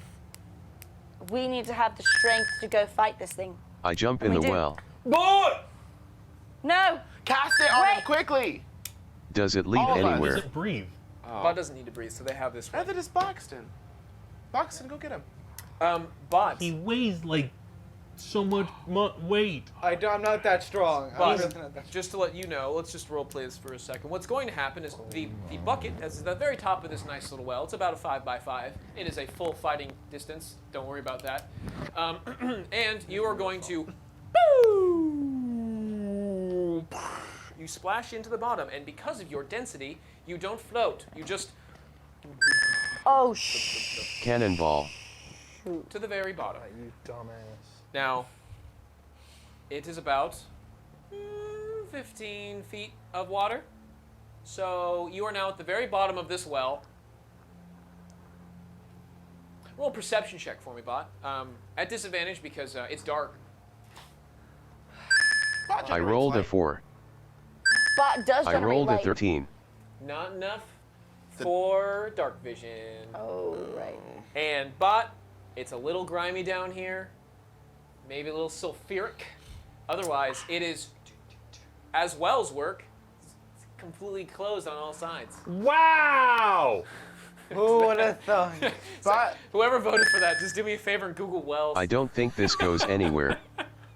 We need to have the strength to go fight this thing. I jump in We the do. well. Boy! No. Cast it on him Wait. quickly. Does it lead All of us. Does anywhere? it breathe? Bot doesn't need to breathe, so they have this one. Neither does Boxton. Boxton, go get him. Bot. He weighs like so much weight. I'm not that strong. I'm But really not that just to let you know, let's just role play this for a second. What's going to happen is the bucket is at the very top of this nice little well. It's about a 5x5. It is a full fighting distance. Don't worry about that. And you are going to. You splash into the bottom, and because of your density, you don't float. You just Oh shh. Cannonball. to the very bottom. You dumbass. Now, it is about 15 feet of water. So you are now at the very bottom of this well. Roll a perception check for me, Bot. At disadvantage because it's dark. Bot I generates rolled a light. 4. Bot does I generate rolled a light. 13. Not enough for dark vision. Oh, right. And Bot, it's a little grimy down here. Maybe a little sulfuric. Otherwise, it is, as wells work, it's completely closed on all sides. Wow! Who would have thought? Bot, Whoever voted for that, just do me a favor and Google wells. I don't think this goes anywhere.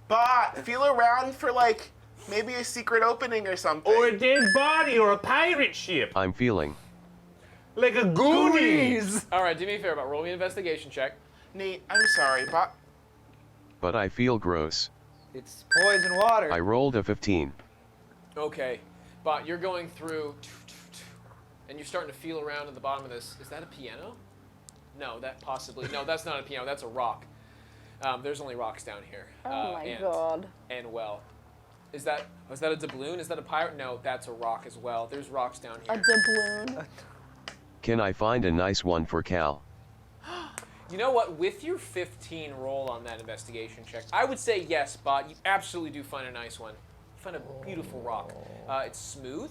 Bot, feel around for like maybe a secret opening or something. Or a dead body or a pirate ship. I'm feeling. Like a Goonies. All right, do me a favor, Bot. Roll me an investigation check. Nate, I'm sorry, Bot. But I feel gross. It's poison water. I rolled a 15. Okay, Bot, you're going through, and you're starting to feel around at the bottom of this. Is that a piano? No, that possibly. No, that's not a piano. That's a rock. There's only rocks down here. Oh my and, god. And well, was that a doubloon? Is that a pirate? No, that's a rock as well. There's rocks down A here. doubloon. Can I find a nice one for Cal? You know what? With your 15 roll on that investigation check, I would say yes, Bot. You absolutely do find a nice one. You find a beautiful rock. It's smooth,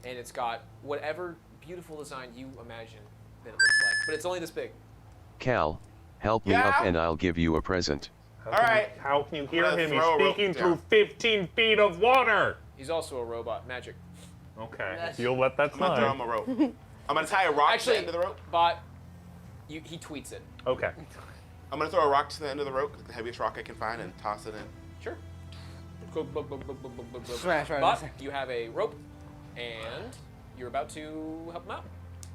and it's got whatever beautiful design you imagine that it looks like. But it's only this big. Cal, help me Yeah? up and I'll give you a present. All right. How can you hear gonna him? He's throw a rope speaking down. through 15 feet of water. He's also a robot. Magic. Okay, Yes. you'll let that I'm gonna throw him slide. a rope. I'm gonna tie a rock to Actually, the end of the rope. Bot, he tweets it. Okay. I'm gonna throw a rock to the end of the rope, the heaviest rock I can find, and toss it in. Sure. Smash right But in you have a rope, and you're about to help him out.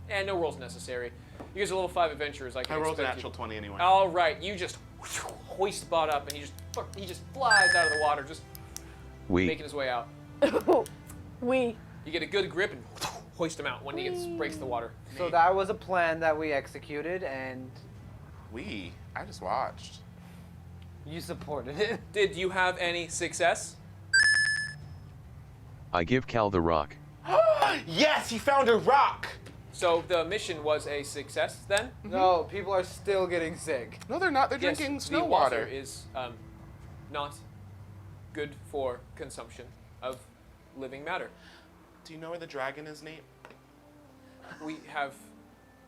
And no rolls necessary. You guys are level 5 adventurers. I can I rolled a expect natural you. 20 anyway. All right, you just hoist Bot up, and he just flies out of the water, just making We. his way out. We. You get a good grip and hoist him out when he breaks the water. So that was a plan that we executed, and I just watched. you supported it. Did you have any success? I give Cal the rock. Yes, he found a rock. So the mission was a success then? No, people are still getting sick. No, they're not. They're Yes, drinking the snow water water. is not good for consumption of living matter. Do you know where the dragon is, Nate? We have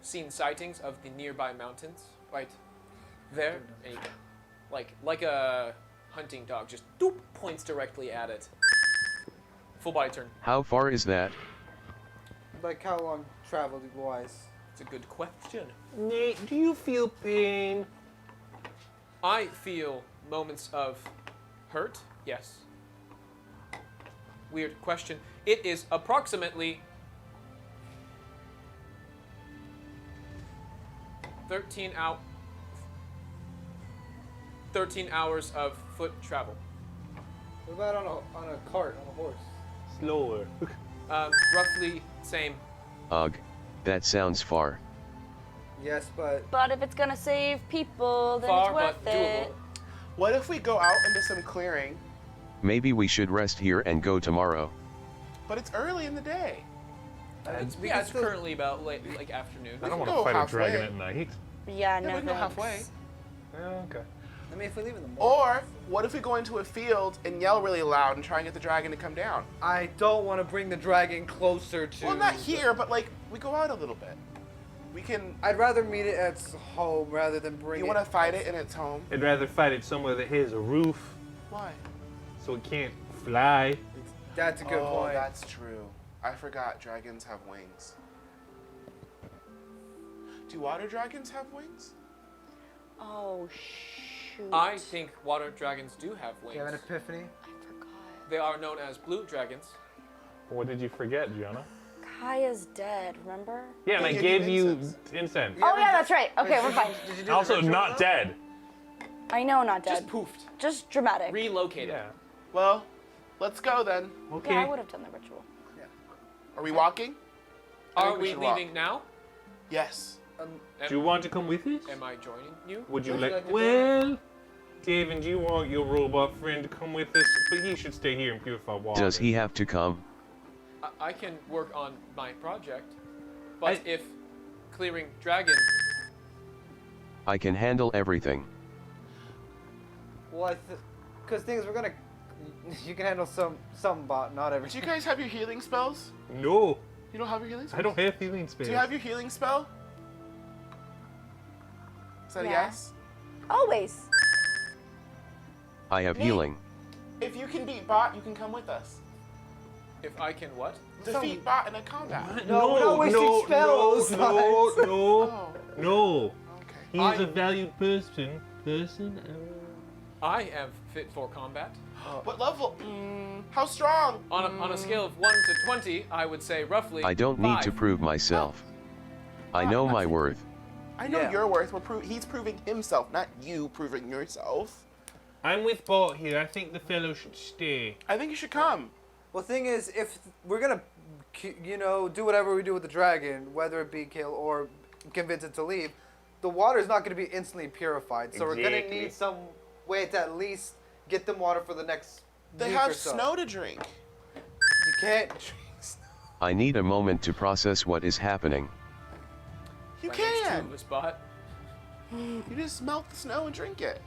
seen sightings of the nearby mountains, right there. And he, like a hunting dog, just doop, points directly at it. Full body turn. How far is that? Like how long traveled wise? It's a good question. Nate, do you feel pain? I feel moments of hurt, yes. Weird question. It is approximately 13 hours of foot travel. What about on a cart, on a horse? Slower. Roughly same. Ugh. That sounds far. Yes, but But if it's gonna save people, then Far, it's worth but it. doable. What if we go out into some clearing, Maybe we should rest here and go tomorrow. but it's early in the day? we Yeah, can it's still- currently about like afternoon. I don't can want to go fight a halfway. dragon at night. Yeah, Yeah, no we can go thanks. halfway. Yeah, okay. I mean, if we leave in the morning. Or what if we go into a field and yell really loud and try and get the dragon to come down? I don't want to bring the dragon closer to. Well, not here, but like we go out a little bit. We can. I'd rather meet it at home rather than bring You it. want to fight it in its home? I'd rather fight it somewhere that has a roof Why? so it can't fly. That's a good Oh, point. that's true. I forgot dragons have wings. Do water dragons have wings? Oh shoot. I think water dragons do have You have an wings. epiphany? I forgot. They are known as blue dragons. What did you forget, Gianna? Kaya's dead, remember? Yeah, and I They gave gave you incense. incense. Oh yeah, that's right. Okay, we're fine. Did you do the Also, ritual not though? dead. I know, not Just dead. poofed. Just dramatic. Relocated. Yeah. Well, let's go then. Okay. Yeah, I would have done the ritual. Are we walking? I Are think we we should walk. leaving now? Yes. Do you want to come with us? Am I joining you? Would you Would you like? like to Well, David, do you want your robot friend to come with us? But he should stay here and purify water. Does he have to come? I can work on my project, but I- if clearing dragon, I can handle everything. Well, because things we're gonna You can handle some bot, not Do everything. you guys have your healing spells? No, You don't have your healing spells? I don't have healing spells. Do you have your healing spell? Is that a Yeah. yes? Always. I have healing. If you can beat Bott, you can come with us. If I can what? Defeat Bott in a combat. No, we're not wasting spells. No, Oh, no. okay. He's a valued person. I am fit for combat. What level? How strong? On a scale of 1 to 20, I would say roughly. I don't need to 5. prove myself. I know my worth. I know Yeah. your worth. He's proving himself, not you proving yourself. I'm with Bott here. I think the fellow should stay. I think you should come. Well, thing is, if we're gonna, do whatever we do with the dragon, whether it be kill or convince it to leave, the water is not gonna be instantly purified. So we're gonna Exactly. need some way to at least get them water for the next They week have or so. snow to drink. You can't drink snow. I need a moment to process what is happening. You Right next to can. the spot. You just melt the snow and drink it.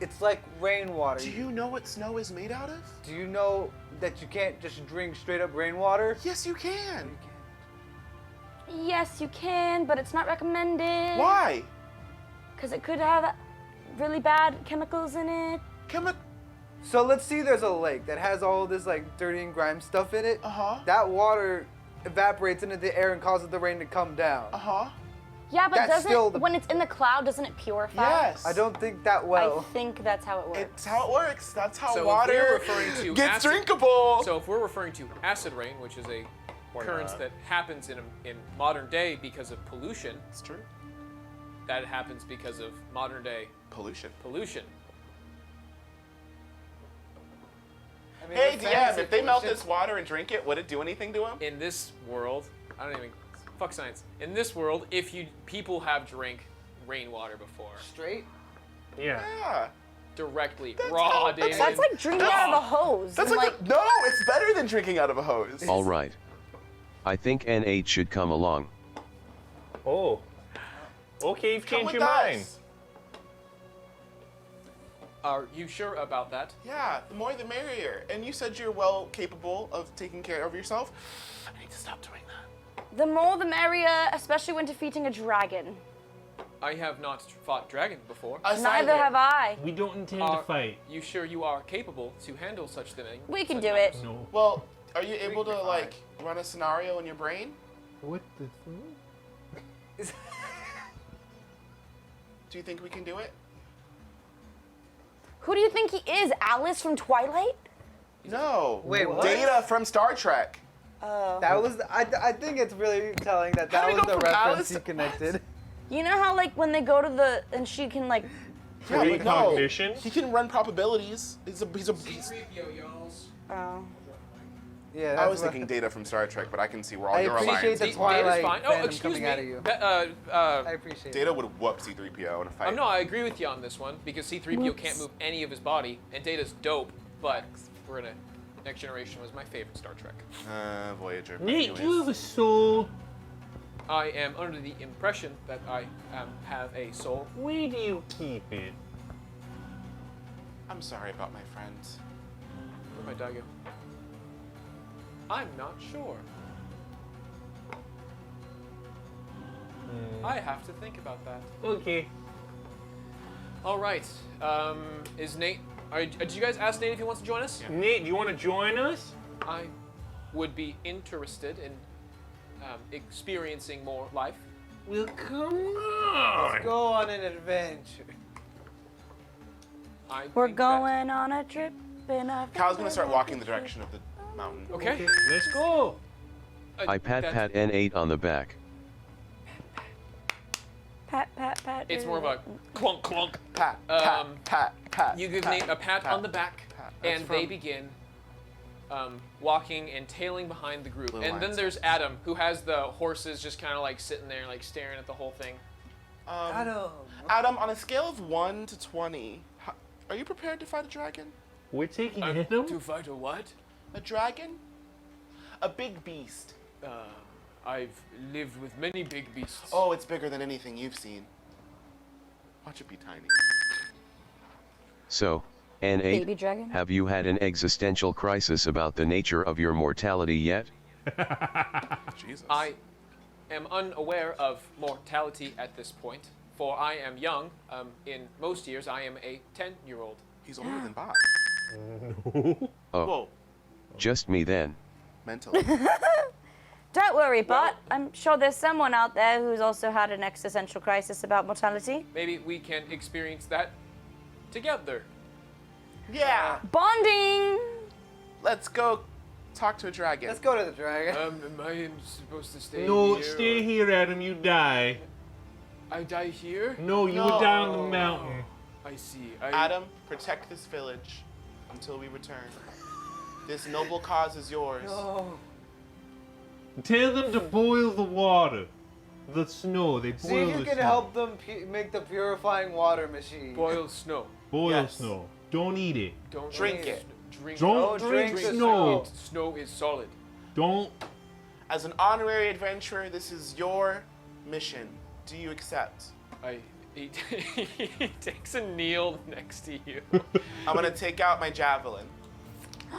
It's like rainwater. Do you know what snow is made out of? Do you know that you can't just drink straight up rainwater? Yes, you can. Yes, you can, but it's not recommended. Why? Because it could have really bad chemicals in it. So let's see, there's a lake that has all this like dirty and grime stuff in it. Uh-huh. That water evaporates into the air and causes the rain to come down. Uh-huh. Yeah, but That's still doesn't the- when it's in the cloud, doesn't it purify? Yes. I don't think that well. I think that's how it works. It's how it works. That's how So if water we're referring to gets acid- drinkable. So if we're referring to acid rain, which is a occurrence that happens in modern day because of pollution, it's true. that happens because of modern day Pollution. pollution. I mean, Hey, with DM, fantasy if they melt pollution- this water and drink it, would it do anything to him? In this world, I don't even fuck science. In this world, if people have drank rainwater before, straight. Yeah. Yeah. directly That's raw, how- David. That's like drinking out of a hose. That's and, like, no, it's better than drinking out of a hose. All right. I think N8 should come along. Oh. Okay, you've Come changed with your mind. us. Are you sure about that? Yeah, the more the merrier. And you said you're well capable of taking care of yourself. I need to stop doing that. the more the merrier, especially when defeating a dragon. I have not fought dragon before. Neither have I. We don't intend to Are fight. you sure you are capable to handle such thing? We can such do it. No. Well, are you able to, like, run a scenario in your brain? What the fuck? Do you think we can do it? Who do you think he is? Alice from Twilight? No. Wait, what? Data from Star Trek. That was. I think it's really telling that How that did was we go the from reference Alice he to- connected. You know how like when they go to the and she can like Yeah, but no. Precognition? He can run probabilities. He's a oh. Yeah, I that's was what- thinking Data from Star Trek, but I can see where all I your appreciate alliance the is. Twilight Data's fine. Oh, fandom excuse coming me. out of you. I appreciate it. Data would whoop C-3PO in a fight. No, I agree with you on this one because C-3PO Whoops. can't move any of his body, and Data's dope. But we're in a Next Generation was my favorite Star Trek. Voyager. but Nate, anyways. you have a soul. I am under the impression that I have a soul. Where do you keep it? I'm sorry about my friends. Where'd my die go? I'm not sure. I have to think about that. Okay. All right. Is Nate? Did you guys ask Nate if he wants to join us? Nate, do you want to join us? I would be interested in experiencing more life. Well, come on. Go on an adventure. I We're think that- going on a trip in a Cal's gonna start walking the direction of the mountain. Okay. Let's go. I pat that's- N8 on the back. pat pat. It's more of a clunk clunk. Pat, Um, pat. You give Nate a pat on the back, pat. and That's they from- begin walking and tailing behind the group. Blue And then Lions. there's Adam, who has the horses just kind of like sitting there, like staring at the whole thing. Adam, on a scale of 1 to 20, are you prepared to fight a dragon? We're taking To him. fight a what? A dragon? A big beast. I've lived with many big beasts. Oh, it's bigger than anything you've seen. Watch it be tiny. So, N8, Baby dragon. have you had an existential crisis about the nature of your mortality yet? Jesus. I am unaware of mortality at this point, for I am young. In most years, I am a 10-year-old. He's older than Bott. Oh, Whoa. just me then. Mentally. Don't worry, Bott. I'm sure there's someone out there who's also had an existential crisis about mortality. Maybe we can experience that together. Yeah. Bonding! Let's go talk to a dragon. Let's go to the dragon. Am I supposed to stay No, here? stay here, Adam. You die. I die here? No, you were down the mountain. I see. Adam, protect this village until we return. This noble cause is yours. No. Tell them to boil the water. The snow. They boil See if you the can snow. help them make the purifying water machine. Boil snow. Boil Yes. snow. Don't eat it. Don't Drink it. Drink Don't drink drink the snow. Snow is solid. Don't. As an honorary adventurer, this is your mission. Do you accept? He takes a kneel next to you. I'm gonna take out my javelin.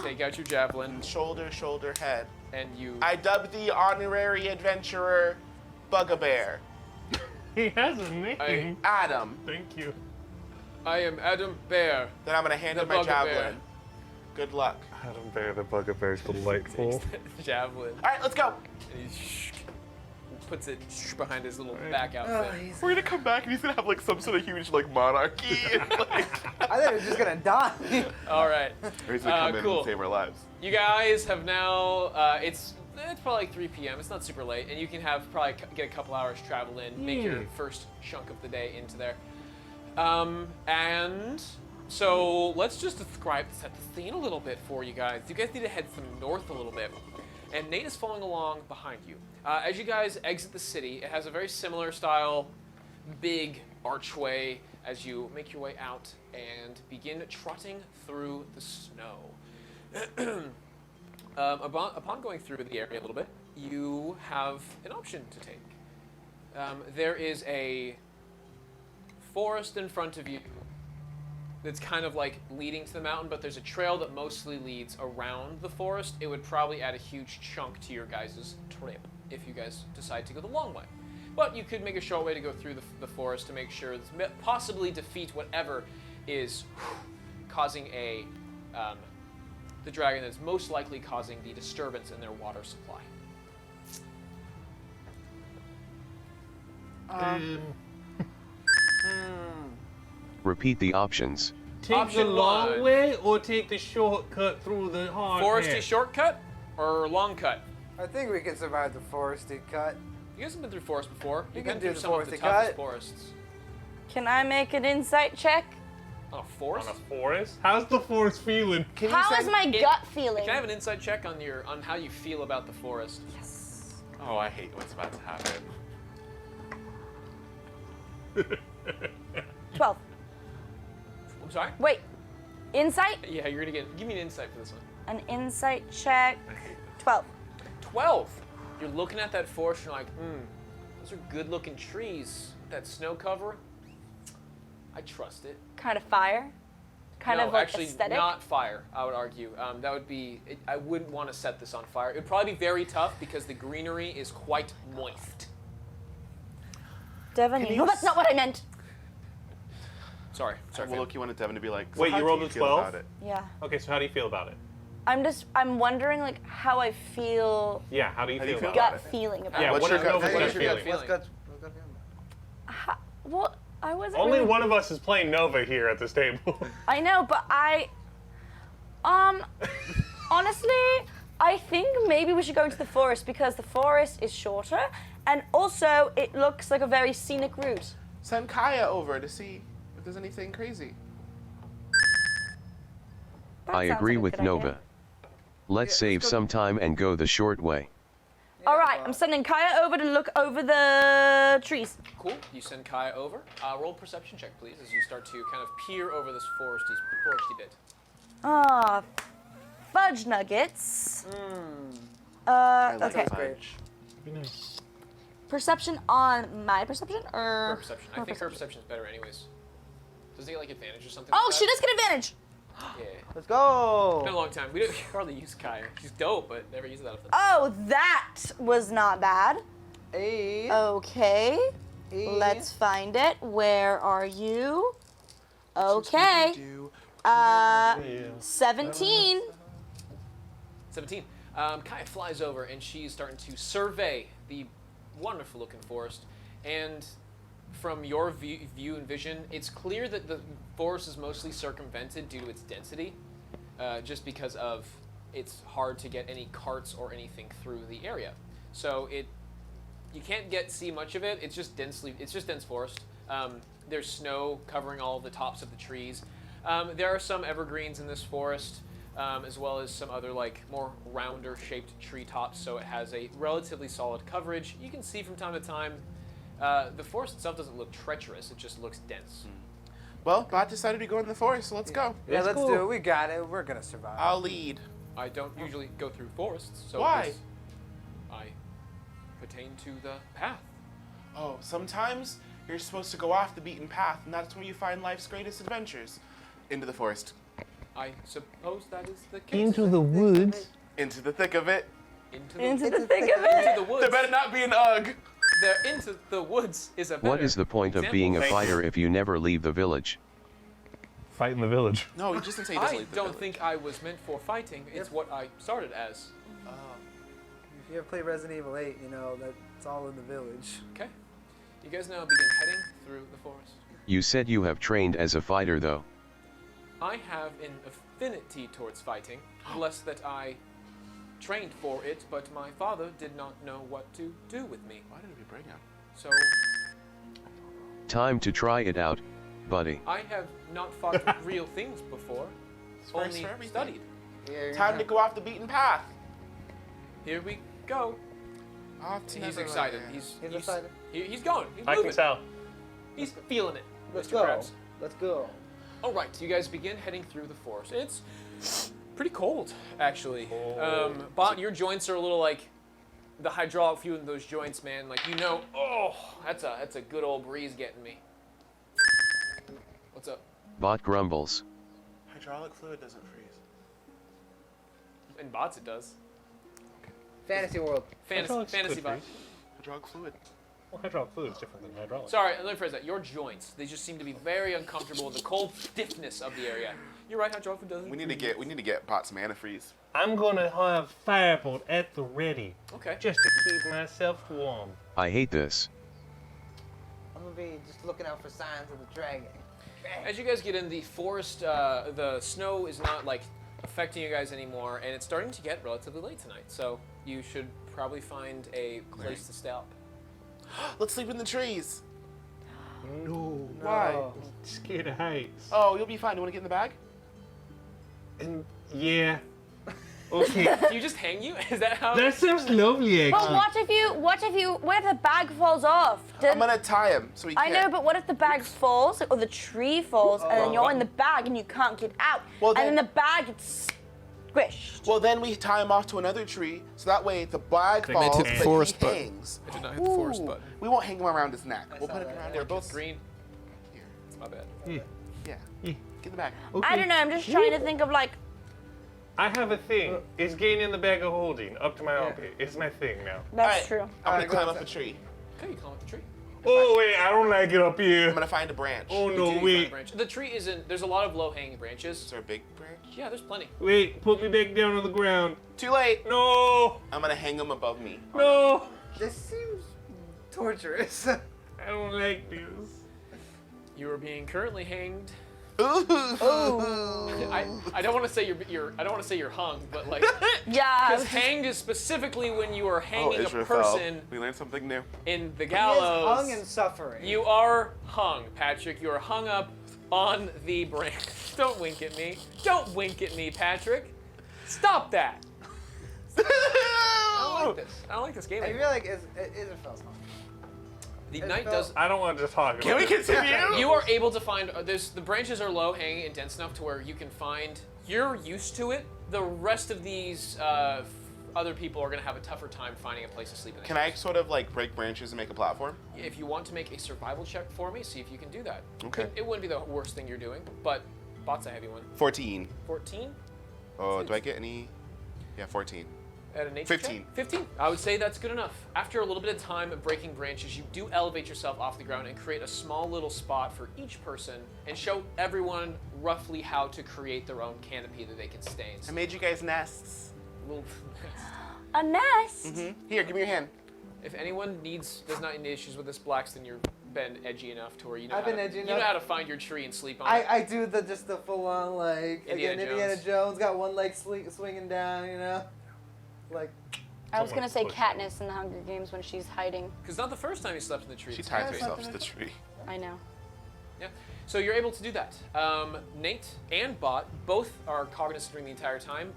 Take out your javelin, Shoulder, shoulder, head. and you. I dub thee honorary adventurer Bugbear. He has a name. Adam. Thank you. I am Adam Bear. Then I'm gonna hand The him my Bugbear. javelin. Good luck. Adam Bear the Bugbear is delightful. The javelin. All right, let's go. And he puts it behind his little back outfit. We're gonna come back and he's gonna have like some sort of huge like monarchy and like. I thought he was just gonna die. All right. Or he's gonna come in cool. and save our lives. You guys have now. It's probably like 3 p.m. It's not super late, and you can have probably get a couple hours travel in, make your first chunk of the day into there. And so let's just set the scene a little bit for you guys. You guys need to head some north a little bit, and Nate is following along behind you. As you guys exit the city, it has a very similar style, big archway as you make your way out and begin trotting through the snow. Upon going through the area a little bit, you have an option to take. There is a forest in front of you that's kind of like leading to the mountain, but there's a trail that mostly leads around the forest. It would probably add a huge chunk to your guys' trip if you guys decide to go the long way. But you could make a short way to go through the forest to make sure, possibly defeat whatever is causing the dragon that's most likely causing the disturbance in their water supply. Repeat the options. Take Option the long one. way or take the shortcut through the hard Foresty hair? shortcut or long cut? I think we can survive the foresty cut. You guys have been through forest before. You You've can been do through the some of the foresty toughest cut. forests. Can I make an insight check? On a forest? On a forest? How's the forest feeling? Can you How is send- my gut feeling? Can I have an insight check on how you feel about the forest? Oh, I hate what's about to happen. 12. I'm sorry? Wait. Insight? Yeah, you're gonna give me an insight for this one. An insight check. 12. 12. You're looking at that forest and you're like, those are good looking trees. That snow cover, I trust it. Kind of fire. Kind no, of like actually aesthetic. not fire, I would argue. That would be, I wouldn't want to set this on fire. It would probably be very tough because the greenery is quite moist. Devon, you no, that's not what I meant. Sorry, Well, Phil. look, you wanted Devin to be like. So Wait, how you do rolled a feel 12? about it? Yeah. Okay, so how do you feel about it? I'm wondering like how I feel, Yeah, how do you feel about gut it? feeling about Yeah, it. What's what your is gut Nova's feeling? gut feeling? What's gut feeling? Well, I wasn't Only really- one of us is playing Nova here at this table. I know, but honestly, I think maybe we should go into the forest because the forest is shorter and also it looks like a very scenic route. Send Kaya over to see if there's anything crazy. That I sounds agree like a with good idea. Nova. Let's save some time and go the short way. All right, I'm sending Kaya over to look over the trees. Cool. You send Kaya over. Roll a perception check, please, as you start to kind of peer over this foresty bit. Ah, fudge nuggets. I like Okay. fudge. Perception on my perception or Her perception. I think her perception is better anyways. Does it get like advantage or something? Oh, like she that? does get advantage. Let's go. It's been a long time. We don't hardly use Kai. She's dope, but never use that often. Oh, that was not bad. Hey. Okay. Let's find it. Where are you? Okay. 17. 17. Kaya flies over and she's starting to survey the wonderful looking forest. And from your view and vision, it's clear that the forest is mostly circumvented due to its density, just because of it's hard to get any carts or anything through the area. So you can't see much of it. It's just dense forest. There's snow covering all the tops of the trees. There are some evergreens in this forest, as well as some other more rounder shaped treetops. So it has a relatively solid coverage. You can see from time to time. The forest itself doesn't look treacherous. It just looks dense. Well, Bott decided to go in the forest, so let's go. Yeah, let's do it. We got it. We're gonna survive. I'll lead. I don't usually go through forests, so Why? I pertain to the path. Oh, sometimes you're supposed to go off the beaten path, and that's where you find life's greatest adventures. Into the forest. I suppose that is the case. Into the woods. Into the thick of it. Into the thick of it. Into the woods. There better not be an UGG. Into the woods is a better What is the point of example. being a fighter if you never leave the village? Fight in the village. No, he just didn't say he doesn't I leave the don't village. think I was meant for fighting. It's what I started as. If you ever play Resident Evil 8, you know that's all in the village. Okay. You guys now begin heading through the forest. You said you have trained as a fighter though. I have an affinity towards fighting, less that I trained for it, but my father did not know what to do with me. Why did we bring him? So Time to try it out, buddy. I have not fought real things before, First only for everything. studied. Time to go off the beaten path. Here we go. Off to He's Neverland. excited. He's excited. He's going. He's I moving. can tell. He's feeling it. Let's Mr. go. Krabs. Let's go. All right, you guys begin heading through the forest. It's pretty cold, actually. Bott, your joints are a little the hydraulic fluid in those joints, man. Oh, that's a good old breeze getting me. What's up? Bott grumbles. Hydraulic fluid doesn't freeze. In Bots it does. Fantasy world. Hydraulics Fantasy could Bot. freeze. Hydraulic fluid. Well, hydraulic fluid is different than hydraulic. Sorry, let me phrase that. Your joints, they just seem to be very uncomfortable with the cold stiffness of the area. You're right, hydraulic fluid doesn't. We need to get Bott's mana freeze. I'm gonna have firebolt at the ready, Okay. just to keep myself warm. I hate this. I'm gonna be just looking out for signs of the dragon. As you guys get in the forest, the snow is not affecting you guys anymore, and it's starting to get relatively late tonight. So you should probably find a place to stop. Let's sleep in the trees. No. Why? Scared of heights. Oh, you'll be fine. You want to get in the bag? And yeah. Okay. Do you just hang you? Is that how? That sounds lovely, But actually. what if the bag falls off? I'm gonna tie him so he I can't. know, but what if the bag falls or the tree falls and then you're in the bag and you can't get out? Well, and then then- the bag gets squished. Well, then we tie him off to another tree, so that way the bag They meant falls, hit the but forest he button. hangs. I did not hit the forest Ooh. button. We won't hang him around his neck. We'll saw put him that. around They're like both his- green. Here. It's my bad. Yeah. Yeah. Yeah. Get in the bag. Okay. I don't know. I'm just trying to think of I have a thing. It's getting in the bag of holding up to my armpit. It's my thing now. That's Alright, true. I'm gonna go climb outside. up a tree. Okay, you climb up the tree. Oh wait, I don't like it up here. I'm gonna find a branch. Oh You no, do find a wait. branch. The tree isn't. There's a lot of low-hanging branches. Is there a big branch? Yeah, there's plenty. Wait, put me back down on the ground. Too late. No, I'm gonna hang him above me. no. This seems torturous. I don't like this. You are being currently hanged. Ooh. I don't want to say I don't want to say you're hung, but Yeah. because hanged is specifically when you are Oh, hanging a Israel. person We learned something new. in the He is gallows. hung and suffering. You are hung, Patrick. You are hung up on the branch. Don't wink at me. Don't wink at me, Patrick. Stop that. I don't like this. I don't like this game I anymore. feel like Israel's hung. The It night felt- does. I don't want to talk about Can we this. continue? You are able to find. The branches are low hanging and dense enough to where you can find. You're used to it. The rest of these other people are going to have a tougher time finding a place to sleep in. the Can I sort of break branches and make a platform? If you want to make a survival check for me, see if you can do that. Okay. It wouldn't be the worst thing you're doing, but Bott's a heavy one. 14. 14? Oh, do I get any? Yeah, 14. At a nature 15. check? 15. I would say that's good enough. After a little bit of time of breaking branches, you do elevate yourself off the ground and create a small little spot for each person and show everyone roughly how to create their own canopy that they can stay in. I made you guys nests. Little A nest. Here, give me your hand. If anyone does not need issues with this, Blacks, then you've been edgy enough to where you know, I've how been to, edgy you know enough. how to find your tree and sleep on it. I do the full on like Indiana Indiana Jones. Jones got one leg swinging down, you know, like. I was gonna say push Katniss in the Hunger Games when she's hiding. Because not the first time you slept in the tree. She it's tied okay. herself to the tree. I know. Yeah. So you're able to do that. Nate and Bott both are cognizant during the entire time.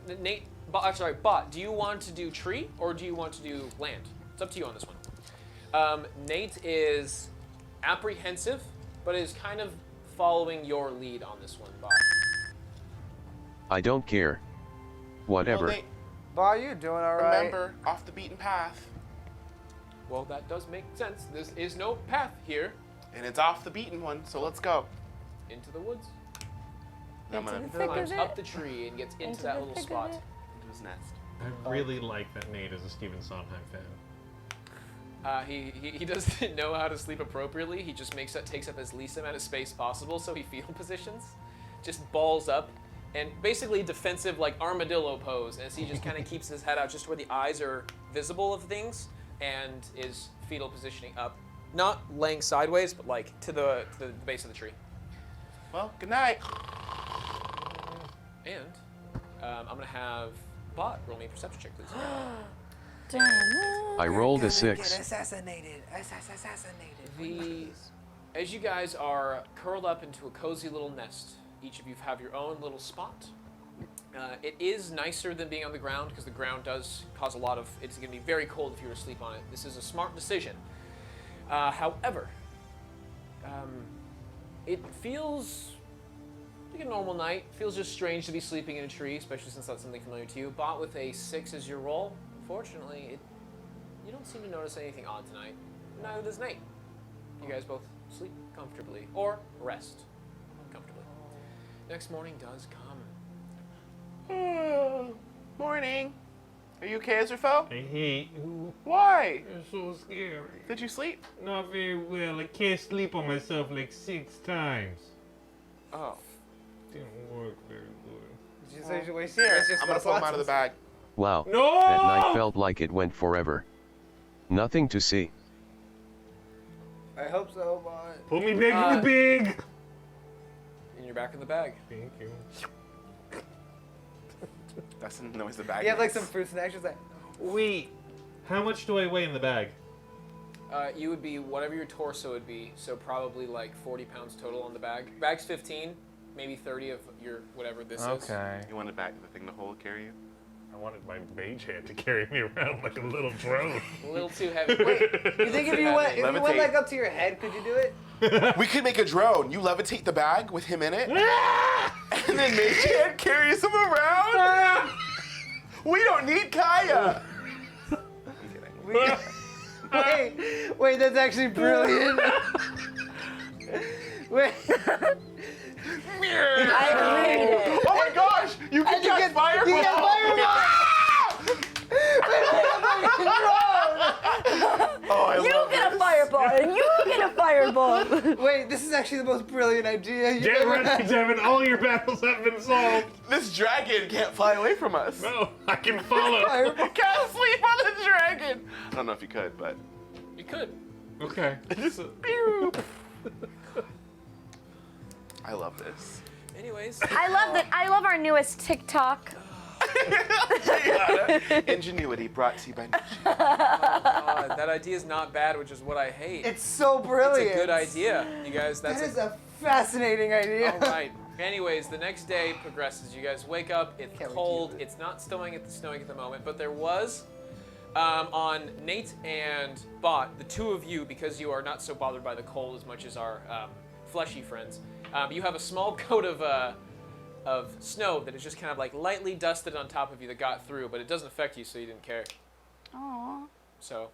Bott, do you want to do tree or do you want to do land? It's up to you on this one. Nate is apprehensive, but is kind of following your lead on this one, Bott. I don't care. Whatever. Well, Nate, Bott, you doing all right? remember, off the beaten path. Well, that does make sense. There is no path here And it's off the beaten one, so let's go. into the woods. I'm gonna the thick Climbs of up it. the tree and gets into Into that the little thick of spot. it. into his nest. I really like that Nate is a Stephen Sondheim fan. He doesn't know how to sleep appropriately. He just takes up as least amount of space possible, so he fetal positions, just balls up, and basically defensive like armadillo pose, as he just kind of keeps his head out just where the eyes are visible of things, and is fetal positioning up, not laying sideways, but like to the base of the tree. Well, good night. And I'm gonna have Bott roll me a perception check, please. Damn. I rolled a 6. Assassinated. As you guys are curled up into a cozy little nest, each of you have your own little spot. It is nicer than being on the ground because the ground does cause a lot of. It's going to be very cold if you were to sleep on it. This is a smart decision. However, it feels like a normal night. Feels just strange to be sleeping in a tree, especially since that's something familiar to you. Bott with a 6 as your roll. Unfortunately, you don't seem to notice anything odd tonight. Neither does Nate. You guys both sleep comfortably or rest comfortably. Next morning does come. Morning. Are you okay, Azrael? I hate you. Why? You're so scary. Did you sleep? Not very well. I can't sleep on myself like 6 times. Oh. Didn't work very good. Did you say you waste Here, I'm gonna pull him out of the bag. Wow. No! That night felt like it went forever. Nothing to see. I hope so, Bott. Put me back in the bag! And you're back in the bag. Thank you. That's the noise the bag You have like makes. some fruit snacks, just like. Wait, how much do I weigh in the bag? You would be whatever your torso would be, so probably like 40 pounds total on the bag. Bag's 15, maybe 30 of your whatever this is. You wanted the thing to carry you? I wanted my mage hand to carry me around like a little drone. A little too heavy. Wait, you think if you went Levitate. like up to your head, could you do it? We could make a drone. You levitate the bag with him in it, and then Mage Hand carries him around. We don't need Kaya. Wait, that's actually brilliant. Wait. I read it. Oh my gosh! You can get fireball. You get fireball. Oh, I You love get a this. fireball, and you get a fireball. Wait, this is actually the most brilliant idea you've Get ever ready, had. Devin. All your battles have been solved. This dragon can't fly away from us. No, I can follow. Can't sleep on the dragon. I don't know if you could, but You could. Okay. just. Pew. I love this. Anyways. I love that. I love our newest TikTok. Ingenuity brought to you by Nietzsche. That idea is not bad, which is what I hate. It's so brilliant. It's a good idea, you guys. That That's is a fascinating idea. All right. Anyways, the next day progresses. You guys wake up. It's Can't wait to cold. use it. It's not snowing at the moment, but there was on Nate and Bott, the two of you, because you are not so bothered by the cold as much as our fleshy friends. You have a small coat of snow that is just kind of like lightly dusted on top of you that got through, but it doesn't affect you, so you didn't care. Aww. So.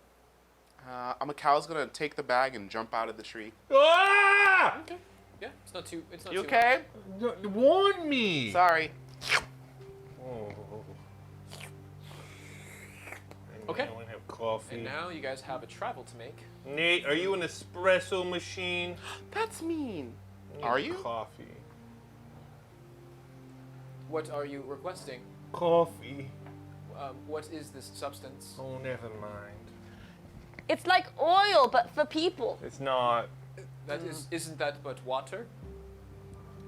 Cal's gonna take the bag and jump out of the tree. Ah! Okay. Yeah, it's not too. It's not You too okay? Warn me. Sorry. Oh. Okay. I want to have coffee. And now you guys have a travel to make. Nate, are you an espresso machine? That's mean. I need Are you? Coffee. What are you requesting? Coffee. What is this substance? Oh, never mind. It's like oil, but for people. It's not. That isn't that but water?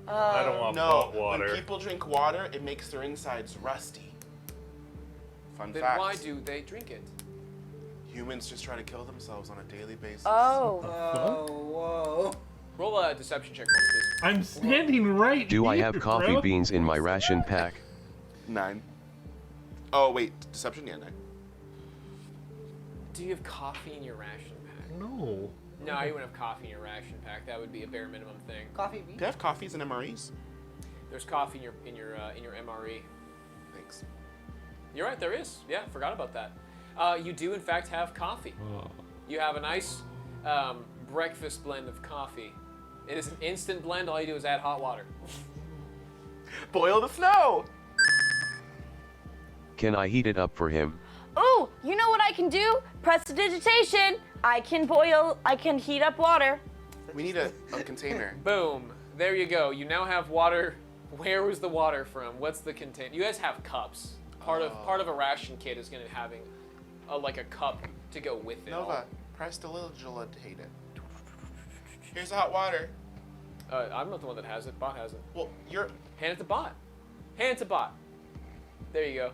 I don't want No, hot water. when people drink water, it makes their insides rusty. Fun Then fact. why do they drink it? Humans just try to kill themselves on a daily basis. Oh. Oh, whoa. Roll a deception check for me, please. I'm standing right Do I here, have coffee bro. beans in my ration pack? 9. Oh, wait. Deception? Yeah, 9. Do you have coffee in your ration pack? No. No, you wouldn't have coffee in your ration pack. That would be a bare minimum thing. Coffee bean? Do you have coffees and MREs? There's coffee in your MRE. Thanks. You're right, there is. Yeah, forgot about that. You do in fact have coffee. You have a nice breakfast blend of coffee. It is an instant blend. All you do is add hot water. Boil the snow! Can I heat it up for him? Oh, you know what I can do? Prestidigitation. I can heat up water. We need a container. Boom. There you go. You now have water. Where was the water from? What's the container? You guys have cups. Part of a ration kit is going to having like a cup to go with it. Nova, prestidigitate it. Here's the hot water. I'm not the one that has it. Bott has it. Well, you're... Hand it to Bott. Hand it to Bott. There you go.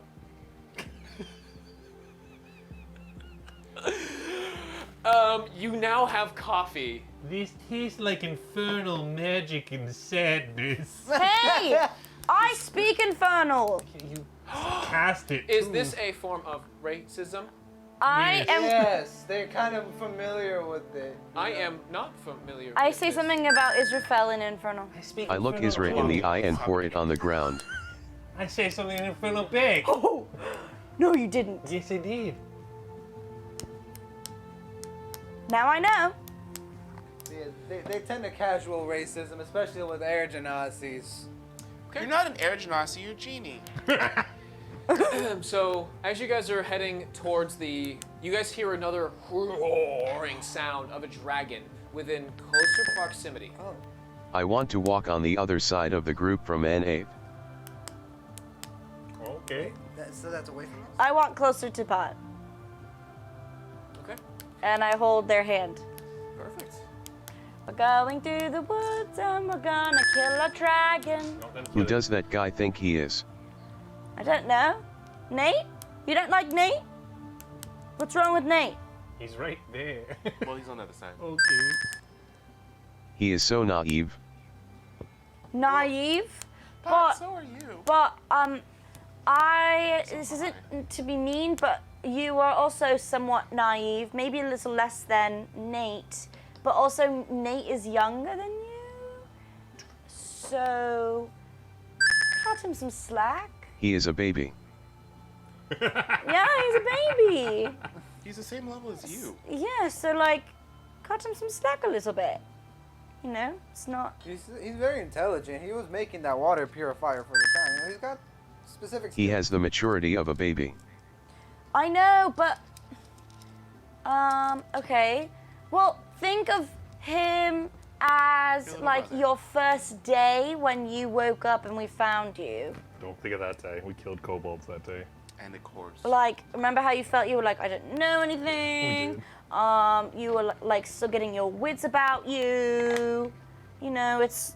You now have coffee. This tastes like infernal magic and sadness. Hey, I speak infernal. You cast it. Is too. this a form of racism? I am. Yes, they're kind of familiar with it. I am not familiar I with say this. something about Israel in infernal. I speak I look infernal Isra in the too. eye and pour it on the ground. I say something in infernal big. Oh, no, you didn't. Yes, I did. Now I know. Yeah, they tend to casual racism, especially with air genazis. You're not an air genasi, you're a genie. So, as you guys are heading towards you guys hear another roaring sound of a dragon within closer proximity. Oh. I want to walk on the other side of the group from N8. Okay. So that's away from us? I walk closer to Bott Okay, and I hold their hand. perfect. We're going through the woods and we're gonna kill a dragon. Who does that guy think he is? I don't know. Nate? You don't like Nate? What's wrong with Nate? He's right there. Well, he's on the other side. Okay. He is so naive. Naive? But so are you. But this isn't to be mean, but you are also somewhat naive, maybe a little less than Nate, but also Nate is younger than you. So cut him some slack. He is a baby. Yeah, he's a baby. He's the same level as you. Yeah, so like cut him some slack a little bit. You know, it's not. He's very intelligent. He was making that water purifier for the town. You know, he's got specific He skills. has the maturity of a baby. I know, but okay. Well, think of him as Feel like about it. your first day when you woke up and we found you. Don't think of that day. We killed kobolds that day. And of course. Like, remember how you felt? You were like, I didn't know anything. We You were like still getting your wits about you. You know, it's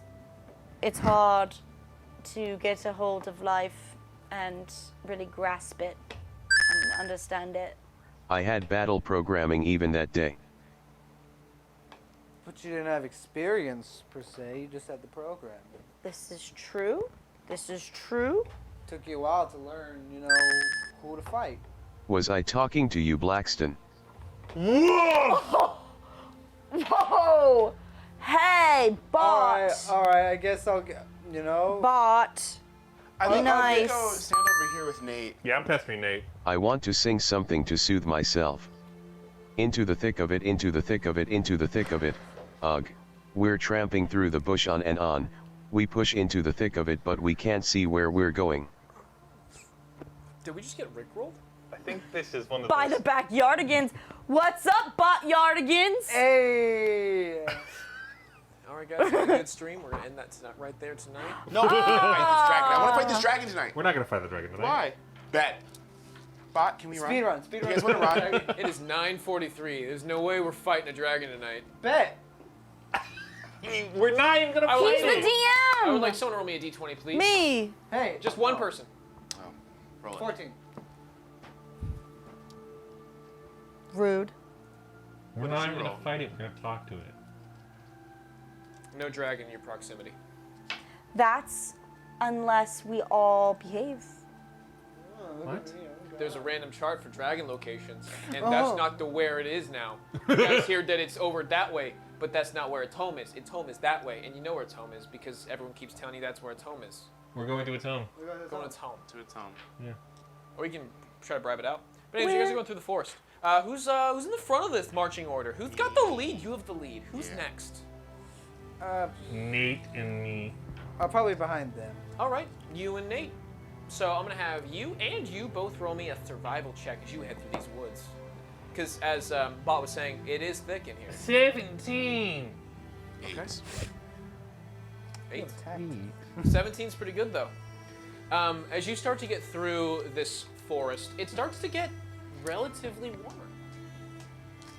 hard to get a hold of life and really grasp it and understand it. I had battle programming even that day. But you didn't have experience per se. You just had the program. This is true. This is true. Took you a while to learn, you know, who to fight. Was I talking to you, Blackston? Whoa! Hey, Bott! All right. I guess I'll get. You know. Bott. I think I'll nice. go stand over here with Nate. Yeah, I'm pestering Nate. I want to sing something to soothe myself. Into the thick of it, into the thick of it, into the thick of it. Ugh. We're tramping through the bush on and on. We push into the thick of it, but we can't see where we're going. Did we just get rickrolled? I think this is one of By those. the backyardigans. What's up, Bott-yardigans? Hey. All right, guys, have a good stream. We're gonna end that tonight, right there tonight. No, we can't fight this dragon. I want to fight this dragon tonight. We're not gonna fight the dragon tonight. Why? Bet. Bot, can we run? Speed run. You guys want to run? It is 9:43. There's no way we're fighting a dragon tonight. Bet. We're not even gonna I He's would the like- I would DM. like someone to roll me a d20, please. Me. Hey. Just one person. Oh, roll it. 14. Rude. We're not even gonna fight it. We're gonna talk to it. No dragon in your proximity. That's unless we all behave. What? There's a random chart for dragon locations, and that's not the where it is now. You guys hear that it's over that way, but that's not where its home is. Its home is that way, and you know where its home is because everyone keeps telling you that's where its home is. We're going to its home. Going to its home. To its home. Yeah. Or you can try to bribe it out. But anyways, you guys are going through the forest. Who's in the front of this marching order? Who's got the lead? You have the lead. Who's next? Nate and me. Probably behind them. All right, you and Nate. So I'm gonna have you and you both roll me a survival check as you head through these woods. Because as Bott was saying, it is thick in here. 17. Okay. 8. Attacked. 17's pretty good though. As you start to get through this forest, it starts to get relatively warmer.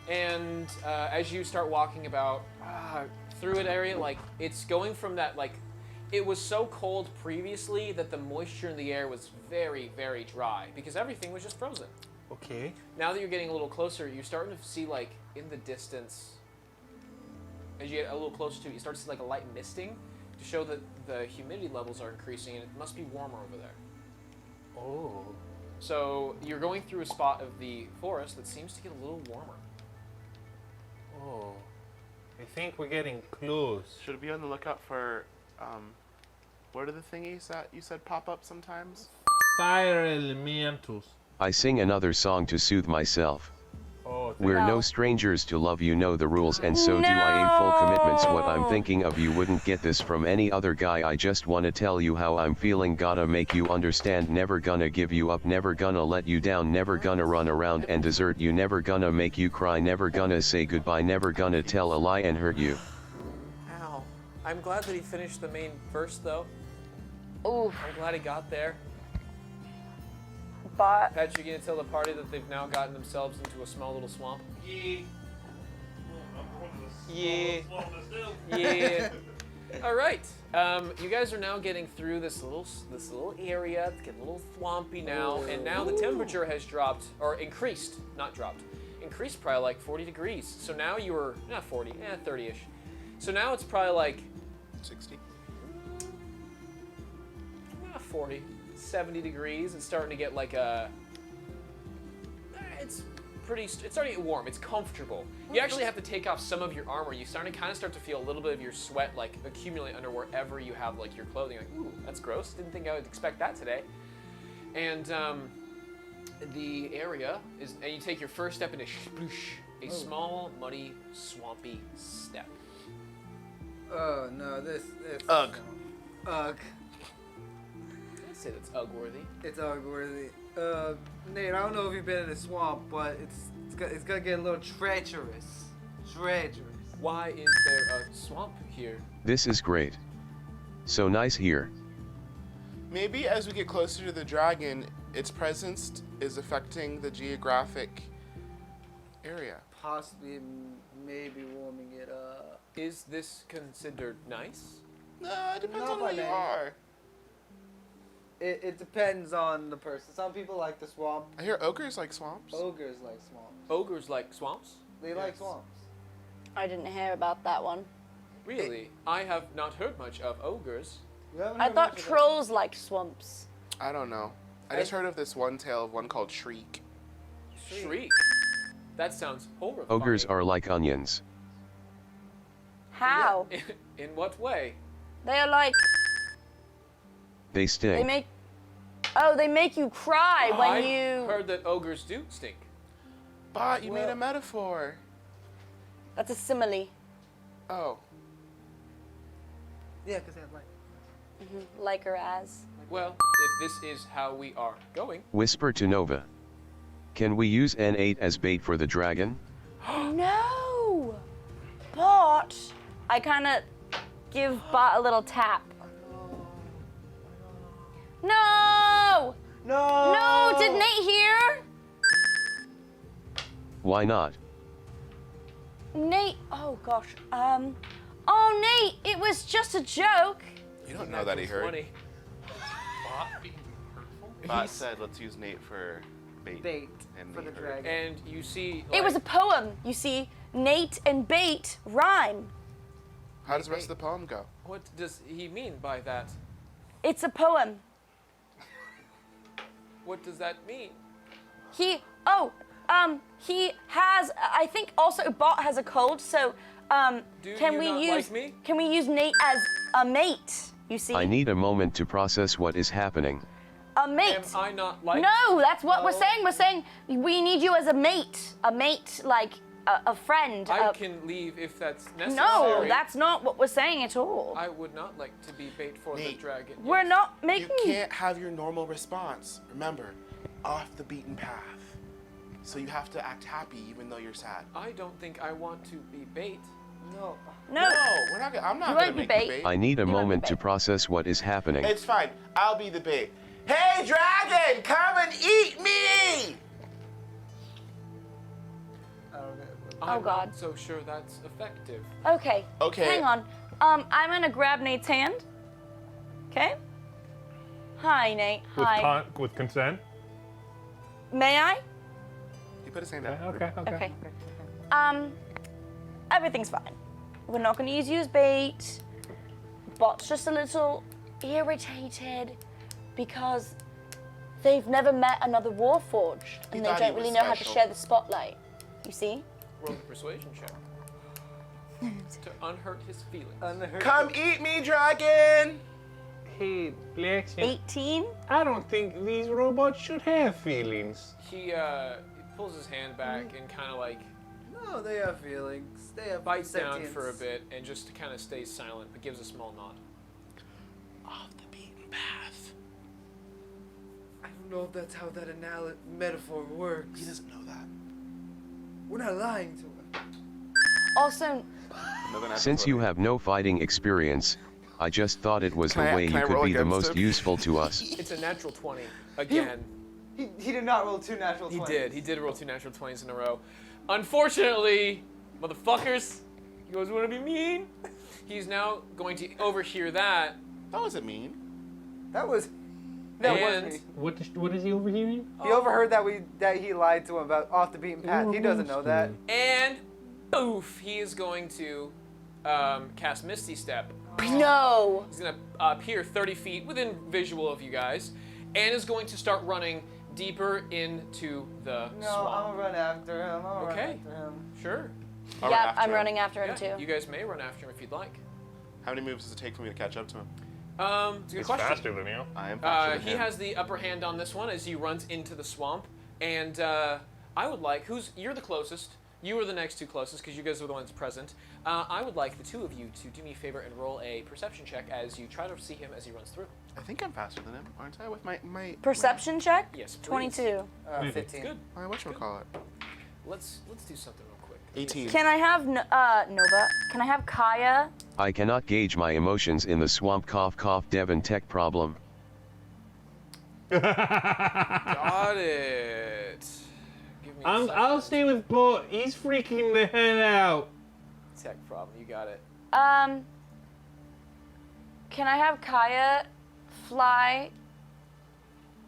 And as you start walking about through an area, like it's going from that like. It was so cold previously that the moisture in the air was very, very dry because everything was just frozen. Okay. Now that you're getting a little closer, you're starting to see like in the distance, as you get a little closer to it, you start to see like a light misting to show that the humidity levels are increasing and it must be warmer over there. Oh. So you're going through a spot of the forest that seems to get a little warmer. Oh. I think we're getting close. Should we be on the lookout for, what are the thingies that you said pop up sometimes? Fire elementals. I sing another song to soothe myself. Oh, We're no strangers to love, you know the rules, and so do I. A full commitment's what I'm thinking of. You wouldn't get this from any other guy. I just wanna tell you how I'm feeling, gotta make you understand, never gonna give you up, never gonna let you down, never gonna run around and desert you, never gonna make you cry, never gonna say goodbye, never gonna tell a lie and hurt you. Ow. I'm glad that he finished the main verse though. Ooh. I'm glad he got there. But Pat, you gonna tell the party that they've now gotten themselves into a small little swamp? Yeah. Yeah. Yeah. All right. You guys are now getting through this little area. It's getting a little swampy now, and now the temperature has dropped or increased, not dropped, increased probably like 40 degrees. So now you were not 40, 30ish. So now it's probably like 60. 40, 70 degrees. It's starting to get like a. It's starting to get warm. It's comfortable. You actually have to take off some of your armor. You kind of start to feel a little bit of your sweat like accumulate under wherever you have like your clothing. Like, ooh, that's gross. Didn't think I would expect that today. And the area is, and you take your first step into a small, muddy, swampy step. Oh no, this. Ugh. Ugh. I'd say that's ugh-worthy. It's ugly. Nate, I don't know if you've been in a swamp, but it's gonna get a little treacherous. Treacherous. Why is there a swamp here? This is great. So nice here. Maybe as we get closer to the dragon, its presence is affecting the geographic area. Possibly, maybe warming it up. Is this considered nice? No, it depends Not on by who you name. are. It depends on the person. Some people like the swamp. I hear ogres like swamps. Ogres like swamps. Ogres like swamps? They like Yes. swamps. I didn't hear about that one. Really? I have not heard much of ogres. You haven't I heard thought much of trolls liked swamps. I don't know. I just heard of this one tale of one called Shriek. Shriek. That sounds horrifying. Ogres are like onions. how? In what way? They are like They stink. they make you cry when I you. heard that ogres do stink. Bot, you made Well- a metaphor. That's a simile. Oh. Yeah, because they have light. Like her as. Well, if this is how we are going. Whisper to Nova. Can we use N8 as bait for the dragon? No! Bott! I kind of give Bott a little tap. No! No! No! Did Nate hear? Why not? Nate, oh gosh. Oh Nate, it was just a joke. You don't know that he heard. 20. Bot being hurtful? Bot said, let's use Nate for bait. Bait And for the Nate heard. dragon. And you see. It was a poem. You see, Nate and bait rhyme. How does the rest of the poem go? What does he mean by that? It's a poem. What does that mean? He has, I think also Bott has a cold, so, Do can you we not use, like me? can we use Nate as a mate, you see? I need a moment to process what is happening. A mate. Am I not like? No, that's what we're No. saying. We're saying we need you as a mate like a friend. I can leave if that's necessary. No, that's not what we're saying at all. I would not like to be bait for the Nate. dragon. We're Yes. not You making. can't have your normal response. Remember, off the beaten path. So you have to act happy even though you're sad. I don't think I want to be bait. No. No. No, we're not. I'm not You gonna won't be make bait. you bait. I need a won't be moment to bait. process what is happening. It's fine. I'll be the bait. Hey, dragon, come and eat me! I'm God. not so sure that's effective. Okay. Okay. Hang on. I'm gonna grab Nate's hand. Okay. Hi, Nate. Hi. With consent? May I? He put his hand out. Okay. Okay. Everything's fine. We're not gonna use you as bait. Bott's just a little irritated because they've never met another warforged and they thought he don't really was know how to special. share the spotlight. You see? Roll a persuasion check. To unhurt his feelings. Come eat me, dragon! Hey, Lexian, 18? I don't think these robots should have feelings. He pulls his hand back and kind of like No, they have feelings. They have bites down sentience. for a bit and just kind of stays silent, but gives a small nod. Off the beaten path. I don't know if that's how that metaphor works. He doesn't know that. We're not lying to him. Also, Since you have no fighting experience, I just thought it was the Can I- way can you I could roll be the against most him? useful to us. It's a natural 20 again. He did not roll 2 natural 20s. He did roll 2 natural 20s in a row. Unfortunately, motherfuckers, you guys want to be mean? He's now going to overhear that. That wasn't mean. That was And me. What is he overhearing? He overheard that he lied to him about off the beaten path. He doesn't know that. And boof, he is going to cast Misty Step. no. He's going to appear 30 feet within visual of you guys, and is going to start running deeper into the No, swamp. I'm gonna run after him. I'm Okay. run after him. Sure. I'll run Yep, after I'm him. running after him Yeah, too. you guys may run after him if you'd like. How many moves does it take for me to catch up to him? It's a good He's question. faster than you. I am faster than He him. has the upper hand on this one as he runs into the swamp, and I would like you're the closest. You are the next two closest because you guys are the ones present. I would like the two of you to do me a favor and roll a perception check as you try to see him as he runs through. I think I'm faster than him, aren't I? With my Perception check? Yes, please. 22. 15. Good. my whatchamacallit? Let's do something real quick. 18. Can I have Nova? Can I have Kaya? I cannot gauge my emotions in the swamp. Cough cough. Devon tech problem. Got it. Give me a I'll stay with Bott. He's freaking the hell out. tech problem. You got it. Can I have Kaya fly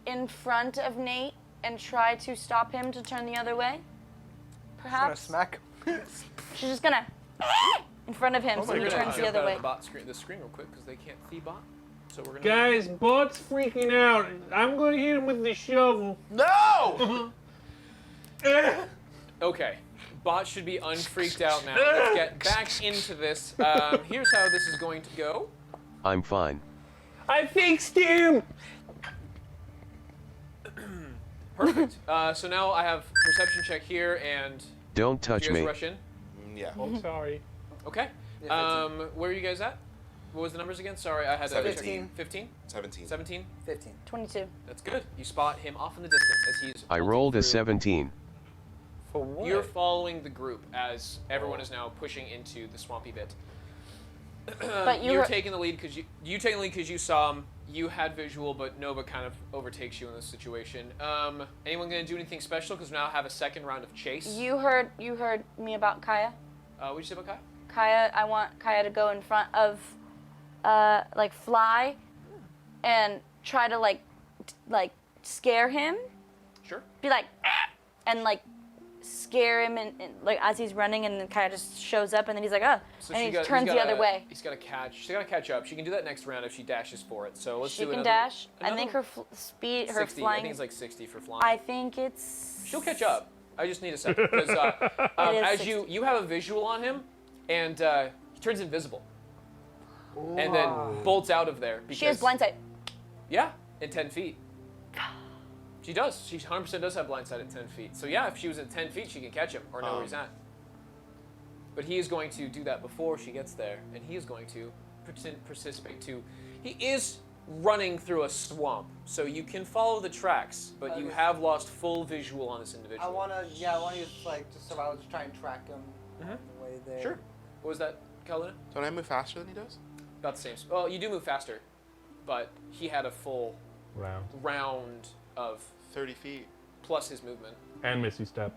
in front of Nate and try to stop him to turn the other way? I'm gonna Perhaps? smack him. She's just gonna in front of him so We're he gonna turns the jump other out way. of the bot screen, real quick because they can't see bot. So we're gonna. Guys, Bott's freaking out. I'm gonna hit him with the shovel. No! Okay. Bot should be unfreaked out now. Let's get back into this. Here's how this is going to go. I'm fine. I fixed him. Perfect. So now I have perception check here, and Don't touch you guys me. rush in. Yeah. Oh, sorry. Okay. Where are you guys at? What was the numbers again? Sorry, I had 17. 15? 17. 17? 15. 22. That's good. You spot him off in the distance as he's. I bolting rolled a through. 17. For what? You're following the group as everyone is now pushing into the swampy bit. But You're taking the lead because you saw him. You had visual, but Nova kind of overtakes you in this situation. Anyone gonna do anything special? Because we now have a second round of chase. You heard me about Kaya. What'd you say about Kaya? Kaya, I want Kaya to go in front of, like fly, and try to like scare him. Sure. Be like, "Ah!" and like scare him and like as he's running, and then Kaya just shows up, and then he's like, oh, So and she he got- turns he's the gotta- other way. She's got to catch up. She can do that next round if she dashes for it. So let's She do can another. dash. I another think her speed, her 60. I flying. think it's like 60 for flying. I think it's. She'll catch up. I just need a second because as 60. you have a visual on him, and he turns invisible, and then bolts out of there. Because, She has blindsight. Yeah, in 10 feet. She does. She 100% does have blindside at 10 feet. So yeah, if she was at 10 feet, she can catch him or know where he's at. But he is going to do that before she gets there, and he is going to participate too. He is running through a swamp, so you can follow the tracks, but you have lost full visual on this individual. I wanna use like just survival, just try and track him on the way there. Sure. What was that, Kalina? Don't I move faster than he does? About the same. Well, you do move faster, but he had a full round of 30 feet. plus his movement And Misty Step.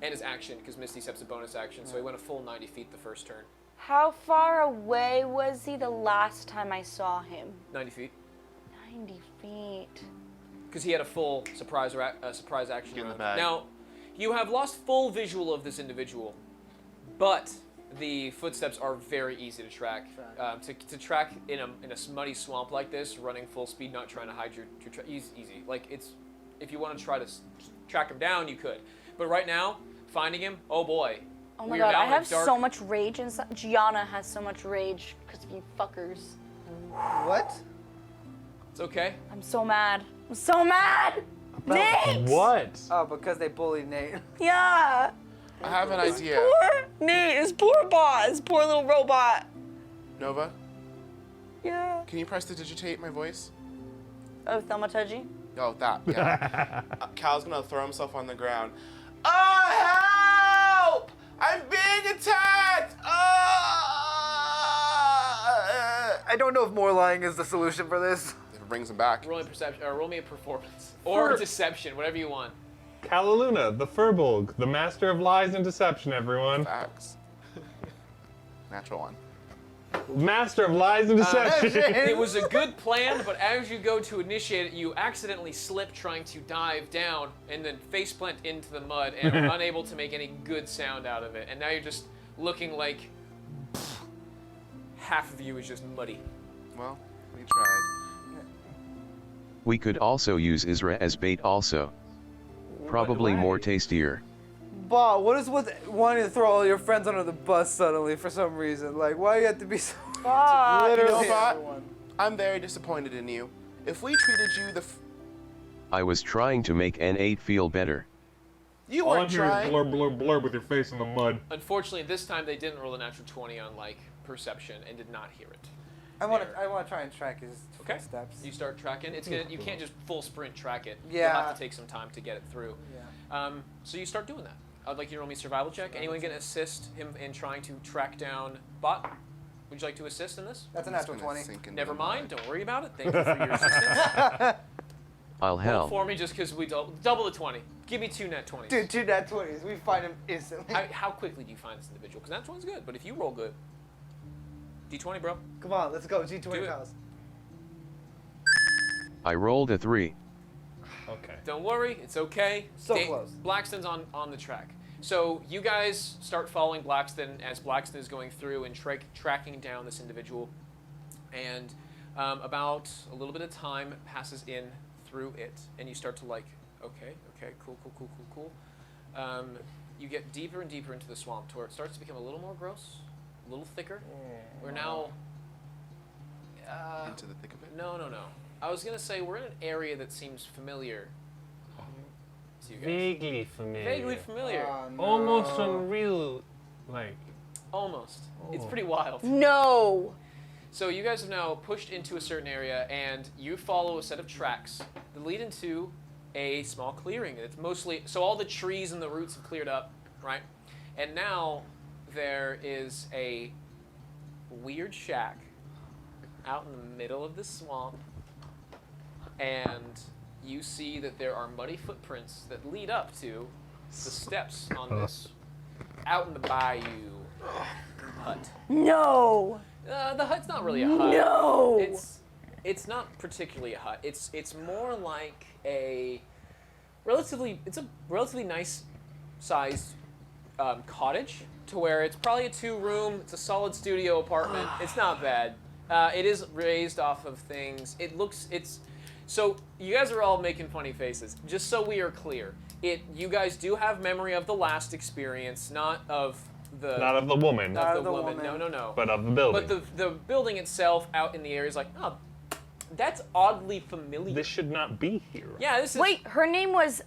and his action, because Misty Step's a bonus action, so he went a full 90 feet the first turn. How far away was he the last time I saw him? 90 feet. 90 feet. Because he had a full surprise action Get in the round. bag. Now, you have lost full visual of this individual, but the footsteps are very easy to track. To track in a muddy swamp like this, running full speed, not trying to hide your easy. Like it's, if you want to try to track him down, you could. But right now, finding him, oh boy. Oh my we are god, now I in a have dark- so much rage inside. Gianna has so much rage because of you fuckers. What? It's okay. I'm so mad. I'm so mad! Nate! What? Oh, because they bullied Nate. Yeah. I have an idea. Poor Nate, his poor bot, his poor little robot. Nova, Yeah. can you prestidigitate my voice? Oh, thaumaturgy? Oh, that, yeah. Cal's gonna throw himself on the ground. Oh, help! I'm being attacked! I don't know if more lying is the solution for this. If it brings him back. Roll me perception, or roll me a performance, or deception, whatever you want. Kalaluna, the Furbolg, the master of lies and deception, everyone. Facts. Natural one. Master of lies and deception. It was a good plan, but as you go to initiate it, you accidentally slip trying to dive down and then faceplant into the mud and are unable to make any good sound out of it. And now you're just looking like half of you is just muddy. Well, we tried. We could also use Isra as bait also. Probably more tastier. Bott, what is with wanting to throw all your friends under the bus suddenly for some reason? Like, why do you have to be so... Bot. Literally You know, Bott, everyone. I'm very disappointed in you. If we treated you I was trying to make N8 feel better. you All I'm weren't hearing is trying. blurb, blurb, blurb with your face in the mud. Unfortunately, this time they didn't roll a natural 20 on like perception and did not hear it. I want to try and track his Okay. footsteps. You start tracking. It's gonna. You can't just full sprint track it. Yeah. You'll have to take some time to get it through. Yeah. So you start doing that. I'd like you to roll me a survival check. Anyone gonna assist him in trying to track down Bott? Would you like to assist in this? That's a It's natural gonna 20. sink into Never the mind. mud. Don't worry about it. Thank you for your assistance. I'll Roll help. for me just because we double the 20. Give me 2 net 20s. Dude, 2 nat 20s. We find him instantly. How quickly do you find this individual? Because that 20's good, but if you roll good, D20, bro. Come on, let's go. G20 Do it. pals. I rolled a 3. Okay. Don't worry, it's okay. So close. Blackston's on the track. So you guys start following Blackston as Blackston is going through and tracking down this individual. And about a little bit of time passes in through it, and you start to like, okay, cool. You get deeper and deeper into the swamp to where it starts to become a little more gross, a little thicker. We're now... Into the thick of it. No. I was gonna say we're in an area that seems familiar to you guys. Vaguely familiar. Vaguely familiar. No. Almost unreal. Like, Almost. It's Oh. pretty wild. No. So you guys have now pushed into a certain area, and you follow a set of tracks that lead into a small clearing. It's mostly so all the trees and the roots have cleared up, right? And now there is a weird shack out in the middle of the swamp, and you see that there are muddy footprints that lead up to the steps on this out in the bayou hut. No. The hut's not really a hut. No. It's not particularly a hut. It's more like a relatively nice sized cottage, to where it's probably a 2-room. It's a solid studio apartment. It's not bad. It is raised off of things. So you guys are all making funny faces. Just so we are clear, you guys do have memory of the last experience, not of the woman. Not of the woman. No. But of the building. But the building itself out in the area is like, oh, that's oddly familiar. This should not be here. Yeah, this is. Wait, her name was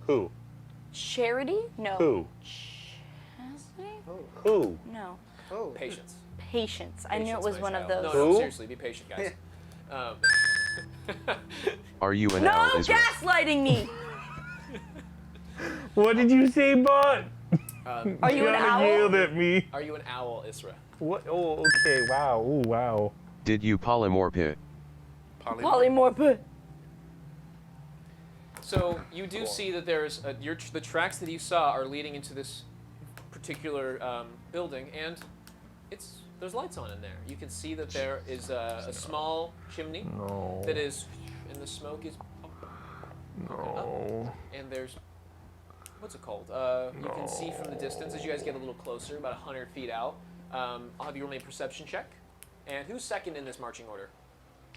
Who? Charity? No. Who? Chastity? Who? No. Oh. Patience. Patience. I knew it Patience, was my one of child. those. No, Who? seriously, be patient, guys. Are you an No, owl, Israel? gaslighting me. What did you say, Bott? Are you an owl? Yelled at me. Are you an owl, Isra? What? Oh, okay. Wow. Ooh, wow. Did you polymorph? Polymorph. So you do see that there's the tracks that you saw are leading into this particular building, and there's lights on in there. You can see that there is a small chimney that is, and the smoke is No. and there's, what's it called? You can see from the distance as you guys get a little closer, about 100 feet out. I'll have you roll me a perception check. And who's second in this marching order?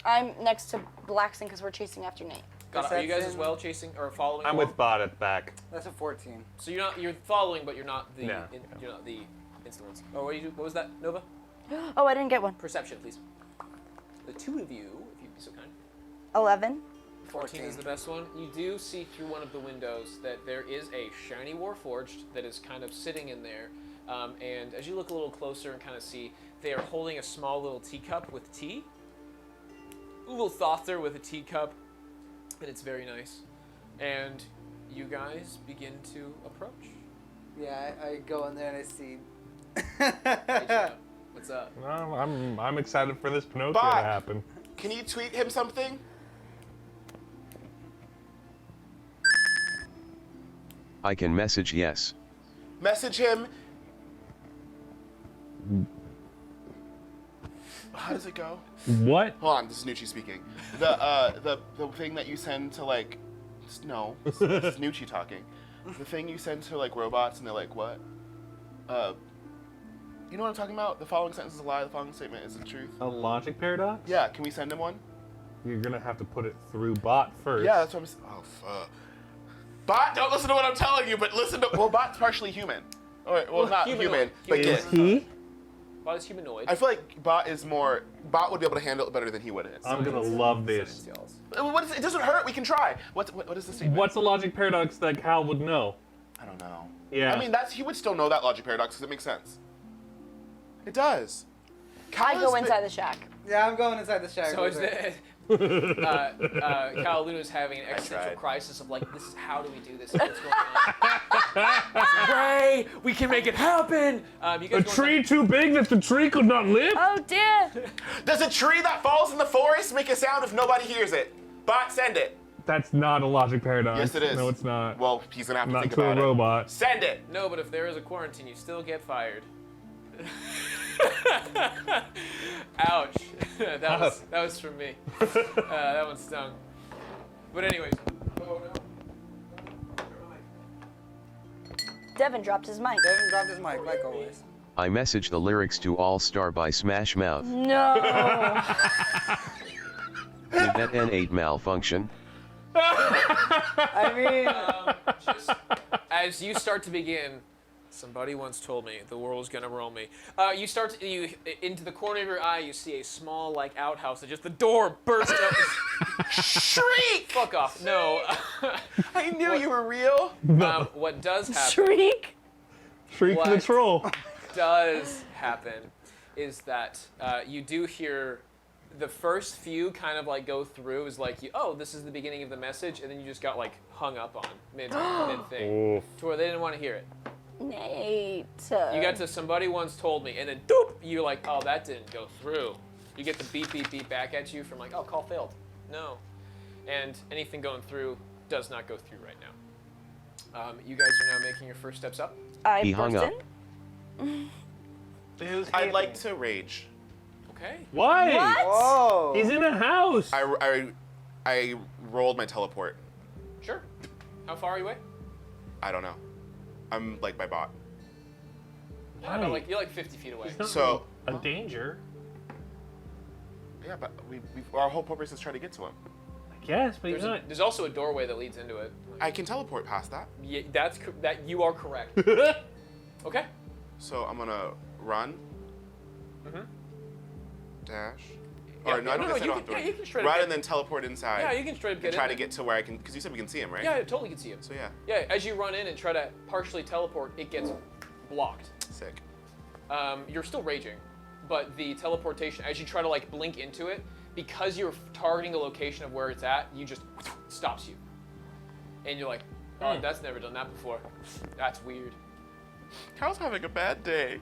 I'm next to Blackson because we're chasing after Nate. Got it. Are you guys as well chasing or following? I'm along? with Bott at the back. That's a 14. So you're following, but you're not the No. you're not the instant ones. Oh, what was that, Nova? Oh, I didn't get one. Perception, please. The two of you, if you'd be so kind. 11. 14 is the best one. You do see through one of the windows that there is a shiny warforged that is kind of sitting in there. And as you look a little closer and kind of see, they are holding a small little teacup with tea. A little thother with a teacup, and it's very nice. And you guys begin to approach. Yeah, I go in there and I see. Hey, Jeff, what's up? No, I'm excited for this Pinocchio Bott. to happen. Can you tweet him something? I can message yes. Message him. How does it go? What? Hold on, this is Nucci speaking. The thing that you send to like, no, this is Nucci talking. The thing you send to like robots and they're like, what? You know what I'm talking about? The following sentence is a lie. The following statement is the truth. A logic paradox? Yeah, can we send him one? You're gonna have to put it through Bott first. Yeah, that's what I'm saying. Oh fuck. Bot, don't listen to what I'm telling you, but listen to. Well, Bot's partially human. Or, well, not humanoid. human, but Is yeah. he? Bot is humanoid. I feel like Bot is more. Bot would be able to handle it better than he would. I'm gonna love this. What is, it doesn't hurt. We can try. What is the statement? What's a logic paradox that Cal would know? I don't know. Yeah. I mean, he would still know that logic paradox because it makes sense. It does. I go inside the shack. Yeah, I'm going inside the shack. So is with her. Cal Luna's having an existential tried. crisis of like, how do we do this? What's going on? Ray, we can make it happen. You guys A tree too big that the tree could not live? Oh dear. Does a tree that falls in the forest make a sound if nobody hears it? Bot, send it. That's not a logic paradox. Yes, it is. No, it's not. Well, he's gonna have to Not think to about a it. robot. Send it. No, but if there is a quarantine, you still get fired. Ouch. that was from me. That one stung. But anyways. Oh no. Devin dropped his mic. Devin dropped his mic, like always. I messaged the lyrics to All Star by Smash Mouth. No. Did that N8 malfunction? I mean, Just as you start to begin, somebody once told me the world's gonna roll me. You start to, into the corner of your eye, you see a small like outhouse that just the door bursts up. Shriek! Fuck off! No. I knew you were real. What does happen? Shriek. Shriek the What? troll. Does happen is that you do hear the first few kind of like go through is like, oh, this is the beginning of the message, and then you just got like hung up on mid thing, to where they didn't want to hear it. Nate. You got to somebody once told me, and then doop, you're like, oh, that didn't go through. You get the beep, beep, beep back at you from like, oh, call failed. No. And anything going through does not go through right now. You guys are now making your first steps up. He hung up. I'd like to rage. Okay. Why? What? Oh. He's in a house. I rolled my teleport. Sure. How far are you away? I don't know. I'm like by Bott. Yeah, about like you're like 50 feet away. He's not So- a danger. Yeah, but our whole purpose is try to get to him. I guess, but he's not. There's also a doorway that leads into it. I can teleport past that. Yeah, that you are correct. Okay. So I'm gonna run. Mm-hmm. Dash. Yeah, Or no, I don't no, guess I you don't can- have to yeah, you can straight up run get- and then teleport inside. Yeah, you can straight up get and try in to there. get to where I can, because you said we can see him, right? Yeah, I totally can see him. So yeah, Yeah, as you run in and try to partially teleport, it gets blocked. sick. You're still raging, but the teleportation, as you try to like blink into it, because you're targeting the location of where it's at, you just stops you. And you're like, oh, that's never done that before. That's weird. Cal's having a bad day.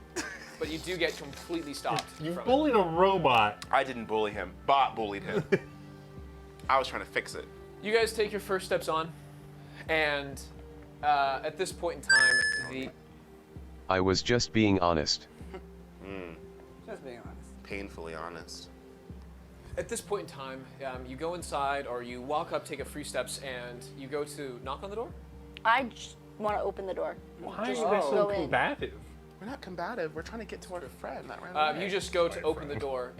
But you do get completely stopped. You from it. bullied a robot. I didn't bully him. Bott bullied him. I was trying to fix it. You guys take your first steps on, and at this point in time, I was just being honest. Just being honest. Painfully honest. At this point in time, you go inside or you walk up, take a few steps, and you go to knock on the door. I just want to open the door. Why are Just you guys so go in. combative? We're not combative. We're trying to get to our friend that ran away. You just go to open the door,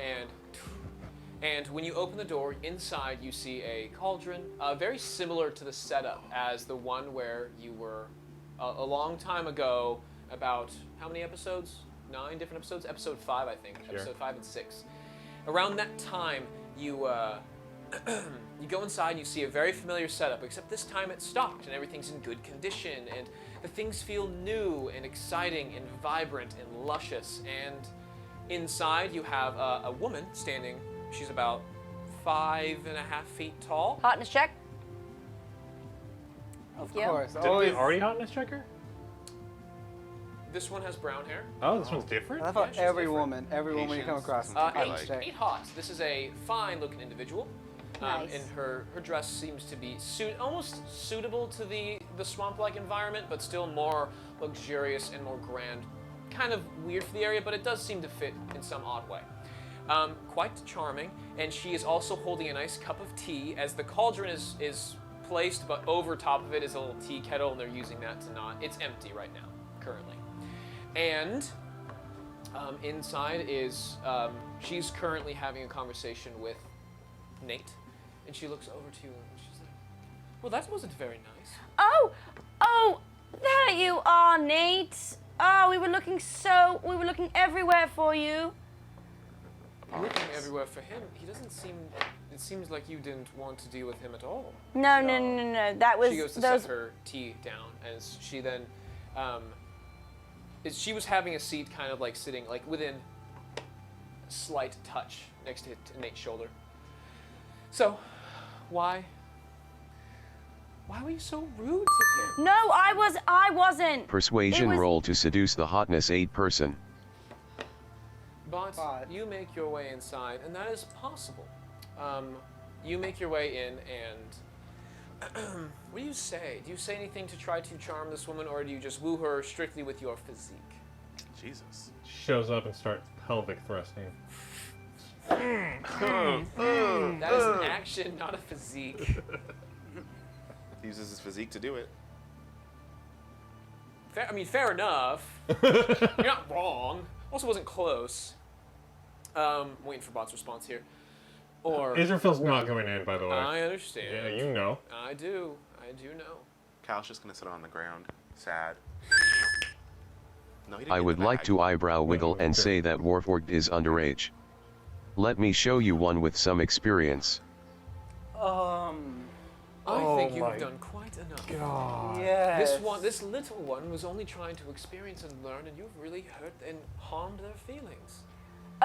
and when you open the door, inside you see a cauldron, very similar to the setup as the one where you were a long time ago. About how many episodes? 9 different episodes. Episode 5, I think. Sure. Episode 5 and 6. Around that time, you you go inside and you see a very familiar setup, except this time it's stocked and everything's in good condition, and the things feel new and exciting and vibrant and luscious. And inside you have a woman standing. She's about 5.5 feet tall. Hotness check. Of Yeah. course. Did we Always. already hotness checker? This one has brown hair. Oh, this one's different? I thought she's every different. woman you come Patience. across. I Eight, like. eight hot. This is a fine-looking individual, Nice. and her dress seems to be almost suitable to the swamp-like environment, but still more luxurious and more grand. Kind of weird for the area, but it does seem to fit in some odd way. Quite charming, and she is also holding a nice cup of tea as the cauldron is placed, but over top of it is a little tea kettle, and they're using that to not. It's empty right now, currently. And inside is, she's currently having a conversation with Nate, and she looks over to you and she's like, well, that wasn't very nice. Oh, there you are, Nate. Oh, we were looking everywhere for you. You're looking everywhere for him. He doesn't seem, it seems like you didn't want to deal with him at all. No. That was She goes to those. set her tea down as she then, she was having a seat kind of like sitting like within a slight touch next to Nate's shoulder. So, why were you so rude to him? No, I wasn't. Persuasion It was- roll to seduce the hotness 8 person. But Bott. you make your way inside, and that is possible. You make your way in, and what do you say? Do you say anything to try to charm this woman, or do you just woo her strictly with your physique? Jesus. Shows up and starts pelvic thrusting. That is an action, not a physique. He uses his physique to do it. Fair enough. You're not wrong. Also wasn't close. Waiting for Bott's response here. Or Israfel's not going in, by the way. I understand. Yeah, you know. I do know. Cal's just gonna sit on the ground, sad. No, he didn't I get would the like bag. to eyebrow wiggle and say that warforged is underage. Let me show you one with some experience. I think you've done quite enough. Yes. This little one was only trying to experience and learn, and you've really hurt and harmed their feelings.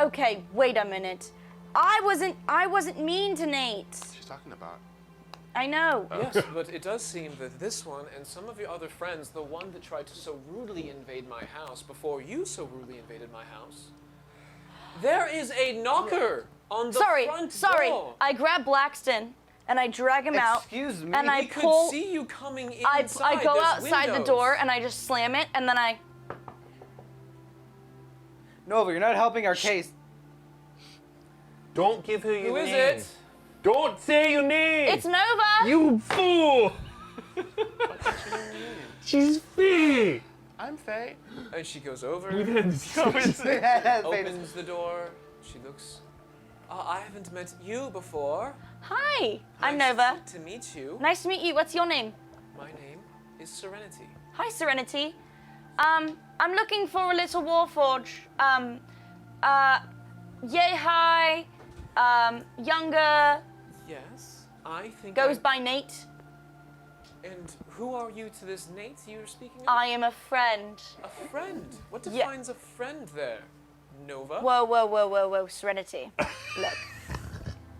Okay, wait a minute. I wasn't mean to Nate. She's talking about. I know. Yes, but it does seem that this one and some of your other friends, the one that tried to so rudely invade my house before you so rudely invaded my house, there is a knocker on the front door. I grab Blackston and I drag him out. Excuse me. And I We pull. could see you coming I inside. go There's outside the windows. door and I just slam it and then I. Nova, you're not helping our case. Don't give her your Who name. is it? Don't say your name. It's Nova. You fool. She's Faye. I'm Faye. And she goes over, Opens opens the door. She looks. I haven't met you before. Hi, I'm Nice Nova. to meet you. Nice to meet you. What's your name? My name is Serenity. Hi, Serenity. I'm looking for a little warforge. Yay high, younger, Yes, I think. goes by Nate. And who are you to this Nate you're speaking of? I am a friend. A friend. What Yeah. defines a friend there? Nova. Whoa, Serenity. Look,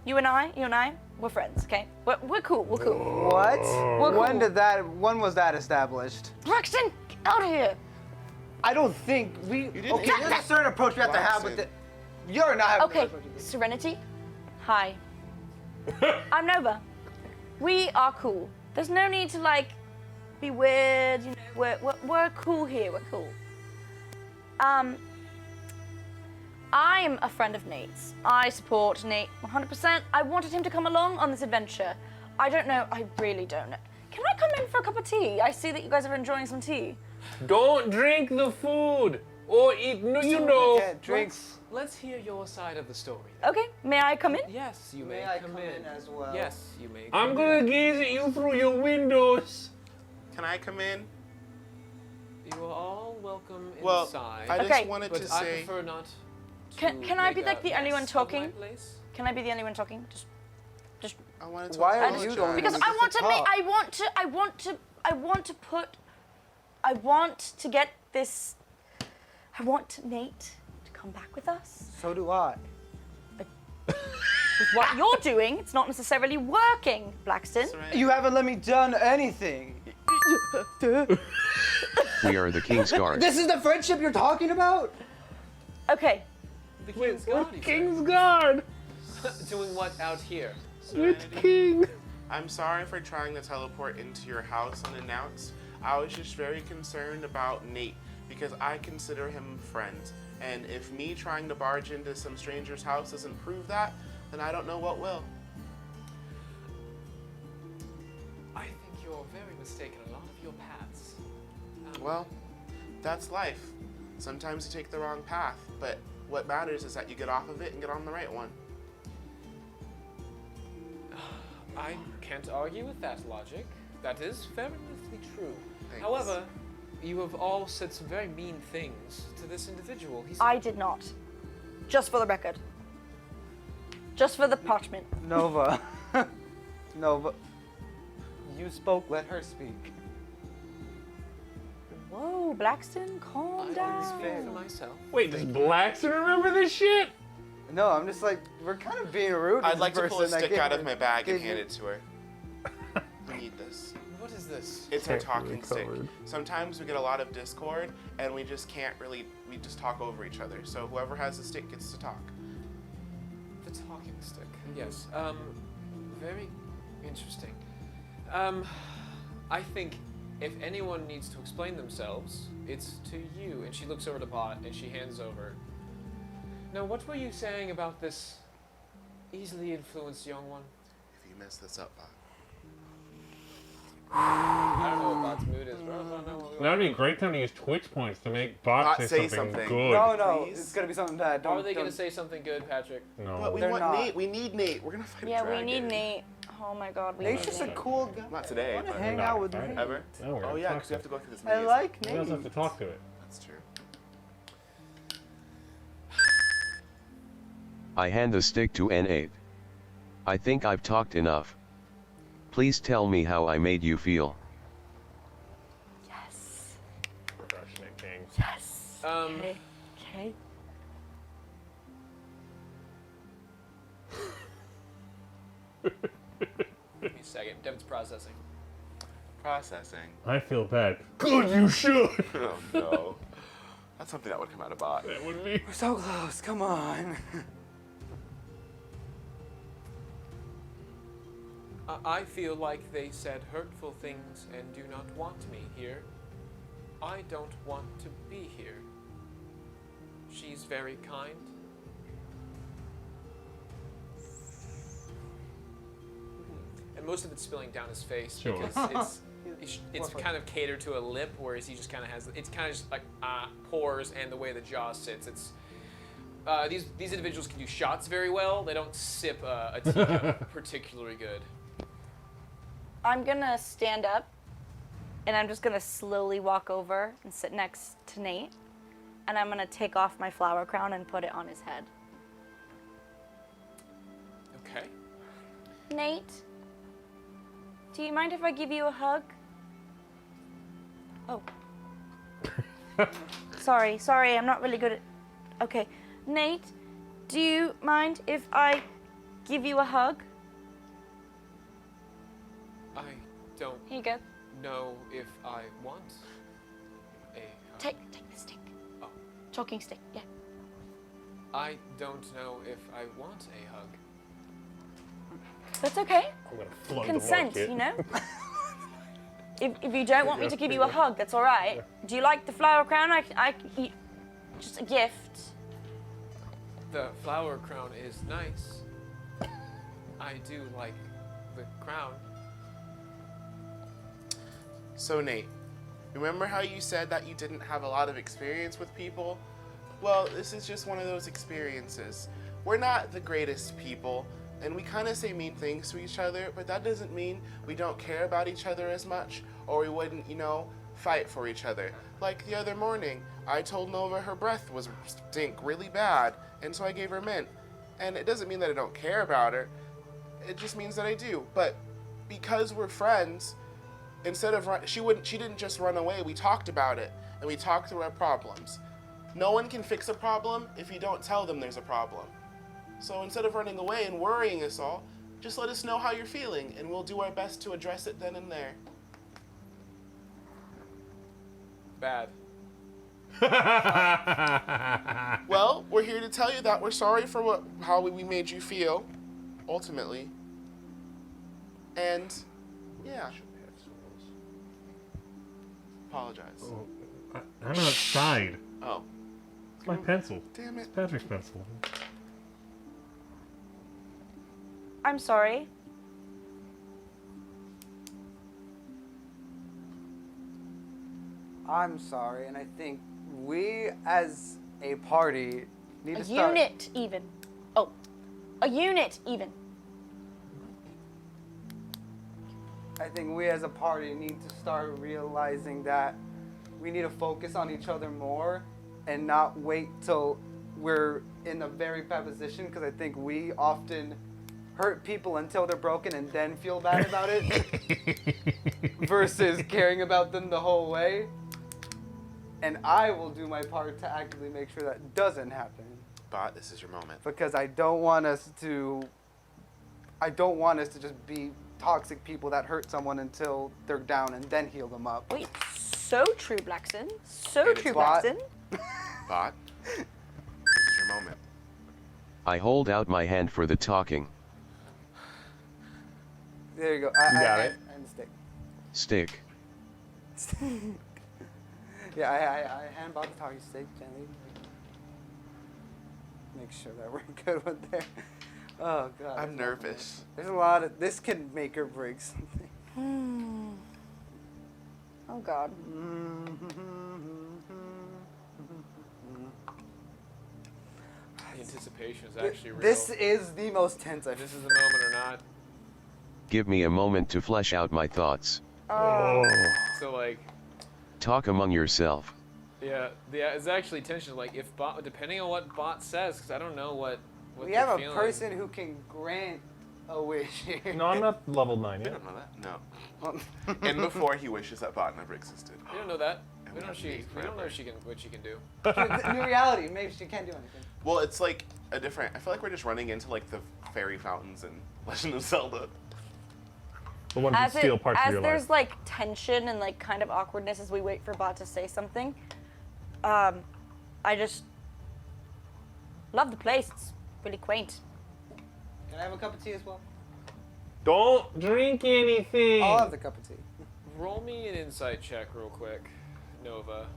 you and I, we're friends, okay? We're cool. We're cool. What? We're When cool. did that? When was that established? Braxton, get out of here. I don't think we. didn't Okay, there's a certain approach we have to have with it. You're not having. Okay, Serenity. Hi. I'm Nova. We are cool. There's no need to like be weird. You know, we're cool here. We're cool. I'm a friend of Nate's. I support Nate 100%. I wanted him to come along on this adventure. I don't know. I really don't know. Can I come in for a cup of tea? I see that you guys are enjoying some tea. Don't drink the food or eat. No, you know. Can't drink. Let's hear your side of the story. Okay, may I come in? Yes, you may, May I come, come in as well? Yes, you may. I'm come gonna in. gaze at you through your windows. Can I come in? You are all welcome Well, inside. I Okay. just wanted but to I say. prefer not. Can to I be make like a the only one mess of my talking? place. Can I be the only one talking? Just I wanted to Why are apologize. you the only because one I gets want to make. talk? I want Nate to come back with us. So do I. With what you're doing, it's not necessarily working, Blackston. Serenity. You haven't let me done anything. We are the King's Guard. This is the friendship you're talking about? Okay, The King's Guard. he said. King's Guard. Doing what out here? With King. I'm sorry for trying to teleport into your house unannounced. I was just very concerned about Nate because I consider him a friend. And if me trying to barge into some stranger's house doesn't prove that, then I don't know what will. I think you're very mistaken in a lot of your paths. Well, that's life. Sometimes you take the wrong path, but what matters is that you get off of it and get on the right one. I can't argue with that logic. That is very true. Thanks. However, you have all said some very mean things to this individual. He's I did not. Just for the record. Just for the parchment. Nova. Nova. You spoke, let her speak. Whoa, Blackston, calm I down. speak for myself. Wait, does Blackson remember this shit? No, I'm just like, we're kind of being rude. I'd like to this pull a person that stick gave out her- of my bag and gave hand you- it to her. We need this. What is this? It's our Technically talking stick. covered. Sometimes we get a lot of discord and we just can't really, we just talk over each other. So whoever has the stick gets to talk. The talking stick. Yes. Very interesting. I think if anyone needs to explain themselves, it's to you. And she looks over to Bott and she hands over. Now, what were you saying about this easily influenced young one? If you mess this up, Bot. I don't know what Bott's mood is, but I don't know what we That'd be a great time to use Twitch points to make Bot Bot say say something something. good. No, Please? it's gonna be something that don't. Are they going to don't- say something good, Patrick? No. But we They're want not. Nate. We need Nate. We're gonna fight Yeah, a dragon. we need Nate. Oh my god, we Nate's need just a Nate. cool guy. Not today, I wanna but hang Not out with Friday. Nate. ever. No, we're Oh gonna yeah, talk because we have to go through this I maze. like We also have Nate. to talk to it. That's true. I hand the stick to N8. I think I've talked enough. Please tell me how I made you feel. Yes. Crushing it, King. Yes. Um, Okay. Okay. Give me a second. Devin's processing. Processing. I feel bad. Good, you should. Oh no. That's something that would come out of Bott. That would be. We're so close. Come on. I feel like they said hurtful things and do not want me here. I don't want to be here. She's very kind. And most of it's spilling down his face Sure. because it's kind of catered to a lip, whereas he just kind of has, it's kind of just like pores and the way the jaw sits. It's these individuals can do shots very well. They don't sip a teacup particularly good. I'm gonna stand up, and I'm just gonna slowly walk over and sit next to Nate, and I'm gonna take off my flower crown and put it on his head. Okay. Nate, do you mind if I give you a hug? Oh. sorry, I'm not really good at... Okay. Nate, do you mind if I give you a hug? I don't Here you go. know if I want a hug. Take the stick. Oh. Talking stick, yeah. I don't know if I want a hug. That's okay. I'm gonna flood Consent, the market. you know? If you don't want me to give you a hug, that's all right. Do you like the flower crown? Just a gift. The flower crown is nice. I do like the crown. So Nate, remember how you said that you didn't have a lot of experience with people? Well, this is just one of those experiences. We're not the greatest people, and we kind of say mean things to each other, but that doesn't mean we don't care about each other as much, or we wouldn't, fight for each other. Like the other morning, I told Nova her breath was stink really bad, and so I gave her mint. And it doesn't mean that I don't care about her, it just means that I do. But because we're friends, instead of she didn't just run away. We talked about it, and we talked through our problems. No one can fix a problem if you don't tell them there's a problem. So instead of running away and worrying us all, just let us know how you're feeling, and we'll do our best to address it then and there. Bad. Well, we're here to tell you that we're sorry for how we made you feel, ultimately. And yeah. Apologize. Oh, I'm outside. Oh. It's my pencil. Damn it. It's Patrick's pencil. I'm sorry. I'm sorry, and I think we, as a party, need A to start... unit, even. Oh, a unit, even. I think we, as a party, need to start realizing that we need to focus on each other more and not wait till we're in a very bad position, because I think we often hurt people until they're broken and then feel bad about it versus caring about them the whole way. And I will do my part to actively make sure that doesn't happen, Bott, this is your moment. because I don't want us to just be toxic people that hurt someone until they're down and then heal them up. Wait, so true, Blackson. So And true, it's Bott. Blackson. Bott, this is your moment. I hold out my hand for the talking. There you go. You got it. And the stick. Stick. Yeah, I hand Bob the talking stick gently. Make sure that we're good with there. Oh god. I'm nervous. There's a lot of this can make or break something. Oh God. The anticipation is actually real. This is the most tense I've This is the moment or not. Give me a moment to flesh out my thoughts. Oh. So like, Talk among yourself. yeah, it's actually tension. Like if Bott, depending on what Bott says, because I don't know what We they're have a feeling. person who can grant a wish here. No, I'm not level 9 You yet. don't know that? No. And before he wishes that Bott never existed. We don't know that. And We don't know have she. Nate We don't know forever. what she can do. New reality. Maybe she can't do anything. Well, it's like a different. I feel like we're just running into like the fairy fountains in Legend of Zelda. The ones that steal parts of your there's life. like tension and like kind of awkwardness as we wait for Bott to say something, I just love the place. It's really quaint. Can I have a cup of tea as well? Don't drink anything. I'll have the cup of tea. Roll me an insight check real quick, Nova.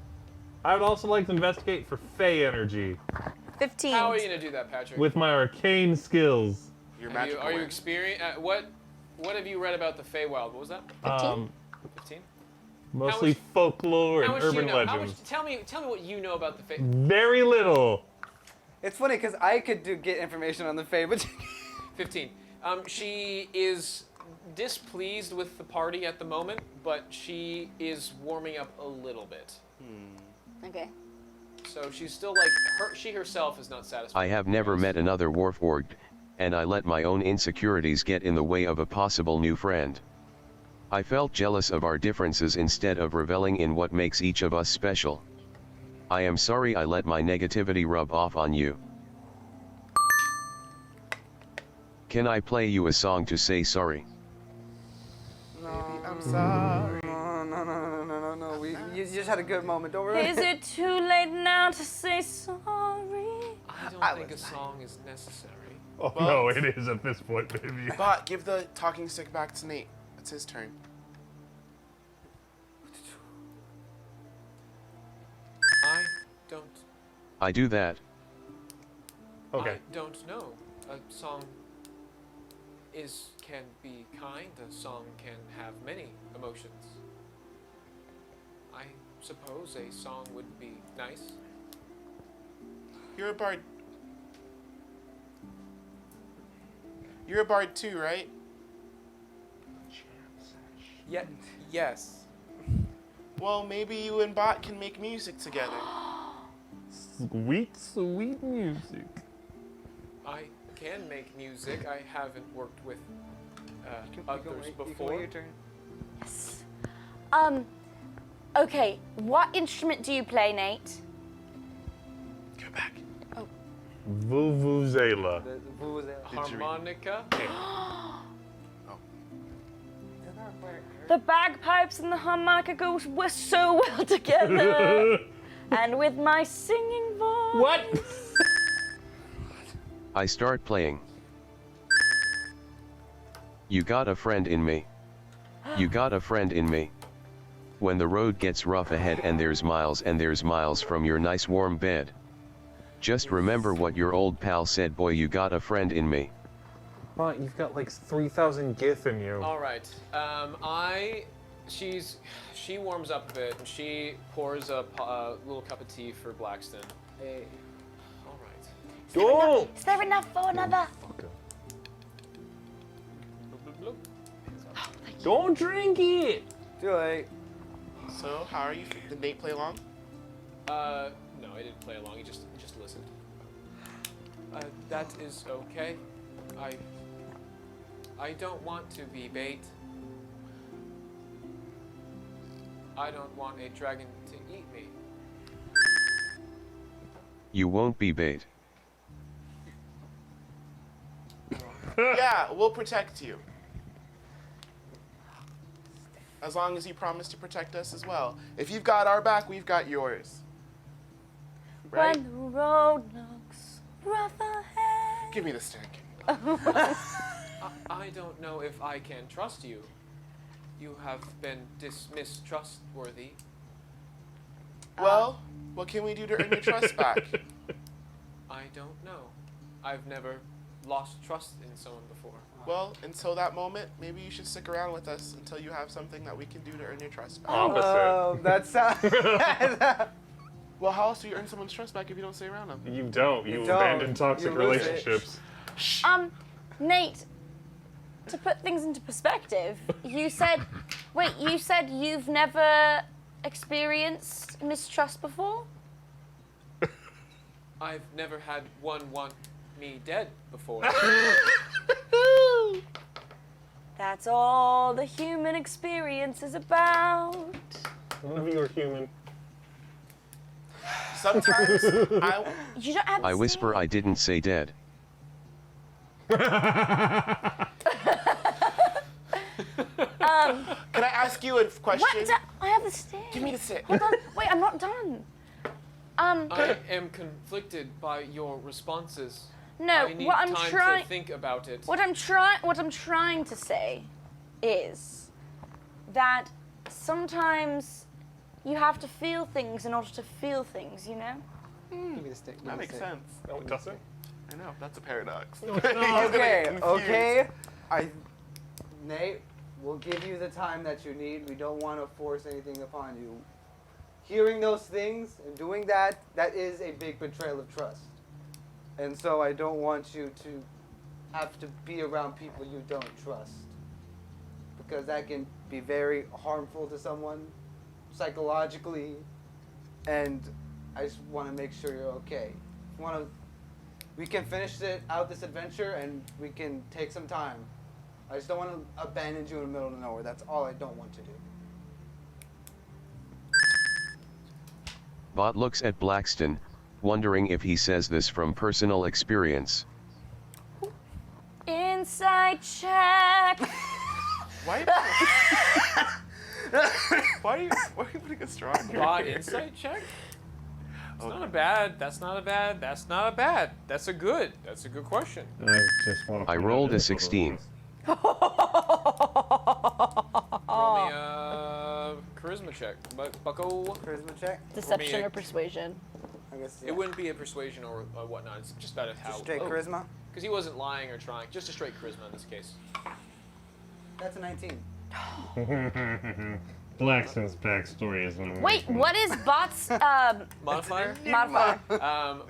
I would also like to investigate for Fey energy 15. How are you gonna do that, Patrick? with my arcane skills. Your Have you, magical are you awareness. experienced? What have you read about the Feywild? What was that? 15. Mostly much- folklore How and much do you urban know? How legends. much, tell me what you know about the Fey. Very little. It's funny because I could get information on the Fae, but 15. She is displeased with the party at the moment, but she is warming up a little bit. Okay. So she's still like she herself is not satisfied. I have never met another warforged, and I let my own insecurities get in the way of a possible new friend. I felt jealous of our differences instead of reveling in what makes each of us special. I am sorry I let my negativity rub off on you. Can I play you a song to say sorry? Baby, I'm sorry. no. You just had a good moment. Don't worry. Is it too late now to say sorry? I don't think a song is necessary. Oh no, it is at this point, baby. Bott, give the talking stick back to Nate. It's his turn. I don't. I do that. Okay. I don't know. A song can be kind. A song can have many emotions. I suppose a song would be nice. You're a bard. You're a bard too, right? Yes. Well, maybe you and Bott can make music together. Sweet, sweet music. I can make music. I haven't worked with You others can wait before. your turn. Okay, what instrument do you play, Nate? Go back. Vuvuzela. The vuvuzela. Harmonica. The bagpipes and the harmonica go so well together. And with my singing voice. What? I start playing. You got a friend in me. You got a friend in me. When the road gets rough ahead and there's miles from your nice warm bed. Just remember what your old pal said, boy, you got a friend in me. Bott, you've got like 3,000 gith in you. All right. She warms up a bit and she pours a little cup of tea for Blackston. Hey. All right. Don't! Is there enough for another? Bloop, bloop, bloop. Don't drink it! Too late. So, how are you? Did Nate play along? No, I didn't play along. He just listened. That is okay. I don't want to be bait. I don't want a dragon to eat me. You won't be bait. Yeah, we'll protect you. As long as you promise to protect us as well. If you've got our back, we've got yours. Right? When the road looks rough ahead. Give me the stick. I don't know if I can trust you. You have been mistrustworthy. Well, what can we do to earn your trust back? I don't know. I've never lost trust in someone before. Well, until that moment, maybe you should stick around with us until you have something that we can do to earn your trust back. Opposite. That sounds. Well, how else do you earn someone's trust back if you don't stay around them? You don't. You don't. abandon toxic You lose it. relationships. Nate, to put things into perspective, you said you've never experienced mistrust before? I've never had one want me dead before. That's all the human experience is about. None of you are human. Sometimes You don't have I whisper I didn't say dead. Can I ask you a question? What? I have the stick. Give me the stick. Hold on. Wait, I'm not done. I am conflicted by your responses. No, I need what I'm time trying. to think about it. What I'm trying to say is that sometimes you have to feel things in order to feel things, you know? Give me the stick. give me That the makes stick. sense. No, it doesn't. I know, that's a paradox. Okay, okay. Nate, we'll give you the time that you need. We don't want to force anything upon you. Hearing those things and doing that, that is a big betrayal of trust. And so I don't want you to have to be around people you don't trust. Because that can be very harmful to someone psychologically. And I just want to make sure you're okay. We can finish out this adventure and we can take some time. I just don't want to abandon you in the middle of nowhere. That's all I don't want to do. Bott looks at Blackston, wondering if he says this from personal experience. Insight check. Why are you putting a straw in your Bot ear? insight check? It's not a bad. That's not a bad. That's not a bad. That's a good. That's a good question. I just want to. I rolled a 16. Roll me a charisma check, Bucko. Charisma check? Deception a- or persuasion? I guess It wouldn't be a persuasion or whatnot. It's just about how. Just straight charisma? Because he wasn't lying or trying. Just a straight charisma in this case. That's a 19. Blackston's backstory is amazing. Wait, what is Bott's Modifier? modifier?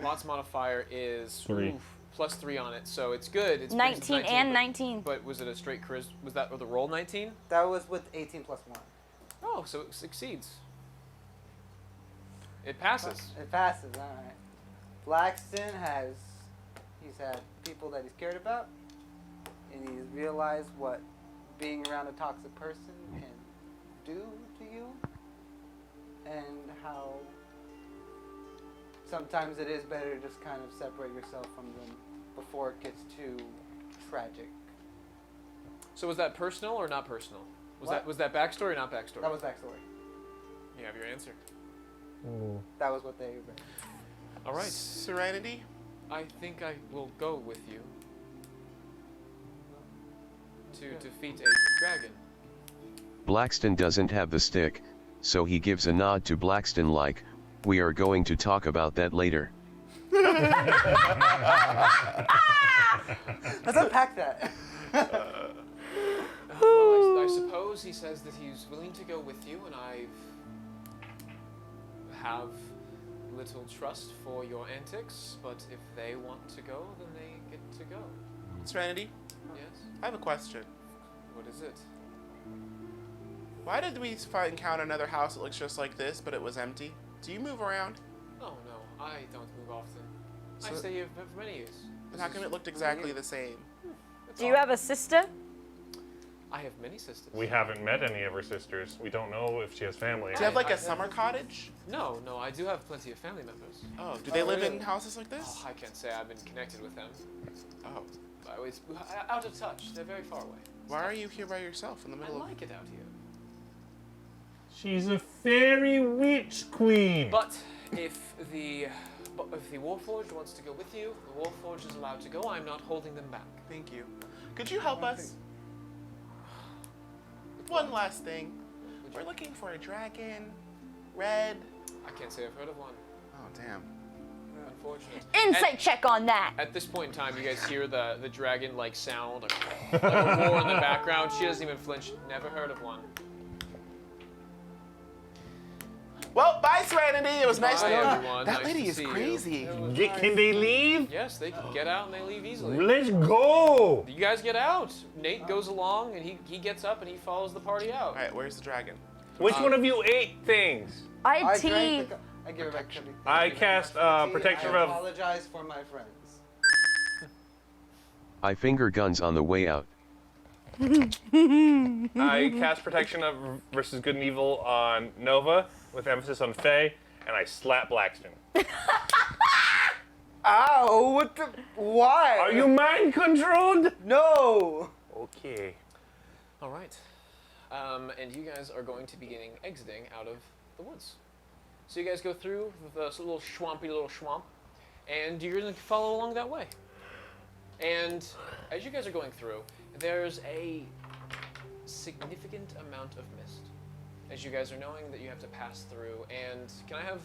Bot's modifier is 3. +3 on it, so it's good. It's 19 and but- 19. But was it a straight charisma? Was that with a roll 19? That was with 18 plus 1. Oh, so it succeeds. It passes. It passes, alright. Blackston he's had people that he's cared about, and he's realized what being around a toxic person can do to you, and how sometimes it is better to just kind of separate yourself from them before it gets too tragic. So was that personal or not personal? What? Was that backstory or not backstory? That was backstory. You have your answer. That was what they read. All right. Serenity? I think I will go with you to defeat a dragon. Blackston doesn't have the stick, so he gives a nod to Blackston like, we are going to talk about that later. Let's unpack that. Well, I suppose he says that he's willing to go with you, and I have little trust for your antics, but if they want to go, then they get to go. Serenity, Yes? I have a question. What is it? Why did we encounter another house that looks just like this, but it was empty? Do you move around? Oh, no, I don't move often. I So- stay here for many years. Then how come it looked exactly the same? Do you have a sister? I have many sisters. We haven't met any of her sisters. We don't know if she has family. Do you have like I- a summer cottage? No, I do have plenty of family members. Oh, do they live in really? houses like this? Oh, I can't say I've been connected with them. Oh. I always out of touch. They're very far away. Why are you here by yourself in the I middle of... like it out here. She's a fairy witch queen. But if the warforged wants to go with you, the warforged is allowed to go. I'm not holding them back. Thank you. Could you help us? One last thing. We're looking for a dragon. Red. I can't say I've heard of one. Oh, damn. Unfortunate. Insight check on that. At this point in time, you guys hear the dragon like sound, like a roar in the background. She doesn't even flinch. Never heard of one. Well, bye, Serenity. It was nice to Bye, know you. everyone. That Nice lady to is see you. crazy. Can they leave? Yes, they can get out and they leave easily. Let's go. You guys get out. Nate goes along and he gets up and he follows the party out. All right, where's the dragon? Which one of you ate things? I I tea. drank the I give it back to me. I cast protection I of. apologize for my friends. I finger guns on the way out. I cast protection of versus good and evil on Nova with emphasis on Fae, and I slap Blackston. Ow! What the? Why? Are you mind controlled? No! Okay. All right. And you guys are going to be exiting out of the woods. So you guys go through this little swamp, and you're going to follow along that way. And as you guys are going through, there's a significant amount of mist. As you guys are knowing that you have to pass through. And can I have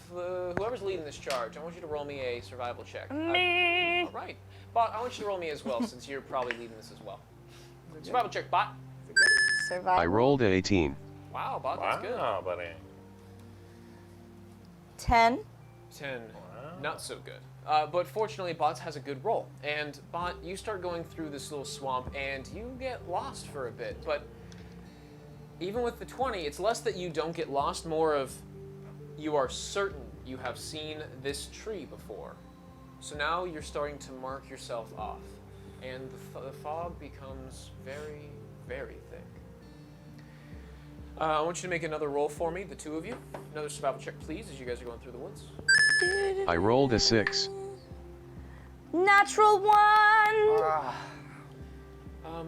whoever's leading this charge, I want you to roll me a survival check. Me. All right. Bott, I want you to roll me as well, since you're probably leading this as well. Survival check, Bott. Survival. I rolled a 18. Wow, Bott, that's good. Wow, buddy. 10. 10. Not so good. But fortunately, Bott has a good roll. And Bott, you start going through this little swamp, and you get lost for a bit. But even with the 20, it's less that you don't get lost, more of you are certain you have seen this tree before. So now you're starting to mark yourself off. And the fog becomes very, very thick. I want you to make another roll for me, the two of you. Another survival check, please, as you guys are going through the woods. I rolled a 6. Natural 1.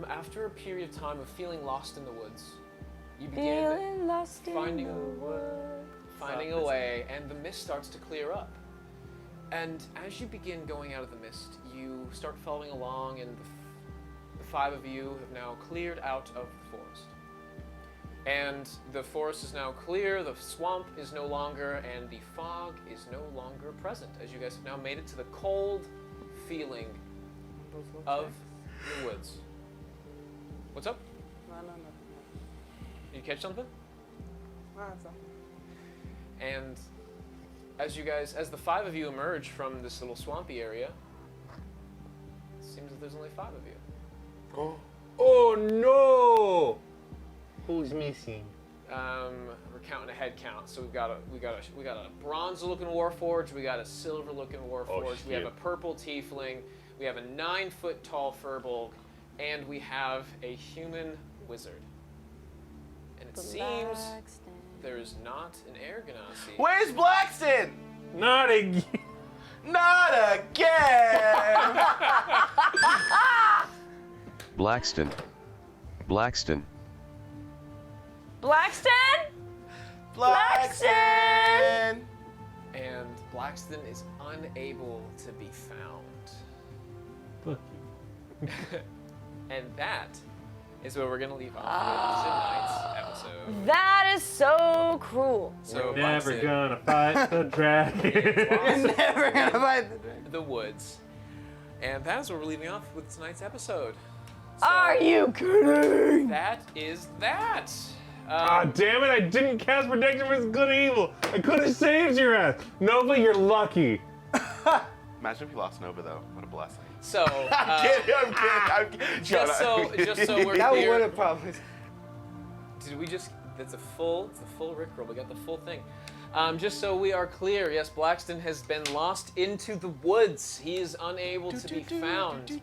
After a period of time of feeling lost in the woods, you begin Feeling lost finding in the woods. finding a way, and the mist starts to clear up. And as you begin going out of the mist, you start following along, and the five of you have now cleared out of the forest. And the forest is now clear, the swamp is no longer, and the fog is no longer present, as you guys have now made it to the cold feeling of the woods. What's up? No. Did you catch something? No, it's not. And as the five of you emerge from this little swampy area, it seems that there's only 5 of you. Oh no! Who's missing? We're counting a head count, so we got a bronze-looking warforged, we got a silver-looking warforged, we have a purple tiefling, we have a 9-foot-tall furbolg, and we have a human wizard. And it seems there is not an air ganassi. Where's Blackston? Not again. Not again! Blackston. Blackston? Blackston! And Blackston is unable to be found. Fuck you. And that is where we're going to leave off with tonight's episode. That is so cruel. So We're never Blackston, gonna fight the dragon. Never gonna find the dragon. the woods. And that is where we're leaving off with tonight's episode. So Are you kidding? that is that. Ah, damn it, I didn't cast protection against good and evil. I could have saved your ass. Nova, you're lucky. Imagine if you lost Nova, though. What a blessing. So, I'm kidding. just so we're That would clear, have probably. did we just? It's the full Rickroll. We got the full thing. Just so we are clear, yes, Blackston has been lost into the woods. He is unable to be found.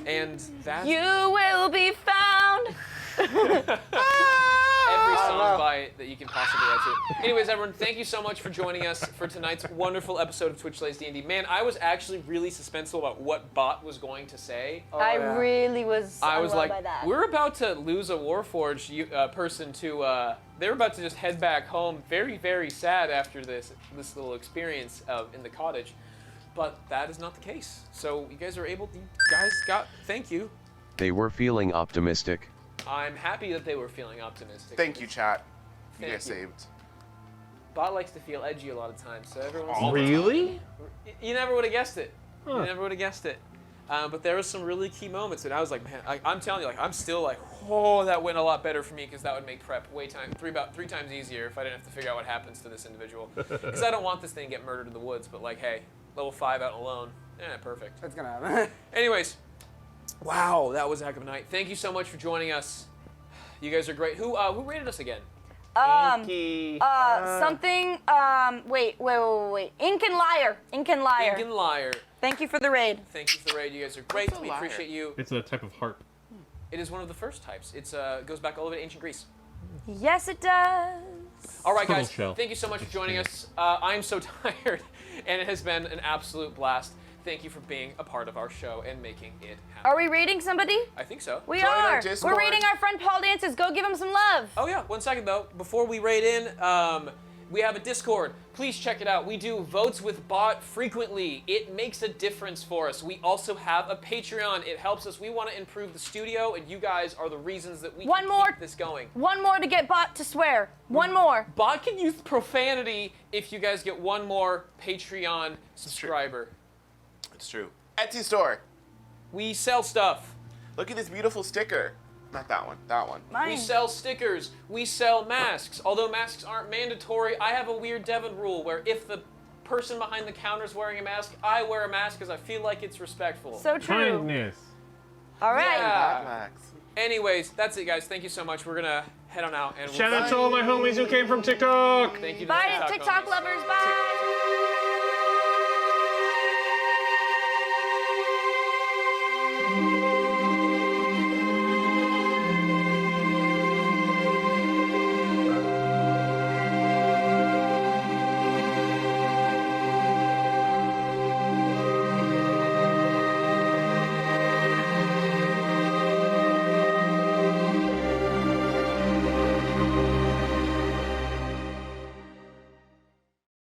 And that's You will be found. every song by that you can possibly add to it. Anyways, everyone, thank you so much for joining us for tonight's wonderful episode of Twitch Slays D&D. Man, I was actually really suspenseful about what Bott was going to say. I really was I was unwell like, by that. we're about to lose a Warforged person to, they're about to just head back home very, very sad after this little experience in the cottage. But that is not the case. So you guys are thank you. They were feeling optimistic. I'm happy that they were feeling optimistic. Thank you, chat. You Thank guys you. saved. Bott likes to feel edgy a lot of times, so everyone's Really? You never would have guessed it. Huh. You never would have guessed it. But there was some really key moments, and I was like, man, I'm telling you, like, I'm still like, oh, that went a lot better for me because that would make prep about three times easier if I didn't have to figure out what happens to this individual. Because I don't want this thing to get murdered in the woods, but like, hey, level 5 out alone, perfect. That's gonna happen. Anyways, wow, that was a heck of a night. Thank you so much for joining us. You guys are great. Who rated us again? Inky. Something. Wait. Ink and Liar. Ink and Liar. Thank you for the raid. Thank you for the raid. You guys are great. What's a We liar? appreciate you. It's a type of harp. It is one of the first types. It goes back all the way to ancient Greece. Yes, it does. All right, Turtle guys. shell. Thank you so much for joining us. I'm so tired, and it has been an absolute blast. Thank you for being a part of our show and making it happen. Are we raiding somebody? I think so. We Join our are. Discord. We're raiding our friend Paul Dances. Go give him some love. Oh yeah, 1 second though. Before we raid in, we have a Discord. Please check it out. We do votes with Bott frequently. It makes a difference for us. We also have a Patreon. It helps us. We want to improve the studio, and you guys are the reasons that we One can more. keep this going. One more to get Bott to swear. One more. Bott can use profanity if you guys get one more Patreon subscriber. It's true. Etsy store. We sell stuff. Look at this beautiful sticker. Not that one. That one. We Mine. sell stickers. We sell masks. Although masks aren't mandatory, I have a weird Devon rule where if the person behind the counter is wearing a mask, I wear a mask because I feel like it's respectful. So true. Kindness. All right. Yeah. Max. Anyways, that's it, guys. Thank you so much. We're gonna head on out and Shout out to all my homies who came from TikTok. Thank you to Bye, the TikTok homies. lovers. Bye.